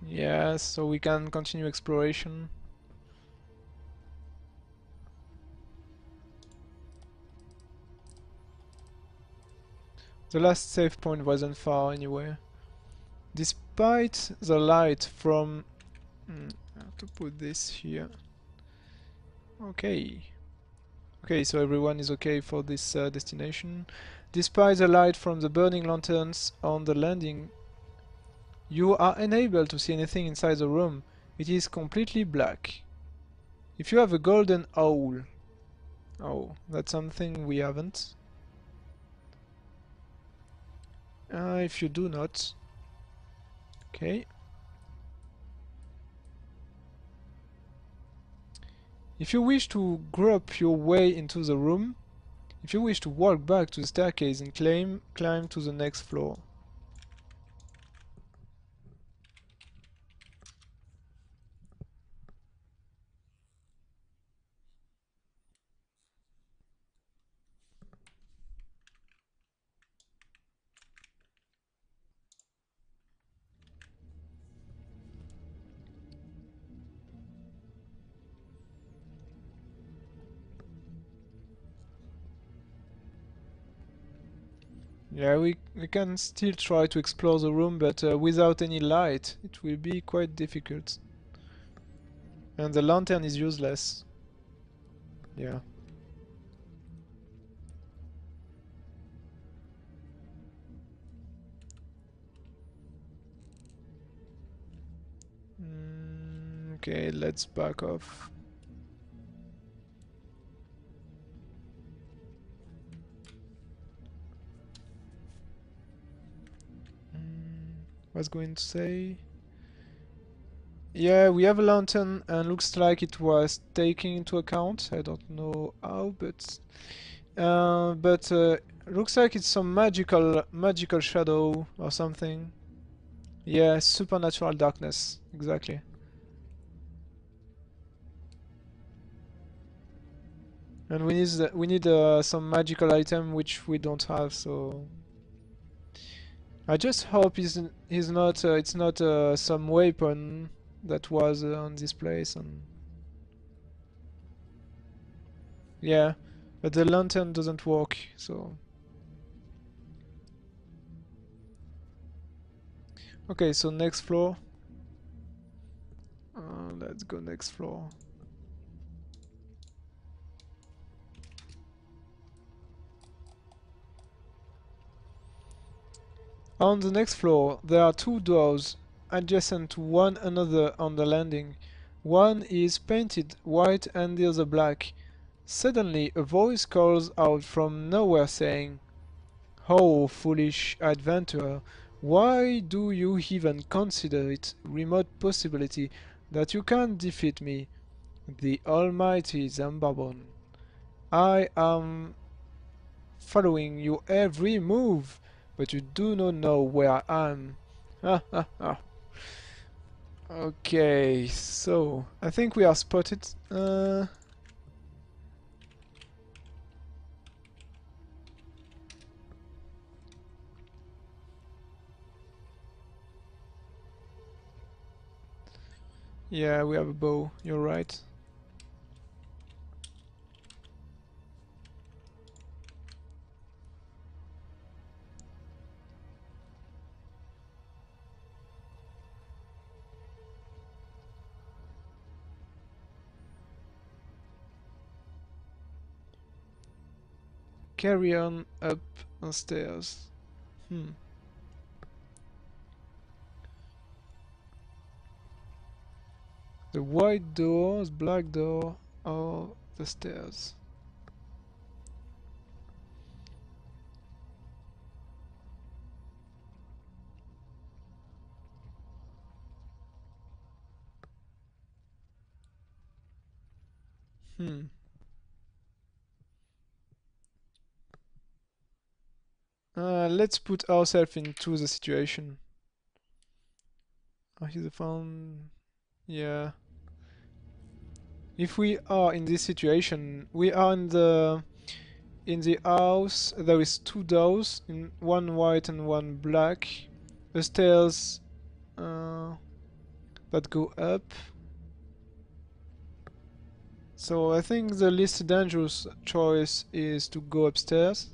Yes, so we can continue exploration. The last save point wasn't far anyway. Despite the light from... I have to put this here. Okay. Okay, so everyone is okay for this destination. Despite the light from the burning lanterns on the landing, you are unable to see anything inside the room. It is completely black. If you have a golden owl... Oh, that's something we haven't. If you do not. Okay. If you wish to grope your way into the room, if you wish to walk back to the staircase and climb to the next floor. Yeah, we can still try to explore the room, but without any light, it will be quite difficult. And the lantern is useless. Yeah. Okay, let's back off. Was going to say? Yeah, we have a lantern and looks like it was taken into account. I don't know how, but looks like it's some magical shadow or something. Yeah, supernatural darkness, exactly. And we need some magical item which we don't have, so I just hope he's not it's not some weapon that was on this place. And yeah, but the lantern doesn't work, so okay. So next floor. Let's go next floor. On the next floor, there are two doors adjacent to one another on the landing. One is painted white and the other black. Suddenly, a voice calls out from nowhere saying, "Oh, foolish adventurer, why do you even consider it remote possibility that you can defeat me, the almighty Zambabon? I am following your every move, but you do not know where I am." Ha ha ha. Okay, so I think we are spotted. Yeah, we have a bow, you're right. Carry on up the stairs. The white door, the black door, or the stairs. Hmm. Let's put ourselves into the situation. Oh, he's found. Yeah. If we are in this situation, we are in the house. There is two doors, one white and one black. The stairs that go up. So I think the least dangerous choice is to go upstairs.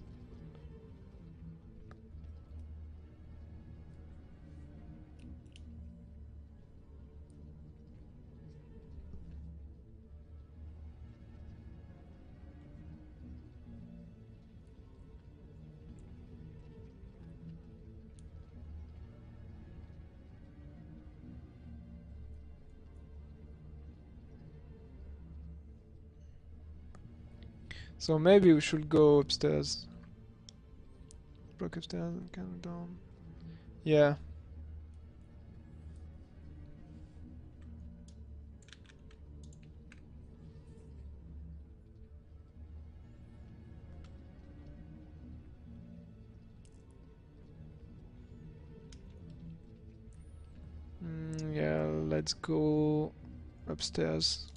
So maybe we should go upstairs. Block upstairs and count down. Yeah. Yeah, let's go upstairs.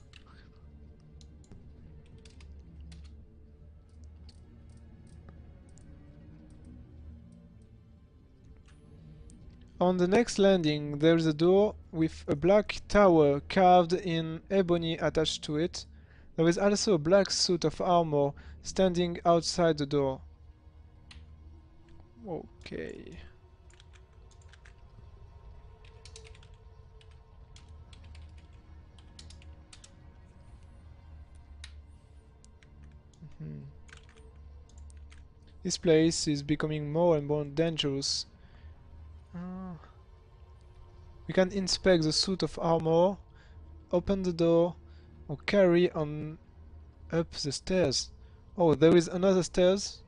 On the next landing, there is a door with a black tower carved in ebony attached to it. There is also a black suit of armor standing outside the door. Okay. Hmm. This place is becoming more and more dangerous. Ah. We can inspect the suit of armor, open the door, or carry on up the stairs. Oh, there is another stairs?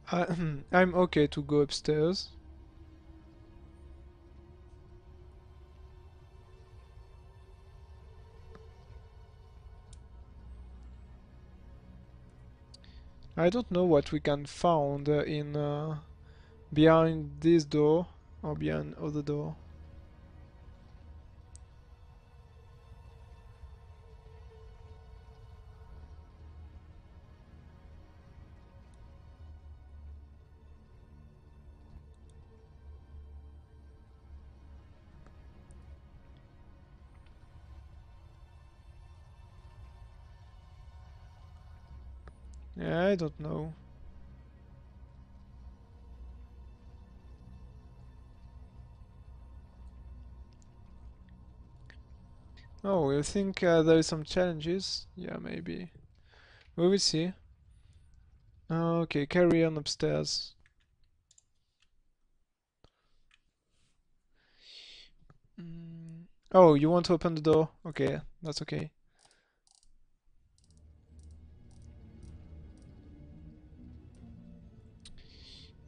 I'm okay to go upstairs. I don't know what we can find in behind this door or behind other door. Yeah, I don't know. Oh, you think there is some challenges? Yeah, maybe. We will see. Okay, carry on upstairs. Oh, you want to open the door? Okay, that's okay.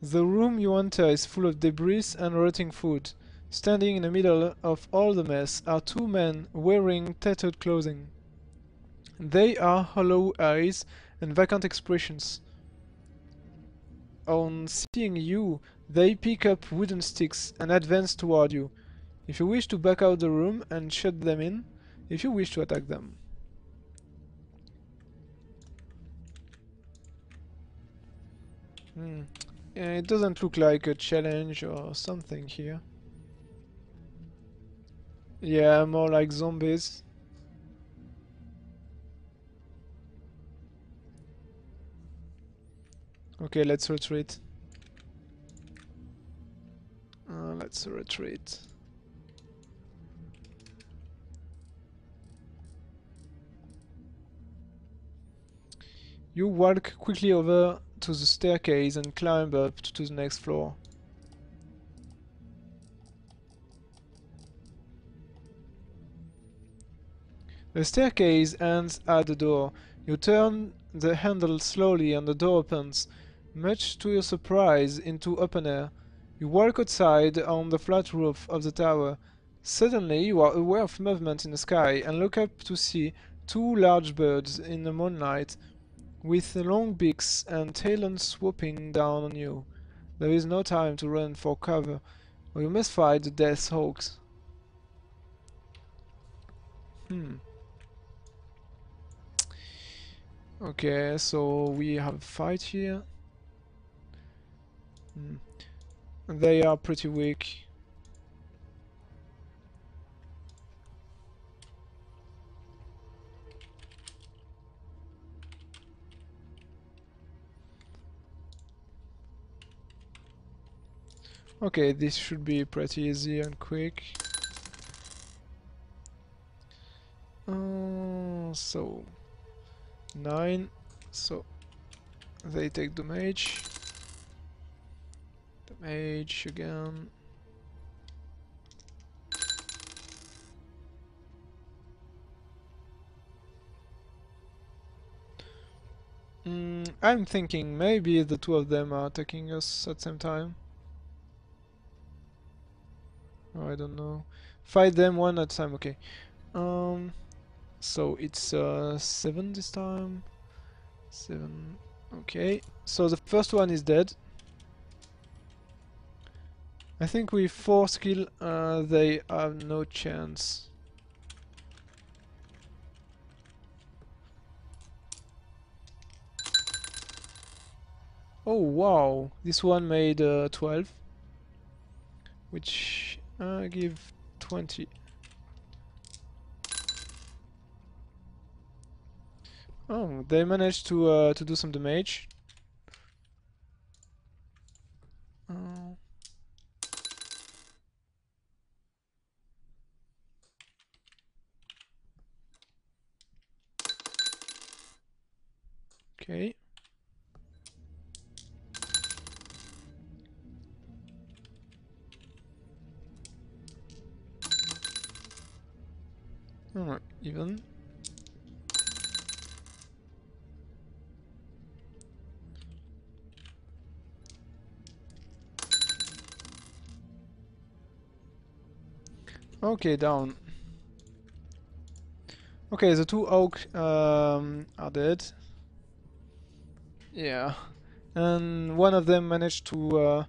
The room you enter is full of debris and rotting food. Standing in the middle of all the mess are two men wearing tattered clothing. They are hollow eyes and vacant expressions. On seeing you, they pick up wooden sticks and advance toward you. If you wish to back out the room and shut them in, if you wish to attack them. Hmm. It doesn't look like a challenge or something here. Yeah, more like zombies. Okay, let's retreat. Let's retreat. You walk quickly over to the staircase and climb up to the next floor. The staircase ends at the door. You turn the handle slowly and the door opens. Much to your surprise, into open air. You walk outside on the flat roof of the tower. Suddenly you are aware of movement in the sky and look up to see two large birds in the moonlight, with long beaks and talons swooping down on you. There is no time to run for cover, or you must fight the death hawks. Hmm. Okay, so we have a fight here. Hmm. They are pretty weak. Okay, this should be pretty easy and quick. So 9. So they take the mage. The mage again. I'm thinking maybe the two of them are attacking us at the same time. Oh, I don't know. Fight them one at a time, okay. So it's 7 this time. 7. Okay. So the first one is dead. I think with 4 skill they have no chance. Oh wow, this one made 12, which give 20. Oh, they managed to do some damage. Uh, okay. Alright, even. Okay, down. Okay, the 2 oak are dead. Yeah. And one of them managed to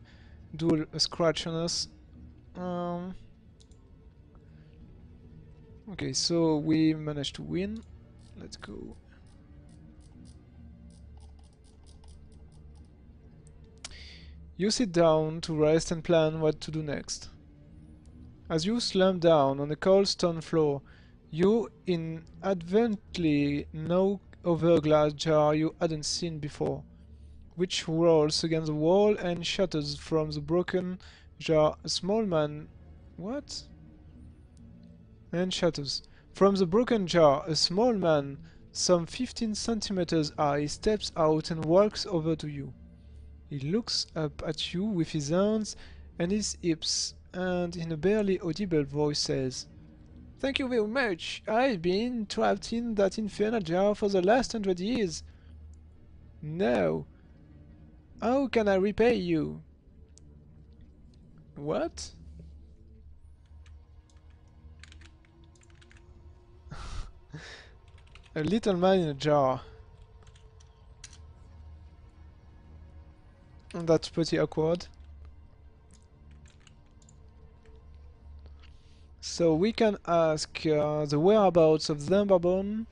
do a scratch on us. Um, okay, so we managed to win. Let's go. You sit down to rest and plan what to do next. As you slump down on the cold stone floor, you inadvertently knock over a glass jar you hadn't seen before, which rolls against the wall and shatters from the broken jar. A small man... What? And shatters. From the broken jar, a small man, some 15 centimeters high, steps out and walks over to you. He looks up at you with his hands and his hips, and in a barely audible voice says, "Thank you very much. I've been trapped in that infernal jar for the last 100 years. Now, how can I repay you?" What? A little man in a jar. That's pretty awkward. So we can ask the whereabouts of the vagabond,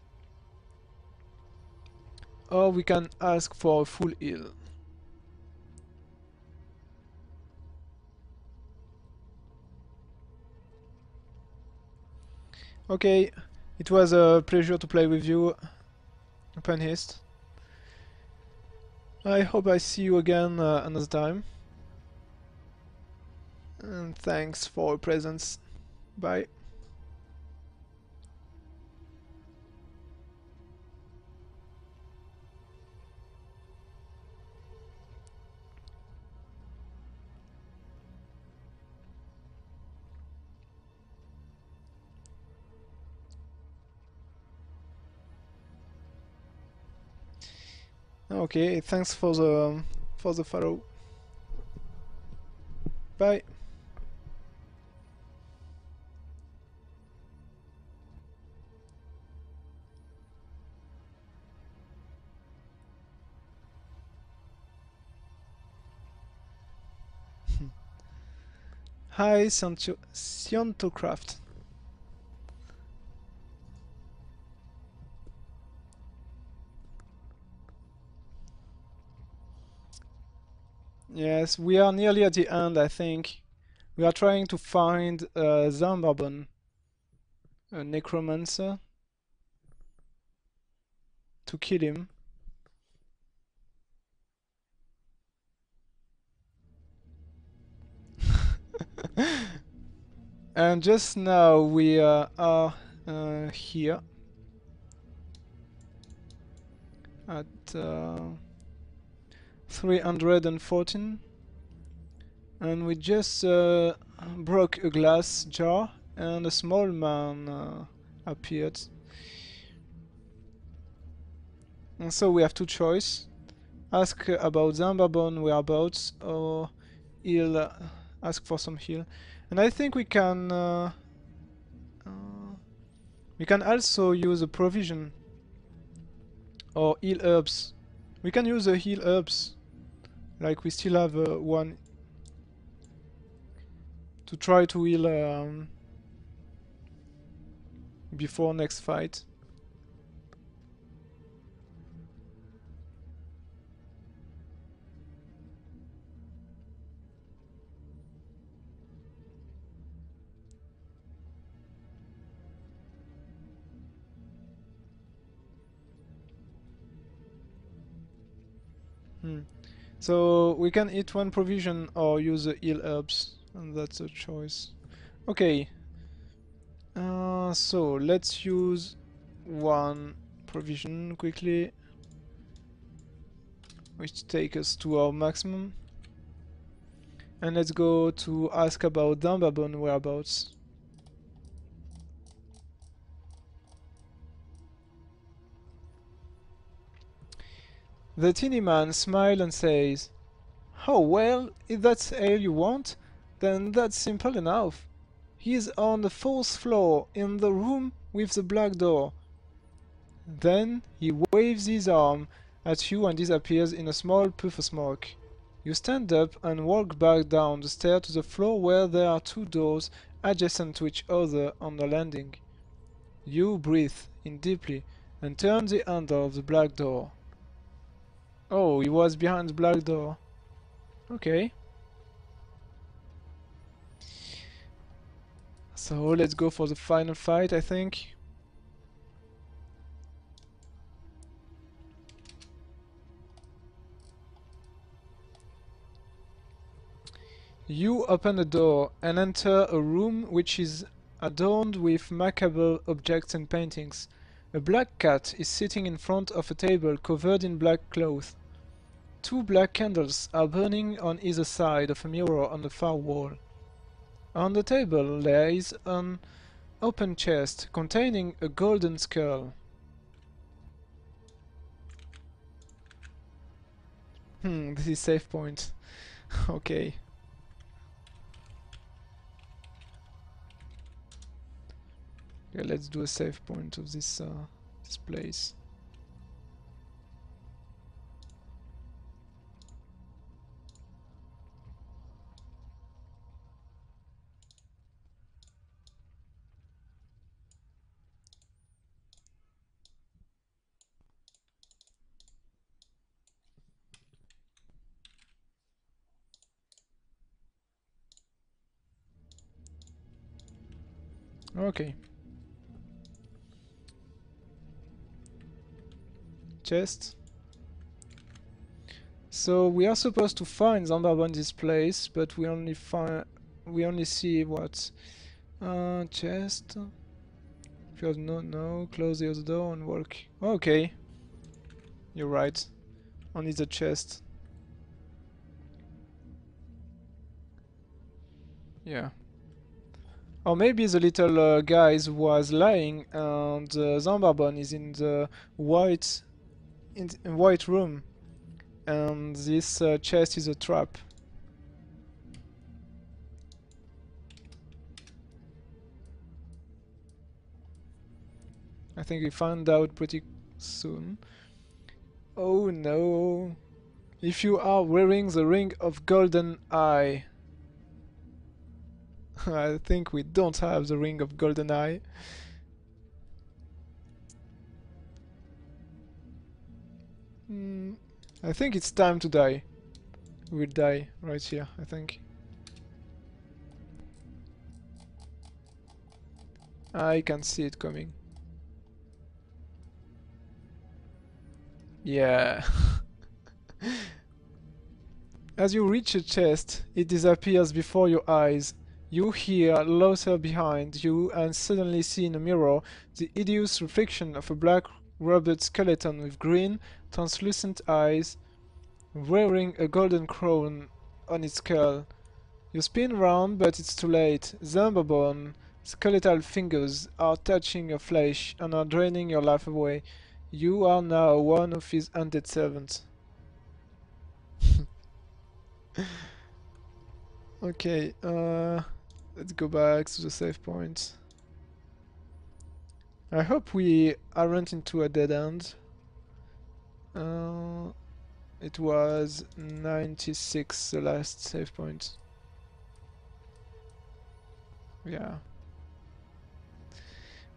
or we can ask for a full heal. Okay, it was a pleasure to play with you, punhist. I hope I see you again another time. And thanks for your presence. Bye. Okay, thanks for the follow. Bye. Hi, siantocraft. Yes, we are nearly at the end, I think. We are trying to find Zambarbon, a necromancer, to kill him. And just now we are here at 314, and we just broke a glass jar and a small man appeared. And so we have two choices. ask about Zambabon whereabouts, or he'll ask for some heal. And I think we can also use a provision or heal herbs. We can use the heal herbs, like we still have one to try to heal before next fight. So we can eat one provision or use the heal herbs, and that's a choice. Okay. So let's use one provision quickly, which takes us to our maximum. And let's go to ask about Dambabon whereabouts. The teeny man smiles and says, "Oh well, if that's ale you want, then that's simple enough. He's on the 4th floor, in the room with the black door." Then he waves his arm at you and disappears in a small puff of smoke. You stand up and walk back down the stair to the floor where there are 2 doors adjacent to each other on the landing. You breathe in deeply and turn the handle of the black door. Oh, he was behind the black door. Okay. So let's go for the final fight, I think. You open the door and enter a room which is adorned with macabre objects and paintings. A black cat is sitting in front of a table covered in black cloth. 2 black candles are burning on either side of a mirror on the far wall. On the table there is an open chest containing a golden skull. This is save point. Okay. Yeah, let's do a save point of this place. Okay. Chest. So we are supposed to find Zambaba in this place, but we only see what chest. If you have no, close the other door and walk. Okay, you're right. Only the chest. Yeah. Or maybe the little guys was lying and Zambabon is in the white white room, and this chest is a trap. I think we find out pretty soon. Oh no! If you are wearing the ring of golden eye. I think we don't have the ring of golden eye. I think it's time to die. We'll die right here, I think. I can see it coming. Yeah. As you reach the chest, it disappears before your eyes. You hear louder behind you and suddenly see in a mirror the hideous reflection of a black robed skeleton with green, translucent eyes, wearing a golden crown on its skull. You spin round, but it's too late. Zambabon skeletal fingers are touching your flesh and are draining your life away. You are now one of his undead servants. Okay, let's go back to the save point. I hope we aren't into a dead end. Uh, it was 96, the last save point. Yeah.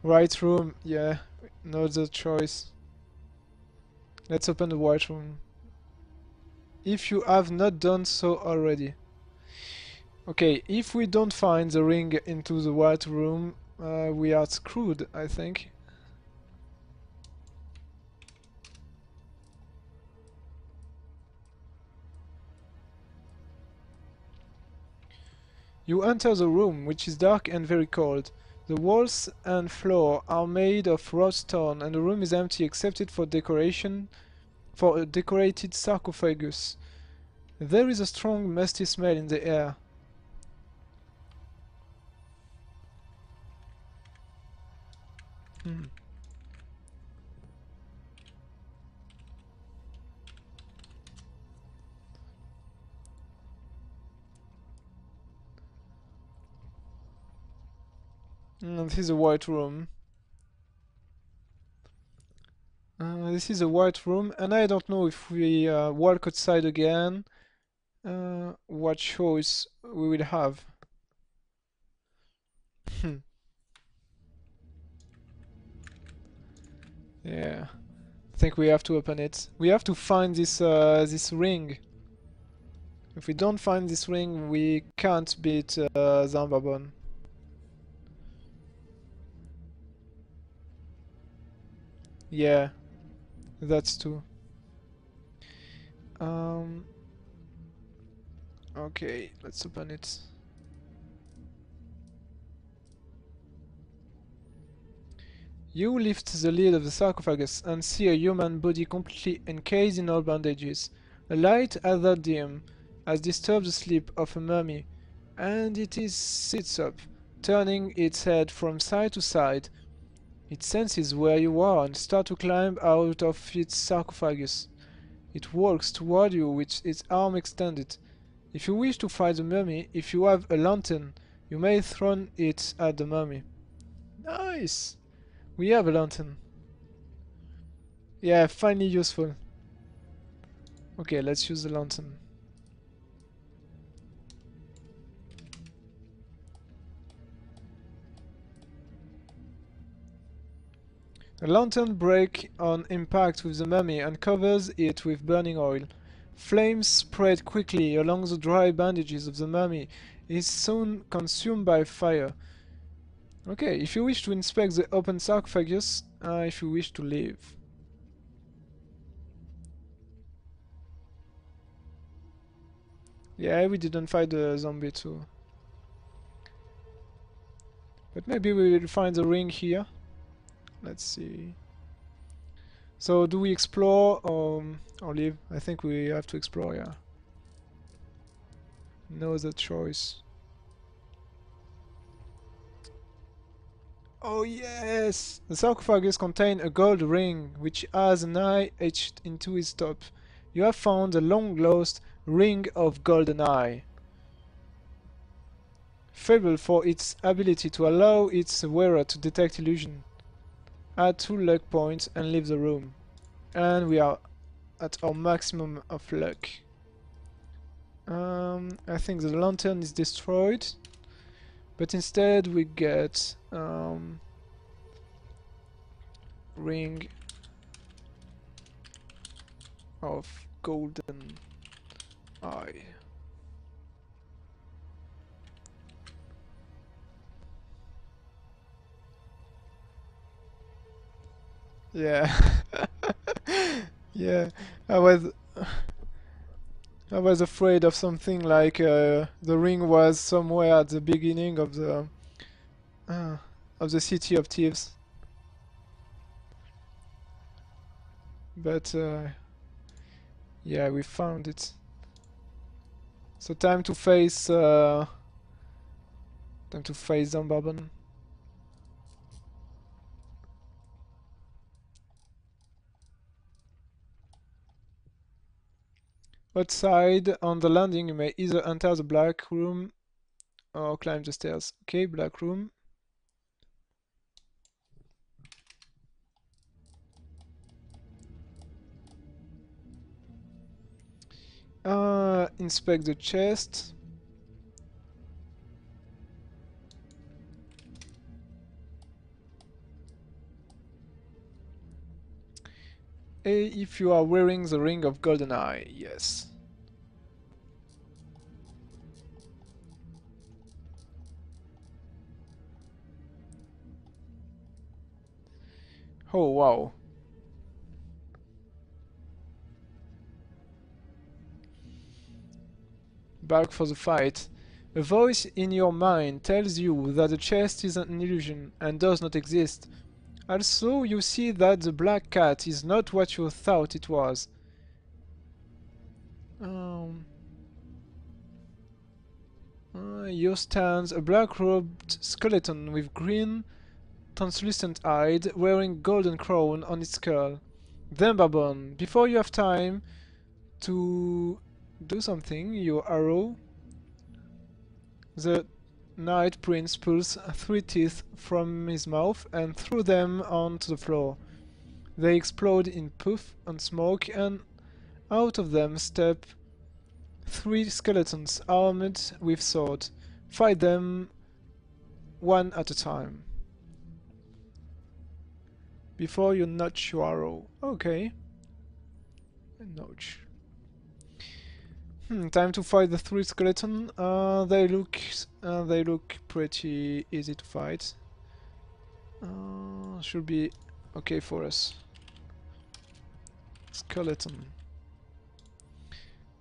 Right room, yeah, no other choice. Let's open the white room. If you have not done so already. Okay, if we don't find the ring into the white room, we are screwed, I think. You enter the room, which is dark and very cold. The walls and floor are made of wrought stone, and the room is empty except for decoration, for a decorated sarcophagus. There is a strong musty smell in the air. Hmm. This is a white room. This is a white room, and I don't know if we walk outside again, what choice we will have. Hmm. Yeah, I think we have to open it. We have to find this ring. If we don't find this ring, we can't beat Zambabon. Yeah, that's true. Um, okay, let's open it. You lift the lid of the sarcophagus and see a human body completely encased in all bandages. A light, although dim, has disturbed the sleep of a mummy, and sits up, turning its head from side to side. It senses where you are and starts to climb out of its sarcophagus. It walks toward you with its arm extended. If you wish to fight the mummy, if you have a lantern, you may throw it at the mummy. Nice! We have a lantern. Yeah, finally useful. Okay, let's use the lantern. The lantern breaks on impact with the mummy and covers it with burning oil. Flames spread quickly along the dry bandages of the mummy. It is soon consumed by fire. Okay, if you wish to inspect the open sarcophagus, if you wish to leave. Yeah, we didn't fight the zombie too. But maybe we will find the ring here. Let's see. So do we explore or leave? I think we have to explore, yeah. No other choice. Oh yes! The sarcophagus contains a gold ring which has an eye etched into its top. You have found the long-lost Ring of Golden Eye. Fabled for its ability to allow its wearer to detect illusion. Add 2 luck points and leave the room. And we are at our maximum of luck. I think the lantern is destroyed, but instead we get Ring of Golden Eye. Yeah. Yeah, I was I was afraid of something like the ring was somewhere at the beginning uh, of the city of thieves. But yeah, we found it. So time to face Zambabon. Outside, on the landing, you may either enter the black room or climb the stairs. Okay, black room. Inspect the chest. If you are wearing the ring of golden eye, yes. Oh wow. Back for the fight. A voice in your mind tells you that the chest is an illusion and does not exist. Also, you see that the black cat is not what you thought it was. Um, here stands a black-robed skeleton with green, translucent eyes, wearing golden crown on its skull. Then, Babon, before you have time to do something, your arrow, the Night Prince pulls 3 teeth from his mouth and threw them onto the floor. They explode in puff and smoke, and out of them step 3 skeletons armed with swords. Fight them one at a time. Before you notch your arrow. Okay. Notch. Time to fight the 3 skeleton. They look pretty easy to fight. Should be okay for us. Skeleton.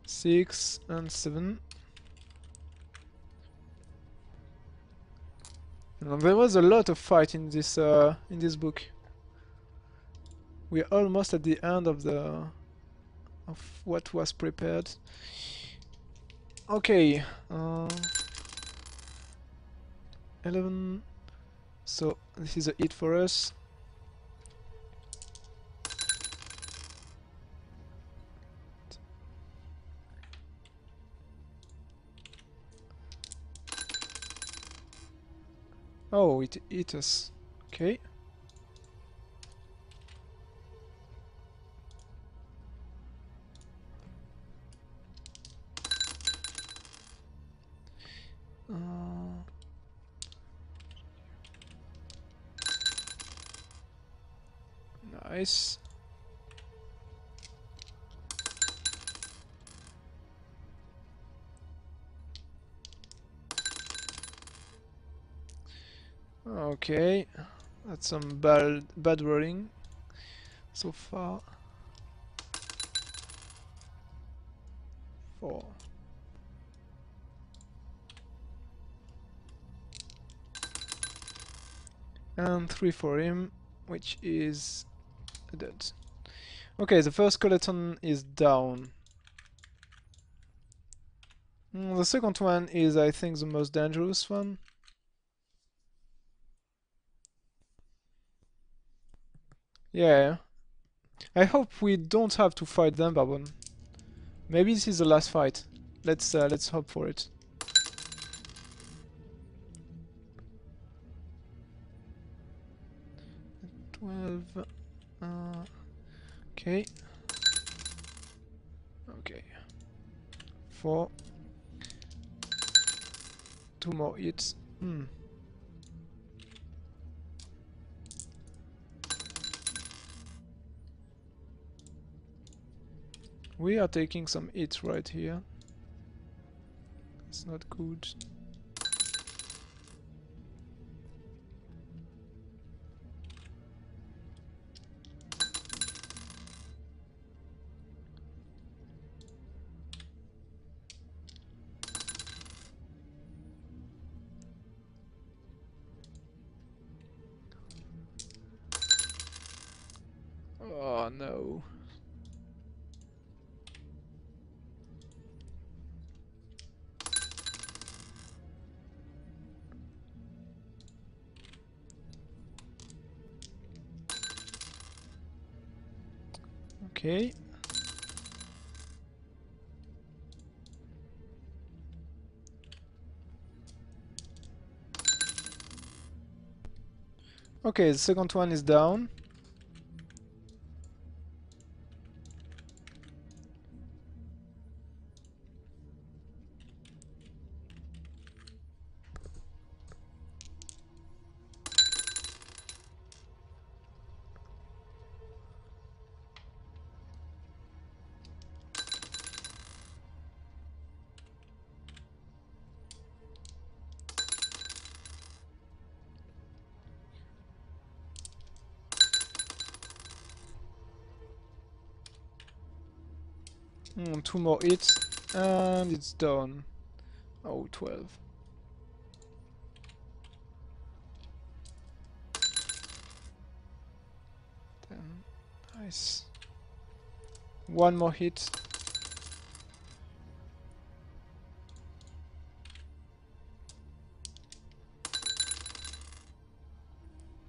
6 and 7. There was a lot of fight in this book. We're almost at the end of what was prepared. Okay, 11. So this is a hit for us. Oh, it hit us. Okay. Nice. Okay, that's some bad rolling so far. 4. And 3 for him, which is dead. Okay, the first skeleton is down. The second one is, I think, the most dangerous one. Yeah. I hope we don't have to fight them, Babon. Maybe this is the last fight. Let's hope for it. Okay. Okay. 4. 2 more hits. We are taking some hits right here. It's not good. Oh no. Okay. Okay, the second one is down. Two more hits, and it's done. Oh, 12. Nice. One more hit.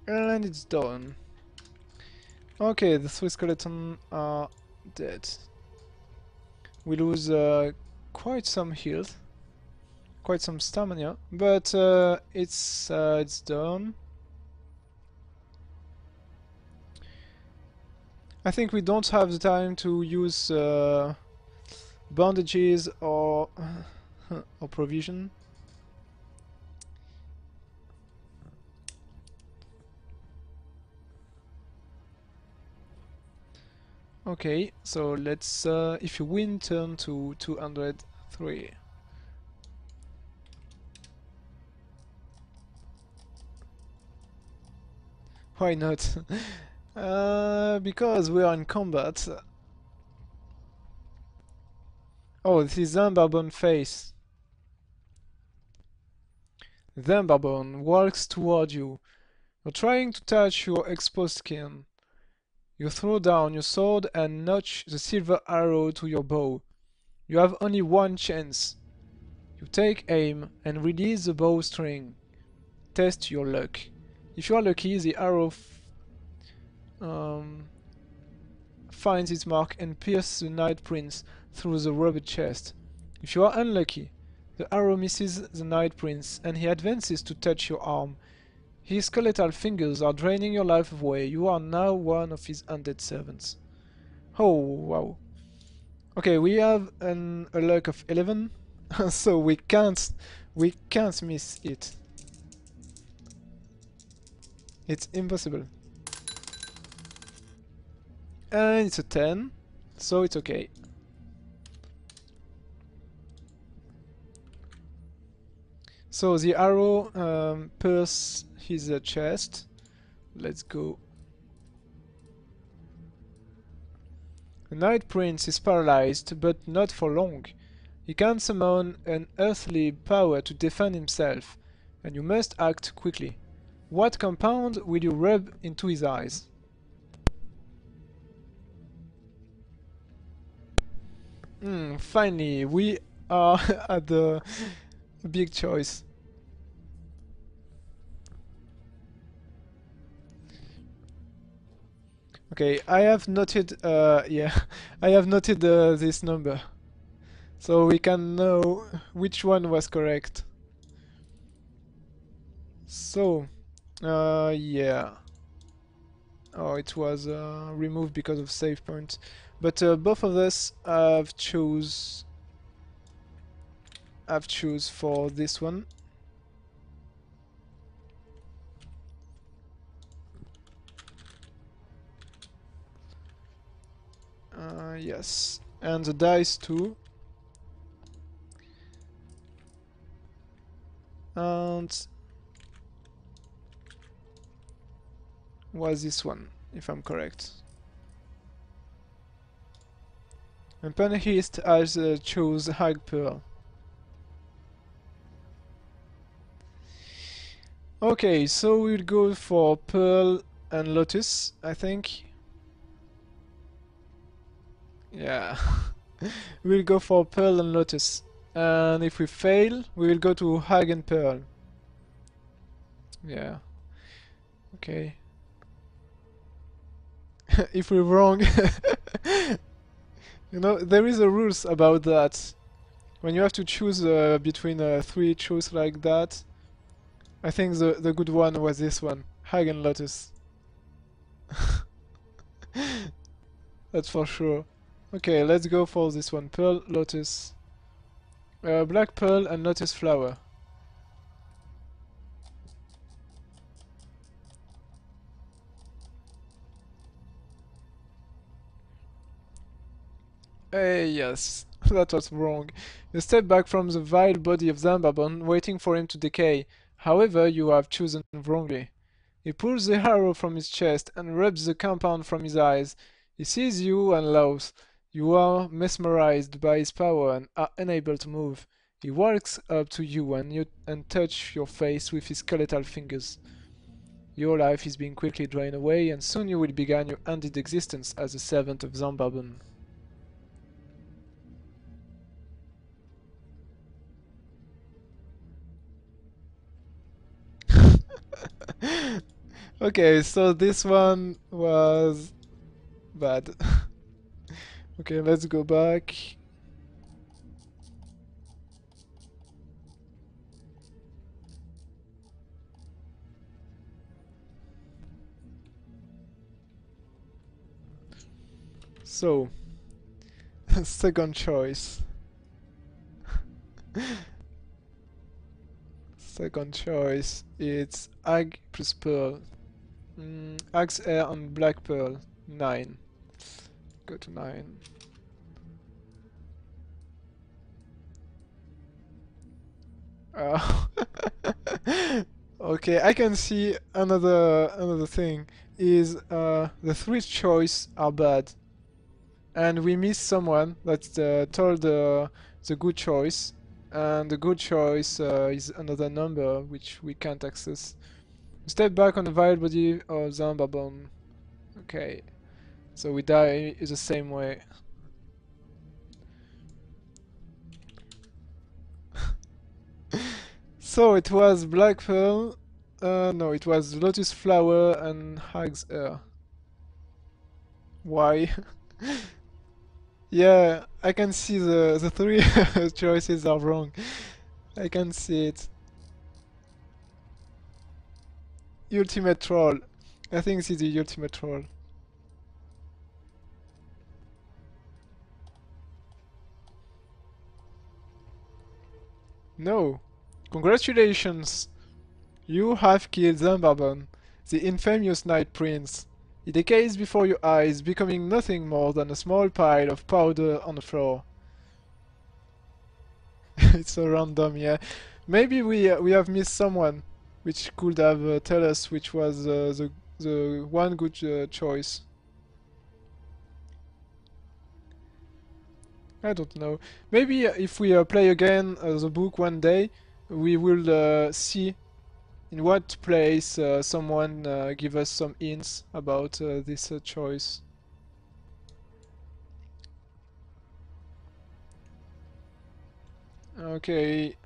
And it's done. Okay, the three skeletons are dead. We lose quite some health, quite some stamina, but it's done. I think we don't have the time to use bandages or or provision. Okay, so let's if you win, turn to 203. Why not? Because we are in combat. Oh, this is Zambarbon face. Zambarbon walks toward you. You're trying to touch your exposed skin. You throw down your sword and notch the silver arrow to your bow. You have only one chance. You take aim and release the bowstring. Test your luck. If you are lucky, the arrow finds its mark and pierces the Night Prince through the rugged chest. If you are unlucky, the arrow misses the Night Prince and he advances to touch your arm. His skeletal fingers are draining your life away. You are now one of his undead servants. Oh, wow. Okay, we have a luck of 11, so we can't miss it. It's impossible. And it's a 10, so it's okay. So the arrow pierces his chest. Let's go. The Night Prince is paralyzed, but not for long. He can summon an earthly power to defend himself, and you must act quickly. What compound will you rub into his eyes? Finally, we are at the big choice. Okay, I have noted, yeah, I have noted this number, so we can know which one was correct. So, yeah. Oh, it was removed because of save point, but both of us have choose for this one. Yes, and the dice too. And was this one, if I'm correct. And punhist has chose Hag Pearl. Okay, so we'll go for Pearl and Lotus, I think. Yeah. We'll go for Pearl and Lotus. And if we fail, we will go to Hag and Pearl. Yeah. Okay. If we're wrong... You know, there is a rules about that. When you have to choose between three choices like that, I think the good one was this one. Hag and Lotus. That's for sure. Okay, let's go for this one. Pearl, Lotus. Black Pearl and Lotus Flower. Yes, that was wrong. You step back from the vile body of Zambabon, waiting for him to decay. However, you have chosen wrongly. He pulls the arrow from his chest and rubs the compound from his eyes. He sees you and laughs. You are mesmerized by his power and are unable to move. He walks up to you and touch your face with his skeletal fingers. Your life is being quickly drained away, and soon you will begin your ended existence as a servant of Zambabon. Okay, so this one was bad. Okay, let's go back. So, second choice. Second choice, it's Ag plus Pearl. Axe Air and Black Pearl. 9. Go to 9. Uh, okay, I can see another thing is the three choice are bad, and we miss someone that's told the good choice, and the good choice is another number which we can't access. Step back on the vile body of Zambabon. Okay, so we die the same way. So it was Black Pearl. No, it was Lotus Flower and Hag's Hair. Why? Yeah, I can see the three choices are wrong. I can see it. Ultimate troll. I think it's the ultimate troll. No. Congratulations. You have killed Zambabon, the infamous Night Prince. He decays before your eyes, becoming nothing more than a small pile of powder on the floor. It's so random, yeah. Maybe we have missed someone, which could have tell us which was the one good choice. I don't know. Maybe if we play again the book one day, we will see in what place someone give us some hints about this choice. Okay.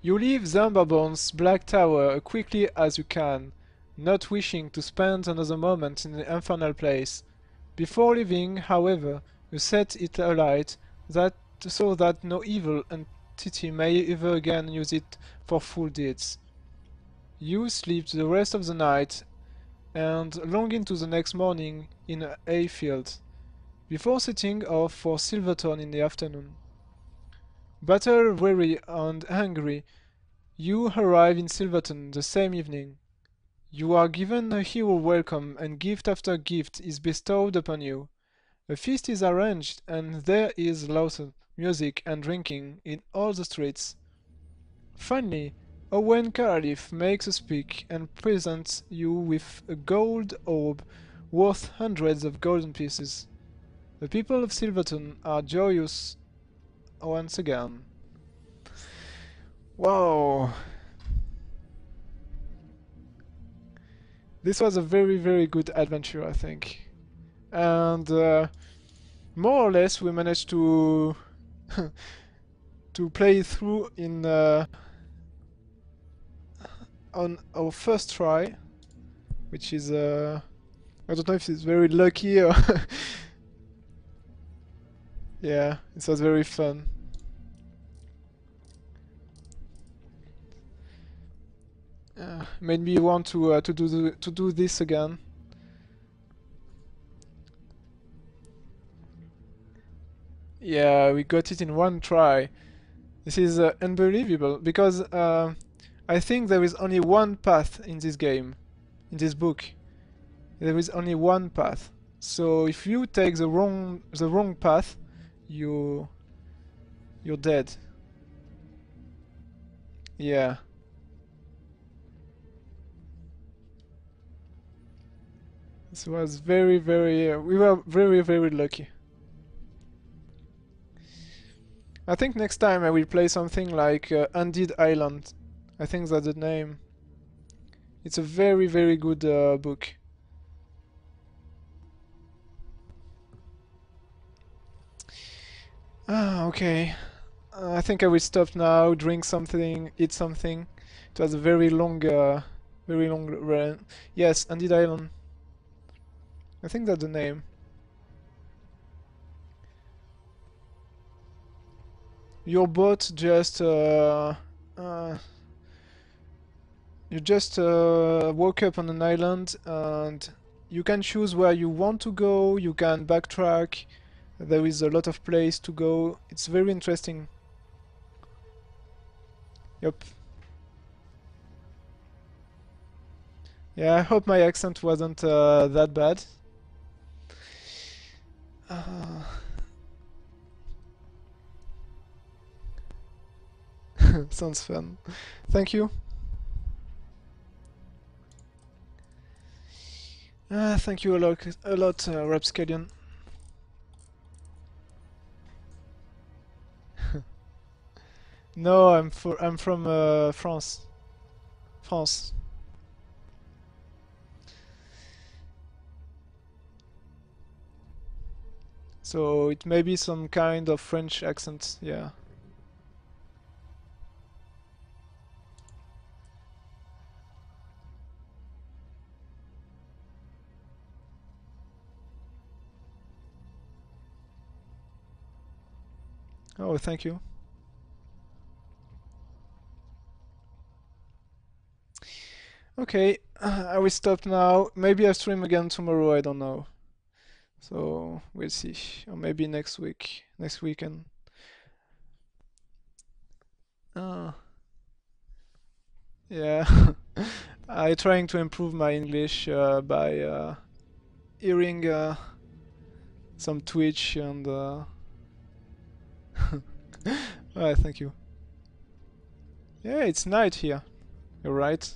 You leave Zambabon's Black Tower as quickly as you can, not wishing to spend another moment in the infernal place. Before leaving, however, you set it alight so that no evil entity may ever again use it for foul deeds. You sleep the rest of the night and long into the next morning in a hayfield, before setting off for Silverton in the afternoon. Battle-weary and hungry, you arrive in Silverton the same evening. You are given a hero welcome, and gift after gift is bestowed upon you. A feast is arranged, and there is loud music and drinking in all the streets. Finally, Owen Caralif makes a speak and presents you with a gold orb worth hundreds of golden pieces. The people of Silverton are joyous once again. Wow! This was a very good adventure, I think. And more or less we managed to to play through in on our first try, which is I don't know if it's very lucky or yeah, it was very fun. Made me want to do this again. Yeah, we got it in one try. This is unbelievable because I think there is only one path in this game, in this book. There is only one path. So if you take the wrong path, you're dead. Yeah. This was very we were very lucky. I think next time I will play something like Undead Island. I think that's the name. It's a very good book. Ah, okay. I think I will stop now, drink something, eat something. It was a very long run. Yes, Undead Island. I think that's the name. Your boat just you just woke up on an island and you can choose where you want to go, you can backtrack, there is a lot of place to go. It's very interesting. Yep. Yeah, I hope my accent wasn't that bad. Sounds fun. Thank you. Thank you a lot, Rapscallion. No, I'm from France. France. So it may be some kind of French accent, yeah. Oh, thank you. Okay, I will stop now. Maybe I stream again tomorrow, I don't know. So we'll see. Or maybe next weekend. Yeah. I trying to improve my English by hearing some Twitch and Alright, thank you. Yeah, it's night here. You're right.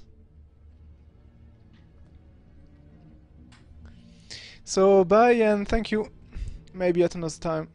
So bye and thank you. Maybe at another time.